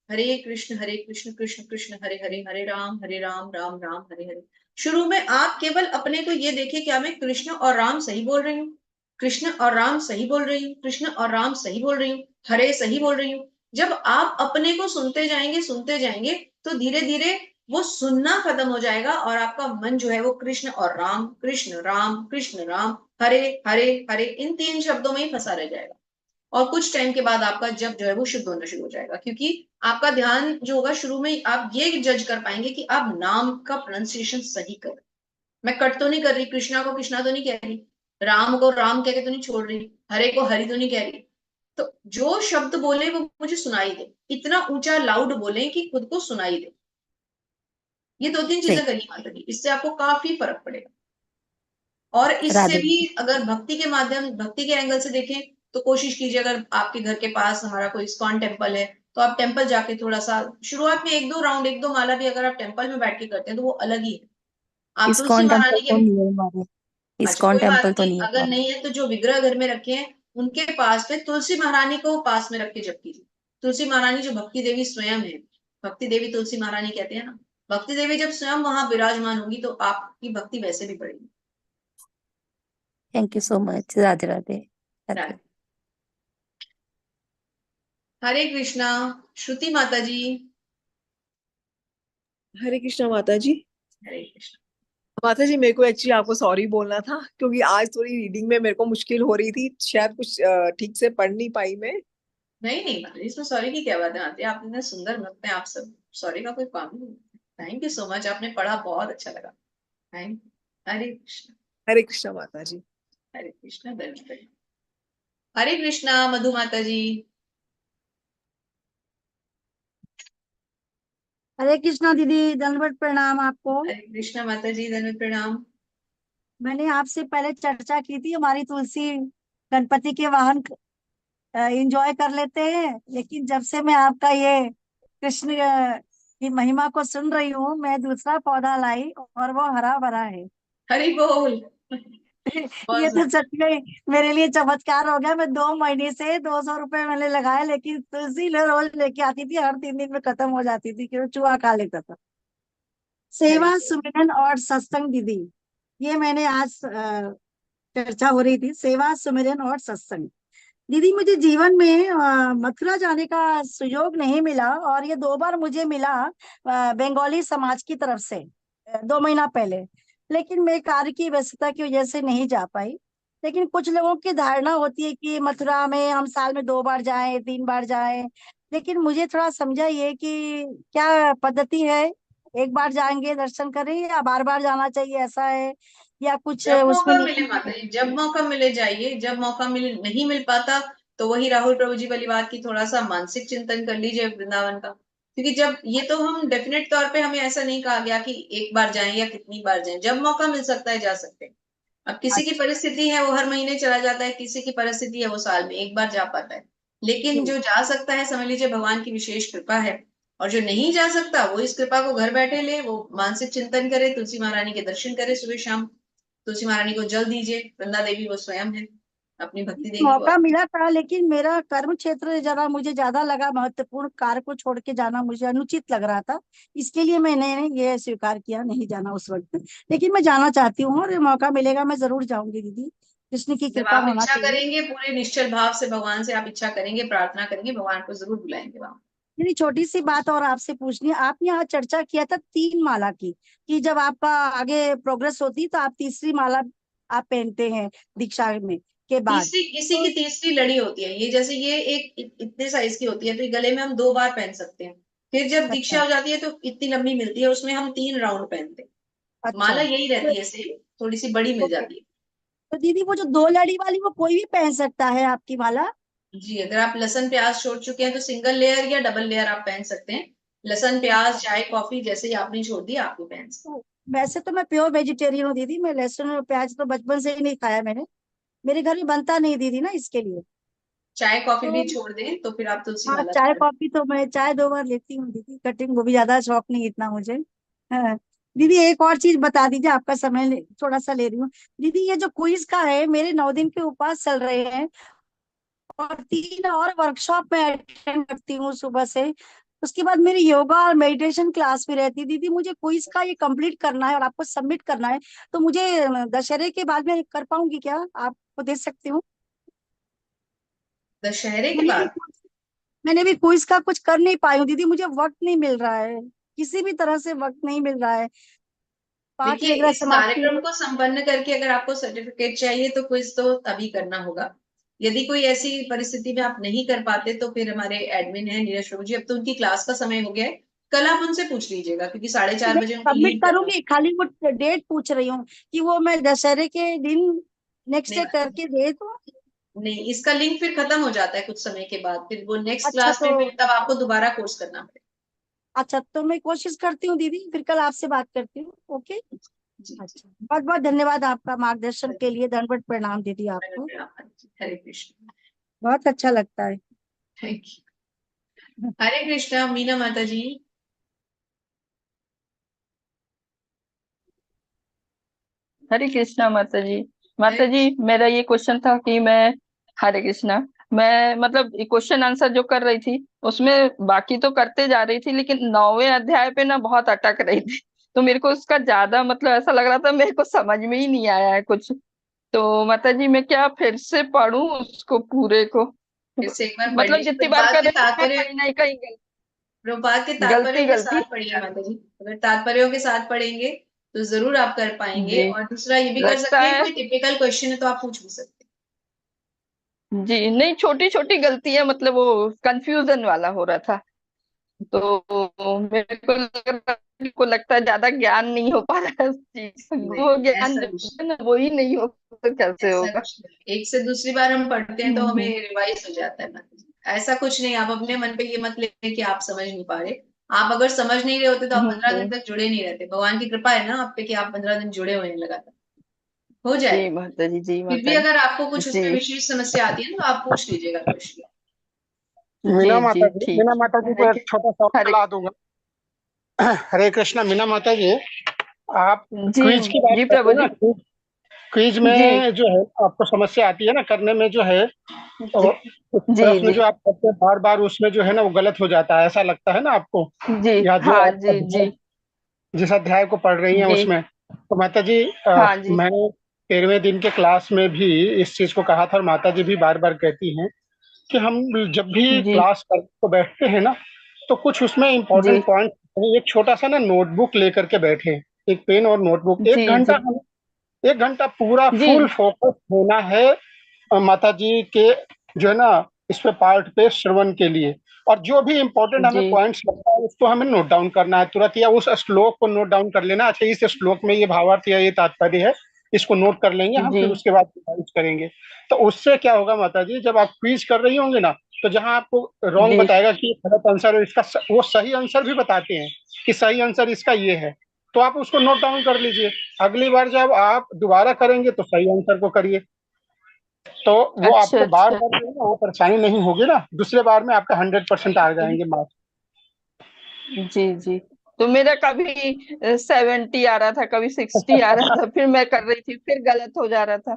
हरे कृष्ण कृष्ण कृष्ण हरे हरे, हरे राम राम राम हरे हरे। शुरू में आप केवल अपने को ये देखिए, क्या मैं कृष्ण और राम सही बोल रही हूँ, कृष्ण और राम सही बोल रही हूँ, कृष्ण और राम सही बोल रही हूँ, हरे सही बोल रही हूँ। जब आप अपने को सुनते जाएंगे तो धीरे धीरे वो सुनना खत्म हो जाएगा और आपका मन जो है वो कृष्ण और राम कृष्ण राम हरे हरे हरे इन तीन शब्दों में ही फंसा रह जाएगा। और कुछ टाइम के बाद आपका जप जो है वो शुद्ध होना शुरू हो जाएगा, क्योंकि आपका ध्यान जो होगा शुरू में आप ये जज कर पाएंगे कि आप नाम का प्रोनाउंसिएशन सही कर रहे। मैं कट तो नहीं कर रही, कृष्णा को कृष्णा तो नहीं कह रही, राम को राम कह के तो नहीं छोड़ रही, हरे को हरि तो नहीं कह रही। तो जो शब्द बोले वो मुझे सुनाई दे, इतना ऊंचा लाउड बोले कि खुद को सुनाई दे। ये दो तीन चीजें करिए माता जी, इससे आपको काफी फर्क पड़ेगा। और इससे राधे भी अगर भक्ति के एंगल से देखें तो कोशिश कीजिए, अगर आपके घर के पास हमारा कोई इस्कॉन टेम्पल है तो आप टेम्पल जाके थोड़ा सा शुरुआत में एक दो माला भी अगर आप टेम्पल में बैठ के करते हैं तो वो अलग ही है। आप तुलसी इस्कॉन टेम्पल महारानी के, तो नहीं है हमारे, अच्छा इस्कॉन कोई बात टेम्पल तो नहीं, नहीं है अगर हमारे। नहीं है तो जो विग्रह घर में रखे हैं उनके पास में तुलसी महारानी को पास में रख के जप कीजिए। तुलसी महारानी जो भक्ति देवी स्वयं है, भक्ति देवी तुलसी महारानी कहते हैं ना, भक्ति देवी जब स्वयं वहां विराजमान होंगी तो आपकी भक्ति वैसे भी बढ़ेगी। Thank you so much. Radhe Radhe Radhe. Hare Krishna. Shruti माता जी। हरे कृष्णा माता जी। हरे कृष्ण। माता जी मेरे को एक्चुअली आपको सॉरी बोलना था, क्योंकि आज थोड़ी रीडिंग में मेरे को मुश्किल हो रही थी, शायद कुछ ठीक से पढ़ नहीं पाई मैं। नहीं नहीं माता जी, इसमें सॉरी की क्या बात है आती है, आप इतने सुंदर लगते हैं, आप सब सॉरी का कोई काम नहीं। थैंक यू सो मच, आपने पढ़ा बहुत अच्छा लगा। थैंक हरे कृष्ण। हरे कृष्णा माता जी। हरे कृष्णा। धन्यवाद। हरे कृष्णा मधु माता जी। हरे कृष्णा दीदी, दंडवत प्रणाम आपको। हरे कृष्णा माता जी, धन्यवाद प्रणाम। मैंने आपसे पहले चर्चा की थी, हमारी तुलसी गणपति के वाहन एंजॉय कर लेते हैं, लेकिन जब से मैं आपका ये कृष्ण की महिमा को सुन रही हूँ, मैं दूसरा पौधा लाई और वो हरा भरा है। हरि बोल। ये तो सच में मेरे लिए चमत्कार हो गया। मैं 2 महीने से 200 रुपए मैंने लगाए, लेकिन तुलसी रोज लेके आती थी, हर 3 दिन में खत्म हो जाती थी क्योंकि चूहा खा लेता था। सेवा सुमिरन और सत्संग दीदी, ये मैंने आज चर्चा हो रही थी, सेवा सुमिरन और सत्संग। दीदी मुझे जीवन में मथुरा जाने का सुयोग नहीं मिला, और ये 2 बार मुझे मिला बंगाली समाज की तरफ से 2 महीना पहले, लेकिन मैं कार्य की व्यस्तता की वजह से नहीं जा पाई। लेकिन कुछ लोगों की धारणा होती है कि मथुरा में हम साल में 2 बार जाएं, 3 बार जाएं, लेकिन मुझे थोड़ा समझाइए कि क्या पद्धति है, एक बार जाएंगे दर्शन करें या बार बार जाना चाहिए, ऐसा है या कुछ जब उसमें मौका मिले नियम माता है? जी, जब मौका मिले जाइए, जब मौका मिले नहीं मिल पाता तो वही राहुल प्रभु जी वाली बात की थोड़ा सा मानसिक चिंतन कर लीजिए वृंदावन का। क्योंकि जब ये तो हम डेफिनेट तौर पे हमें ऐसा नहीं कहा गया कि एक बार जाएं या कितनी बार जाएं, जब मौका मिल सकता है जा सकते हैं। अब किसी की परिस्थिति है वो हर महीने चला जाता है, किसी की परिस्थिति है वो साल में एक बार जा पाता है, लेकिन जो जा सकता है समझ लीजिए भगवान की विशेष कृपा है। और जो नहीं जा सकता वो इस कृपा को घर बैठे ले, वो मानसिक चिंतन करे, तुलसी महारानी के दर्शन करे सुबह शाम, तुलसी महारानी को जल दीजिए, वृंदा देवी वो स्वयं है, अपनी भक्ति देगी वो। मौका मिला था, लेकिन मेरा कर्म क्षेत्र जरा मुझे ज्यादा लगा, महत्वपूर्ण कार्य को छोड़ के जाना मुझे अनुचित लग रहा था, इसके लिए मैंने ये स्वीकार किया नहीं जाना उस वक्त। लेकिन मैं जाना चाहती हूँ और मौका मिलेगा मैं जरूर जाऊंगी दीदी, कृष्ण की जब कृपा आप होना इच्छा चाहिए। करेंगे पूरे निश्चल भाव से भगवान से आप इच्छा करेंगे, प्रार्थना करेंगे, भगवान को जरूर बुलाएंगे वहां। मेरी छोटी सी बात और आपसे पूछनी है, आपने यहाँ चर्चा किया था 3 माला की, कि जब आपका आगे प्रोग्रेस होती तो आप तीसरी माला आप पहनते हैं दीक्षा में के बाद। तीसरी किसी तो की तीसरी लड़ी होती है ये, जैसे ये एक इतने साइज की होती है तो ये गले में हम 2 बार पहन सकते हैं। फिर जब दीक्षा अच्छा हो जाती है तो इतनी लंबी मिलती है, उसमें हम 3 राउंड पहनते हैं। अच्छा। माला यही रहती है, सेम थोड़ी सी बड़ी मिल ओके, जाती है। तो दीदी वो जो 2 लड़ी वाली वो कोई भी पहन सकता है आपकी माला? जी, अगर आप लहसुन प्याज छोड़ चुके हैं तो सिंगल लेयर या डबल लेयर आप पहन सकते हैं। लहसुन प्याज चाय कॉफी जैसे ही आपने छोड़ दिया आप भी पहन सकते तो वैसे तो मैं प्योर वेजिटेरियन हूँ दीदी, मैं लहसुन और प्याज तो बचपन से ही नहीं खाया मैंने, मेरे घर में बनता नहीं दीदी ना, इसके लिए। हैं। चाय कॉफी तो भी छोड़ दें तो फिर आप तुलसी हाँ, माला चाय छोड़ दें। कॉफी तो मैं चाय 2 बार लेती हूँ दीदी, कटिंग वो भी ज्यादा शौक नहीं इतना मुझे। हाँ। दीदी एक और चीज बता दीजिए, आपका समय थोड़ा सा ले रही हूँ। दीदी ये जो क्विज का है, मेरे 9 दिन के उपवास चल रहे हैं और 3 और वर्कशॉप में अटेंड करती हूँ सुबह से, तो उसके बाद मेरी योगा और मेडिटेशन क्लास भी रहती। दीदी मुझे क्विज का ये कंप्लीट करना है और आपको सबमिट करना है, तो मुझे दशहरे के बाद में कर पाऊंगी क्या? आपको दे सकती हूँ? दशहरे के बाद? मैंने भी क्विज का कुछ कर नहीं पाई हूँ दीदी, मुझे वक्त नहीं मिल रहा है, किसी भी तरह से वक्त नहीं मिल रहा है। पाठ देखिए, वगैरह इस समाप्ति। कार्यक्रम को संपन्न करके अगर आपको सर्टिफिकेट चाहिए तो क्विज तो तभी करना होगा। यदि कोई ऐसी परिस्थिति में आप नहीं कर पाते तो फिर हमारे एडमिन है नीरज प्रभु जी, अब तो उनकी क्लास का समय हो गया है, कल आप उनसे पूछ लीजिएगा क्योंकि 4:30 बजे उनको सबमिट लीव करना करूंगी, खाली वो डेट पूछ रही हूँ कि वो मैं दशहरे के दिन नेक्स्ट डे नहीं, करके दे दूं। नहीं, इसका लिंक फिर खत्म हो जाता है कुछ समय के बाद, फिर वो नेक्स्ट अच्छा क्लास में फिर तब आपको दोबारा कोर्स करना पड़ेगा। अच्छा, तो मैं कोशिश करती हूँ दीदी, फिर कल आपसे बात करती हूँ। ओके, अच्छा, बहुत बहुत धन्यवाद आपका मार्गदर्शन के लिए। दंडवत प्रणाम दीदी आपको, हरे कृष्ण। बहुत अच्छा लगता है। Thank you. हरे कृष्णा मीना माता जी। हरे कृष्णा माता जी। माता जी मेरा ये क्वेश्चन था कि मैं, हरे कृष्णा, मैं मतलब क्वेश्चन आंसर जो कर रही थी उसमें बाकी तो करते जा रही थी लेकिन 9वें अध्याय पे ना बहुत अटक रही थी, तो मेरे को उसका ज्यादा मतलब ऐसा लग रहा था मेरे को समझ में ही नहीं आया है कुछ। तो माता जी मैं क्या फिर से पढ़ूं उसको पूरे को? फिर से एक बार पढ़ मतलब लीजिए, जितनी बार प्रभुपाद कर के रही हूँ मैं तात्पर्य, कहीं ना कहीं प्रभुपाद के गलती तात्पर्यों के गलती। साथ पढ़िए माता जी। अगर तात्पर्यों के साथ पढ़ेंगे तो जरूर आप कर पाएंगे। जी और दूसरा ये भी कर लगता सकते हैं, है कोई टिपिकल क्वेश्चन है तो आप पूछ भी सकते जी, नहीं छोटी छोटी गलतियां, मतलब वो कंफ्यूजन वाला हो रहा था, तो मेरे को लगता है ज्यादा ज्ञान नहीं हो पा रहा है उस चीज का। हैं। वो नहीं, ज्ञान ऐसा जो कुछ है ना वो ही नहीं हो तो कैसे ऐसा होगा? कुछ नहीं। एक से दूसरी बार हम पढ़ते हैं तो हमें हम्म, रिवाइज हो जाता है माता जी। ऐसा कुछ नहीं, आप अपने मन पे ये मत लें कि आप समझ नहीं पा रहे। आप अगर समझ नहीं रहे होते तो आप 15 दिन तक जुड़े नहीं रहते। भगवान की कृपा है ना आप पे कि आप 15 दिन जुड़े हुए हैं लगातार, हो जाए। जी माता जी, जी फिर भी माता जी। अगर आपको कुछ उसमें जी विशेष समस्या आती है ना तो आप पूछ लीजिएगा प्रश्न। मीना जी माता जी जी, ठीक मीना है। माता जी को एक छोटा सा हरे सलाह दूंगा। हरे कृष्णा मीना माता जी, आप जी क्विज की बात जी करते प्रभु हैं ना, जी। क्विज जी में जो है आपको समस्या आती है ना करने में जो है, जी तो कुछ जी प्रश्न जी जो आप करते हैं बार बार उसमें जो है ना वो गलत हो जाता है, ऐसा लगता है ना आपको, जी या जो हाँ आप जी जी जिस अध्याय को पढ़ रही हैं जी उसमें। तो माता जी, हाँ जी मैंने 13वें दिन के क्लास में भी इस चीज को कहा था और माता जी भी बार बार कहती हैं कि हम जब भी जी क्लास को बैठते हैं ना, तो कुछ उसमें जी इम्पोर्टेंट पॉइंट, एक छोटा सा ना नोटबुक लेकर के बैठे, एक पेन और नोटबुक। जी जी 1 घंटा पूरा जी फुल फोकस होना है माता जी के जो है ना इस पे पार्ट पे श्रवण के लिए। और जो भी इम्पोर्टेंट हमें जी पॉइंट्स लगता है उसको हमें नोट डाउन करना है तुरंत, या उस श्लोक को नोट डाउन कर लेना। अच्छा, इस श्लोक में ये भावार्थ या ये तात्पर्य है, इसको नोट कर लेंगे हम, जी फिर उसके बाद रिवाइज करेंगे। तो उससे क्या होगा माता जी, जब आप क्विज कर रही होंगे ना, तो जहां आपको रॉन्ग जी बताएगा कि गलत आंसर है इसका, वो सही आंसर भी बताते हैं कि सही आंसर इसका ये है, तो आप उसको नोट डाउन कर लीजिए। अगली बार जब आप दोबारा करेंगे तो सही आंसर को करिए, तो वो अच्छा आपको बार अच्छा बार जो है ना वो परेशानी नहीं होगी ना, दूसरे बार में आपका 100% आ जाएंगे मार्क्स। जी जी। तो मेरा कभी 70 आ रहा था, कभी 60 आ रहा था, फिर मैं कर रही थी फिर गलत हो जा रहा था,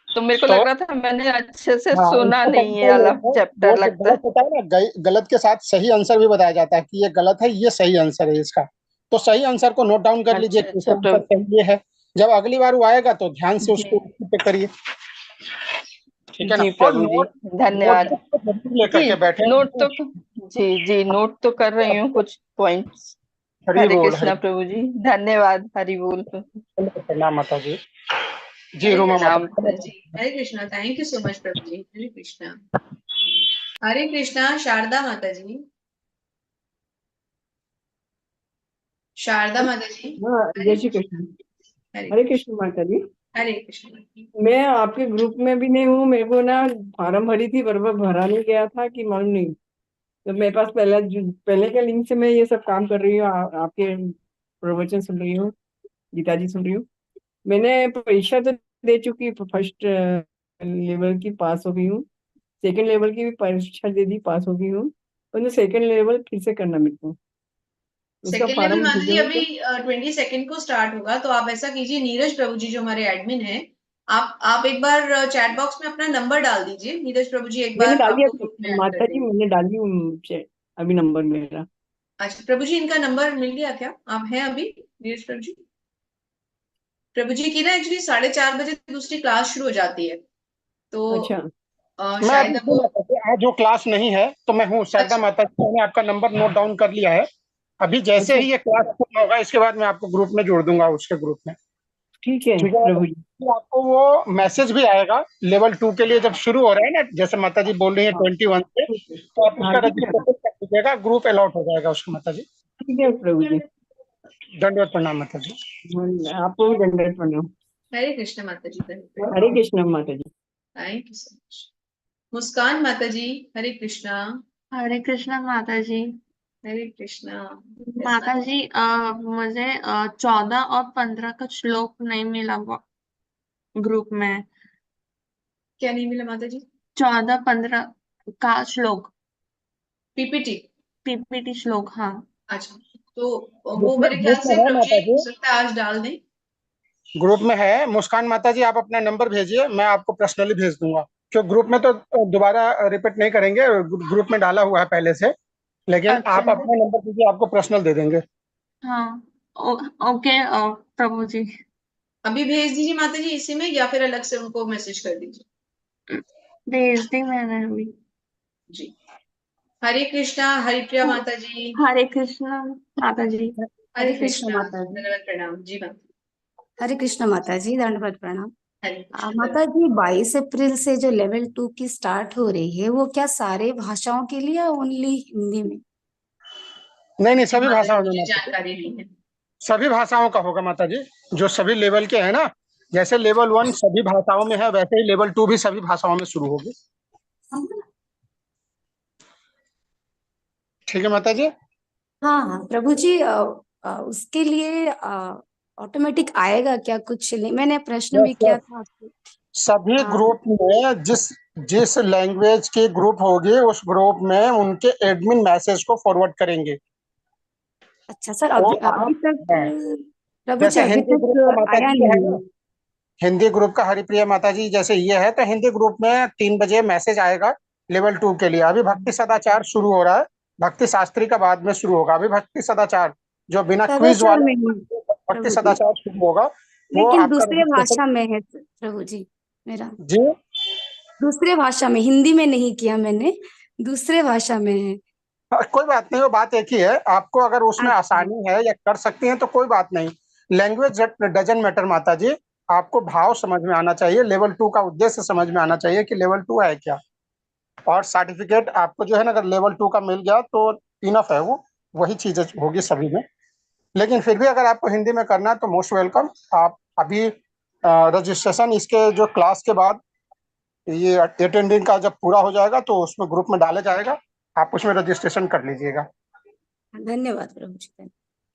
तो मेरे को तो लग रहा था मैंने अच्छे से हाँ, सुना इसका नहीं तरीका ये ये वाला है, चैप्टर वो जो लगता है। गलत होता है ना, गलत के साथ सही आंसर भी बताया जाता है कि ये गलत है, ये सही आंसर है इसका। तो सही आंसर को नोट डाउन कर लीजिए अच्छा कि अच्छा इसका आंसर सही ये है। जब अगली बार वो आएगा तो ध्यान से जी उसको उसी पे करिए, ठीक है ना। जी और प्रभु जी धन्यवाद। नोटबुक को जरूर लेकर जी के बैठे। नोट तो, जी जी नोट तो कर रही हूँ कुछ पॉइंट्स। हरि हरे बोल, हरि कृष्णा प्रभु जी, धन्यवाद, हरि बोल। प्रणाम माता जी। जी हरे रोमा कृष्णा प्रणाम। माता माता जी। Hare Krishna, thank you so much प्रभु जी। हरे कृष्णा। हरे कृष्णा शारदा माता जी। शारदा माता जी। हाँ, हरे जय श्री कृष्ण। हरे हरे कृष्ण। कृष्ण माता जी। हरे कृष्ण। मैं आपके ग्रुप में भी नहीं हूँ, मेरे को ना फॉर्म भरी थी बराबर भरा नहीं गया था कि मालूम नहीं, तो मेरे पास पहले के लिंक से मैं ये सब काम कर रही हूँ, आपके प्रवचन सुन रही हूँ, गीता जी सुन रही हूँ। मैंने परीक्षा तो दे चुकी, फर्स्ट लेवल की पास हो गई हूँ, सेकंड लेवल की भी परीक्षा दे दी, पास हो गई हूँ, और सेकंड लेवल फिर से करना मेरे को, उसका सेकेंड लेवल फॉर्म माता जी भेजोगे अभी क्या? 22 को स्टार्ट होगा। तो आप ऐसा कीजिए, नीरज प्रभु जी जो हमारे एडमिन है, आप एक बार चैट बॉक्स में अपना नंबर डाल दीजिए। नीरज प्रभु जी एक मैंने बार डाली आपको ग्रुप में अभी ऐड कर माता जी, देंगे। मैंने डाली अभी नंबर मेरा। अच्छा प्रभु जी, इनका नंबर मिल गया क्या? आप हैं अभी नीरज प्रभु जी? प्रभु जी की ना एक्चुअली 4:30 बजे दूसरी क्लास शुरू हो जाती है, तो अच्छा मैं शायद अभी अब वो आज जो क्लास नहीं है तो मैं हूँ शारदा अच्छा माता जी, मैंने आपका नंबर नोट डाउन कर लिया है। अभी जैसे अच्छा ही ये क्लास खत्म होगा इसके बाद मैं आपको ग्रुप में जोड़ दूंगा, उसके ग्रुप में। ठीक है ठीक है, प्रभु जी। फिर आपको वो मैसेज भी आएगा लेवल 2 के लिए जब शुरू हो रहा है ना, जैसे माता जी बोल रही है हाँ 21 से, तो आप हाँ उसका ठीक है रजिस्ट्रेशन कर दीजिएगा, ग्रुप अलॉट हो जाएगा उसको माता जी। ठीक है प्रभु जी। दंडवत प्रणाम माता जी। आपको भी दंडवत प्रणाम। हरे कृष्ण माता जी। हरे कृष्ण माता जी। Thank you so much. Muskan माता जी, हरे कृष्णा। हरे कृष्णा माता जी। हरे कृष्णा। माता जी मुझे 14 और 15 का श्लोक नहीं मिला ग्रुप में। क्या नहीं मिला माता जी? 14-15 का श्लोक, पीपीटी। पीपीटी श्लोक, हाँ। अच्छा, तो वो ग्रुप में मेरे ख्याल से है प्रभु माता जी जी, हो सकता है आज डाल दें। ग्रुप में है। मुस्कान माता जी आप अपना नंबर भेजिए, मैं आपको पर्सनली भेज दूंगा। क्यों ग्रुप में तो दोबारा रिपीट नहीं करेंगे, ग्रुप में डाला हुआ है पहले से, लेकिन अच्छा, आप अपना नंबर दीजिए, आपको पर्सनल दे देंगे। हाँ। ओके प्रभु जी। अभी भेज दीजिए माता जी इसी में, या फिर अलग से उनको मैसेज कर दीजिए। भेज दी मैंने अभी। जी। हरे कृष्णा हरिप्रिया माता जी। हरे कृष्णा माता जी। हरे हरे कृष्ण कृष्णा, माता जी। धन्यवाद प्रणाम जी माता। हरे कृष्ण माता जी, दंडवत प्रणाम। हरे कृष्ण। माता जी 22 अप्रैल से जो लेवल 2 की स्टार्ट हो रही है, वो क्या सारे भाषाओं के लिए या ओनली हिंदी में? नहीं सभी माता जी भाषाओं में मुझे माता जी, जानकारी नहीं है। सभी भाषाओं का होगा माता जी। जो सभी लेवल के हैं ना, जैसे लेवल 1 सभी भाषाओं में है, वैसे ही लेवल 2 भी सभी भाषाओं में शुरू होगी। ठीक है माता जी। हाँ हाँ प्रभु जी, उसके लिए ऑटोमेटिक आएगा क्या? कुछ नहीं, मैंने प्रश्न भी यस किया यस, था आपको। सभी हाँ ग्रुप में जिस जिस लैंग्वेज के ग्रुप होगी उस ग्रुप में उनके एडमिन मैसेज को फॉरवर्ड करेंगे। अच्छा सर, तो अभी आप अभी तक हैं, प्रभु जी जैसे अभी हिंदी ग्रुप का तक माता आया जी ये है नहीं ना, है। हिंदी ग्रुप का हरिप्रिया माता जी जैसे ये है, तो हिंदी ग्रुप में 3 बजे मैसेज आएगा लेवल 2 के लिए। अभी भक्ति सदाचार शुरू हो रहा है, भक्ति शास्त्री का बाद में शुरू होगा। अभी भक्ति सदाचार जो बिना क्विज सदाचार वाला में ही भक्ति प्रभु जी, सदाचार शुरू होगा, वो लेकिन आपका दूसरे रजिस्ट्रेशन। भाषा में है प्रभु जी मेरा। जी दूसरे भाषा में, हिंदी में नहीं किया मैंने, दूसरे भाषा में है। कोई बात नहीं, वो बात एक ही है। आपको अगर उसमें अच्छा आसानी है या कर सकती हैं तो कोई बात नहीं। लैंग्वेज डजन मैटर माता जी, आपको भाव समझ में आना चाहिए, लेवल 2 का उद्देश्य समझ में आना चाहिए कि लेवल 2 है क्या। और सर्टिफिकेट आपको जो है ना, अगर लेवल 2 का मिल गया तो इनफ है, वो वही चीजें होगी सभी में। लेकिन फिर भी अगर आपको हिंदी में करना है तो मोस्ट वेलकम। आप अभी रजिस्ट्रेशन इसके जो क्लास के बाद ये अटेंडिंग का जब पूरा हो जाएगा तो उसमें ग्रुप में डाला जाएगा, आप उसमें रजिस्ट्रेशन कर लीजिएगा। धन्यवाद प्रभु जी।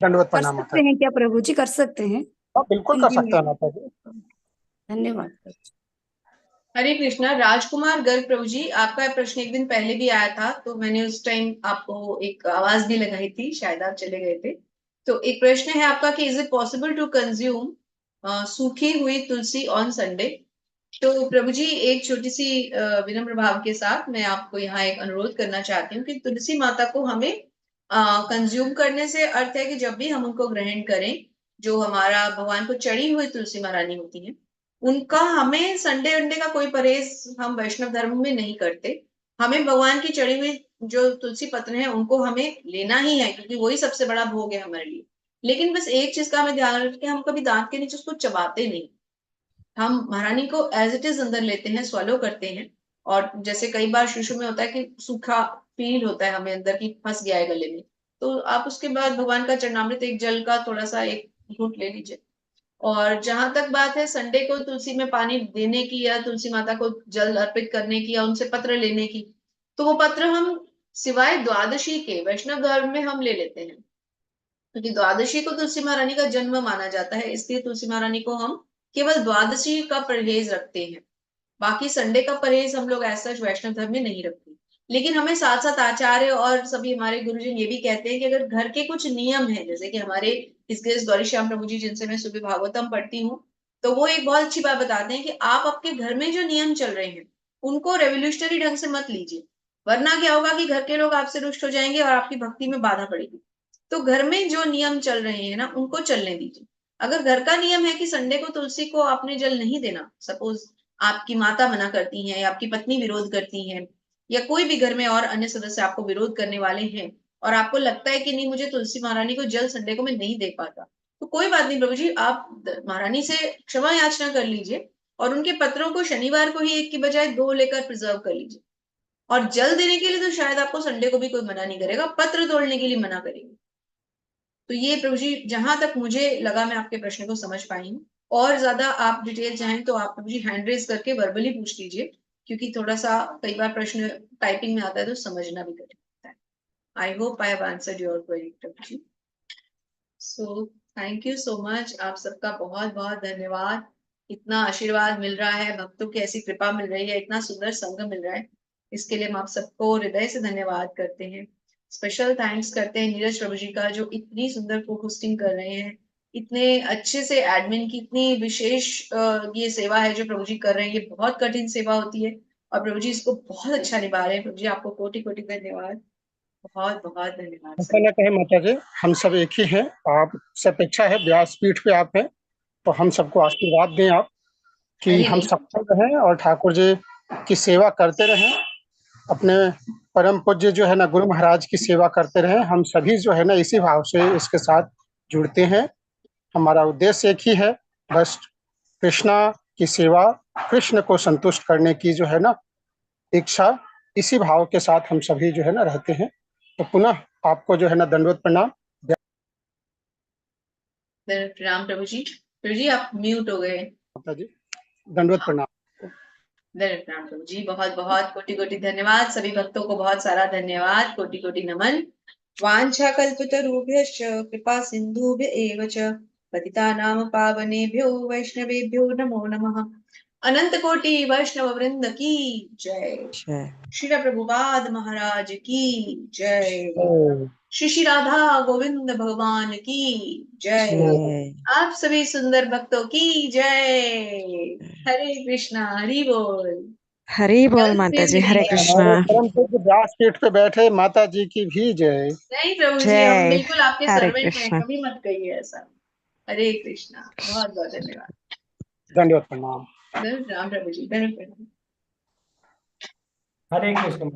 दंडवत कर प्रणाम माता सकते जी। हैं क्या प्रभु जी? कर सकते हैं हाँ बिल्कुल कर हिंदी सकते हैं में? माता जी। धन्यवाद प्रभु जी। हरे कृष्णा राजकुमार गर्ग प्रभु जी, आपका प्रश्न एक दिन पहले भी आया था, तो मैंने उस टाइम आपको एक आवाज भी लगाई थी, शायद आप चले गए थे। तो एक प्रश्न है आपका कि is it possible to consume सूखी हुई तुलसी ऑन संडे? तो प्रभु जी एक छोटी सी विनम्र भाव के साथ मैं आपको यहाँ एक अनुरोध करना चाहती हूँ कि तुलसी माता को हमें कंज्यूम करने से अर्थ है कि जब भी हम उनको ग्रहण करें, जो हमारा भगवान को चढ़ी हुई तुलसी महारानी होती है, उनका हमें संडे अंडे का कोई परहेज हम वैष्णव धर्म में नहीं करते। हमें भगवान की चढ़ी हुई जो तुलसी पत्र है उनको हमें लेना ही है, क्योंकि वही सबसे बड़ा भोग है हमारे लिए। लेकिन बस एक चीज का हमें ध्यान रखें, हम कभी दांत के नीचे उसको चबाते नहीं, हम महारानी को एज इट इज अंदर लेते हैं, स्वलो करते हैं। और जैसे कई बार शिशु में होता है कि सूखा फील होता है हमें अंदर की, फंस गया है गले में, तो आप उसके बाद भगवान का चरणामृत एक जल का थोड़ा सा एक घूंट ले लीजिए। और जहां तक बात है संडे को तुलसी में पानी देने की या तुलसी माता को जल अर्पित करने की या उनसे पत्र लेने की, तो वो पत्र हम सिवाय द्वादशी के वैष्णव धर्म में हम ले लेते हैं, क्योंकि द्वादशी को तुलसी महारानी का जन्म माना जाता है, इसलिए तुलसी महारानी को हम केवल द्वादशी का परहेज रखते हैं। बाकी संडे का परहेज हम लोग ऐसा वैष्णव धर्म में नहीं रखते। लेकिन हमें साथ साथ आचार्य और सभी हमारे गुरुजन ये भी कहते हैं कि अगर घर के कुछ नियम है, जैसे कि हमारे इसके गौरी श्याम प्रभु जी जिनसे मैं सुबह भागवतम पढ़ती हूँ, तो वो एक बहुत अच्छी बात बताते हैं कि आप आपके घर में जो नियम चल रहे हैं उनको रेवोल्यूशनरी ढंग से मत लीजिए। वरना क्या होगा कि घर के लोग आपसे रुष्ट हो जाएंगे और आपकी भक्ति में बाधा पड़ेगी। तो घर में जो नियम चल रहे हैं ना, उनको चलने दीजिए। अगर घर का नियम है कि संडे को तुलसी को आपने जल नहीं देना, सपोज आपकी माता मना करती है, आपकी पत्नी विरोध करती है, या कोई भी घर में और अन्य सदस्य आपको विरोध करने वाले हैं, और आपको लगता है कि नहीं, मुझे तुलसी महारानी को जल संडे को मैं नहीं दे पाता, तो कोई बात नहीं प्रभु जी, आप महारानी से क्षमा याचना कर लीजिए और उनके पत्रों को शनिवार को ही एक की बजाय 2 लेकर प्रिजर्व कर लीजिए। और जल देने के लिए तो शायद आपको संडे को भी कोई मना नहीं करेगा, पत्र तोड़ने के लिए मना करेंगे। तो ये प्रभु जी, जहां तक मुझे लगा मैं आपके प्रश्न को समझ पाई हूँ। और ज्यादा आप डिटेल चाहें तो आप प्रभु जी हैंड रेज करके वर्बली पूछ लीजिए, क्योंकि थोड़ा सा कई बार प्रश्न टाइपिंग में आता है तो समझना भी कठिन होता है। I hope I have answered your query प्रभु जी। So thank you so much, आप सबका बहुत बहुत धन्यवाद। इतना आशीर्वाद मिल रहा है, भक्तों की ऐसी कृपा मिल रही है, इतना सुंदर संग मिल रहा है, इसके लिए हम आप सबको हृदय से धन्यवाद करते हैं। स्पेशल थैंक्स करते हैं नीरज प्रभु जी का, जो इतनी सुंदर को होस्टिंग कर रहे हैं, इतने अच्छे से एडमिन की इतनी विशेष ये सेवा है जो प्रभु जी कर रहे हैं। ये बहुत कठिन सेवा होती है और प्रभु जी इसको बहुत अच्छा निभा रहे हैं। प्रभु जी आपको कोटि कोटि धन्यवाद, बहुत बहुत धन्यवाद। ऐसा न कहे माता जी, हम सब एक ही हैं। आप सब इच्छा है, व्यासपीठ पे आप हैं, तो हम सबको आशीर्वाद दें आप कि हम सफल रहें और ठाकुर जी की सेवा करते रहें, अपने परम पूज्य जो है ना गुरु महाराज की सेवा करते रहें। हम सभी जो है ना इसी भाव से इसके साथ जुड़ते हैं। हमारा उद्देश्य एक ही है, बस कृष्णा की सेवा, कृष्ण को संतुष्ट करने की जो है ना इच्छा, इसी भाव के साथ हम सभी जो है ना रहते हैं। तो पुनः आपको जो है ना दंडवत प्रणाम। प्रणाम प्रभु जी। प्रभु जी आप म्यूट हो गए। माता जी दंडवत प्रणाम। प्रणाम प्रभु जी, बहुत बहुत कोटि कोटि धन्यवाद। सभी भक्तों को बहुत सारा धन्यवाद, कोटि कोटि नमन। वांछा कल्पतरुभ्यश्च कृपा सिन्धुभ्य एव च पतितानां पावनेभ्यो वैष्णवेभ्यो नमो नमः। अनंत कोटि वैष्णव वृंद की जय। श्री प्रभुपाद महाराज की जय। श्री राधा गोविंद भगवान की जय। आप सभी सुंदर भक्तों की जय। हरे कृष्णा, हरि बोल। हरि बोल माता जी, हरे कृष्णा। परम पूज्य व्यासपीठ पे बैठे माता जी की भी जय। नहीं प्रभु जी, हम जय बिल्कुल आपके हरे सर्वेंट हैं, कृष्णा। कभी मत कहिए ऐसा। हरे कृष्णा, बहुत बहुत धन्यवाद। दंडवत प्रणाम। राम प्रभु जी, धन्यवाद। हरे कृष्ण।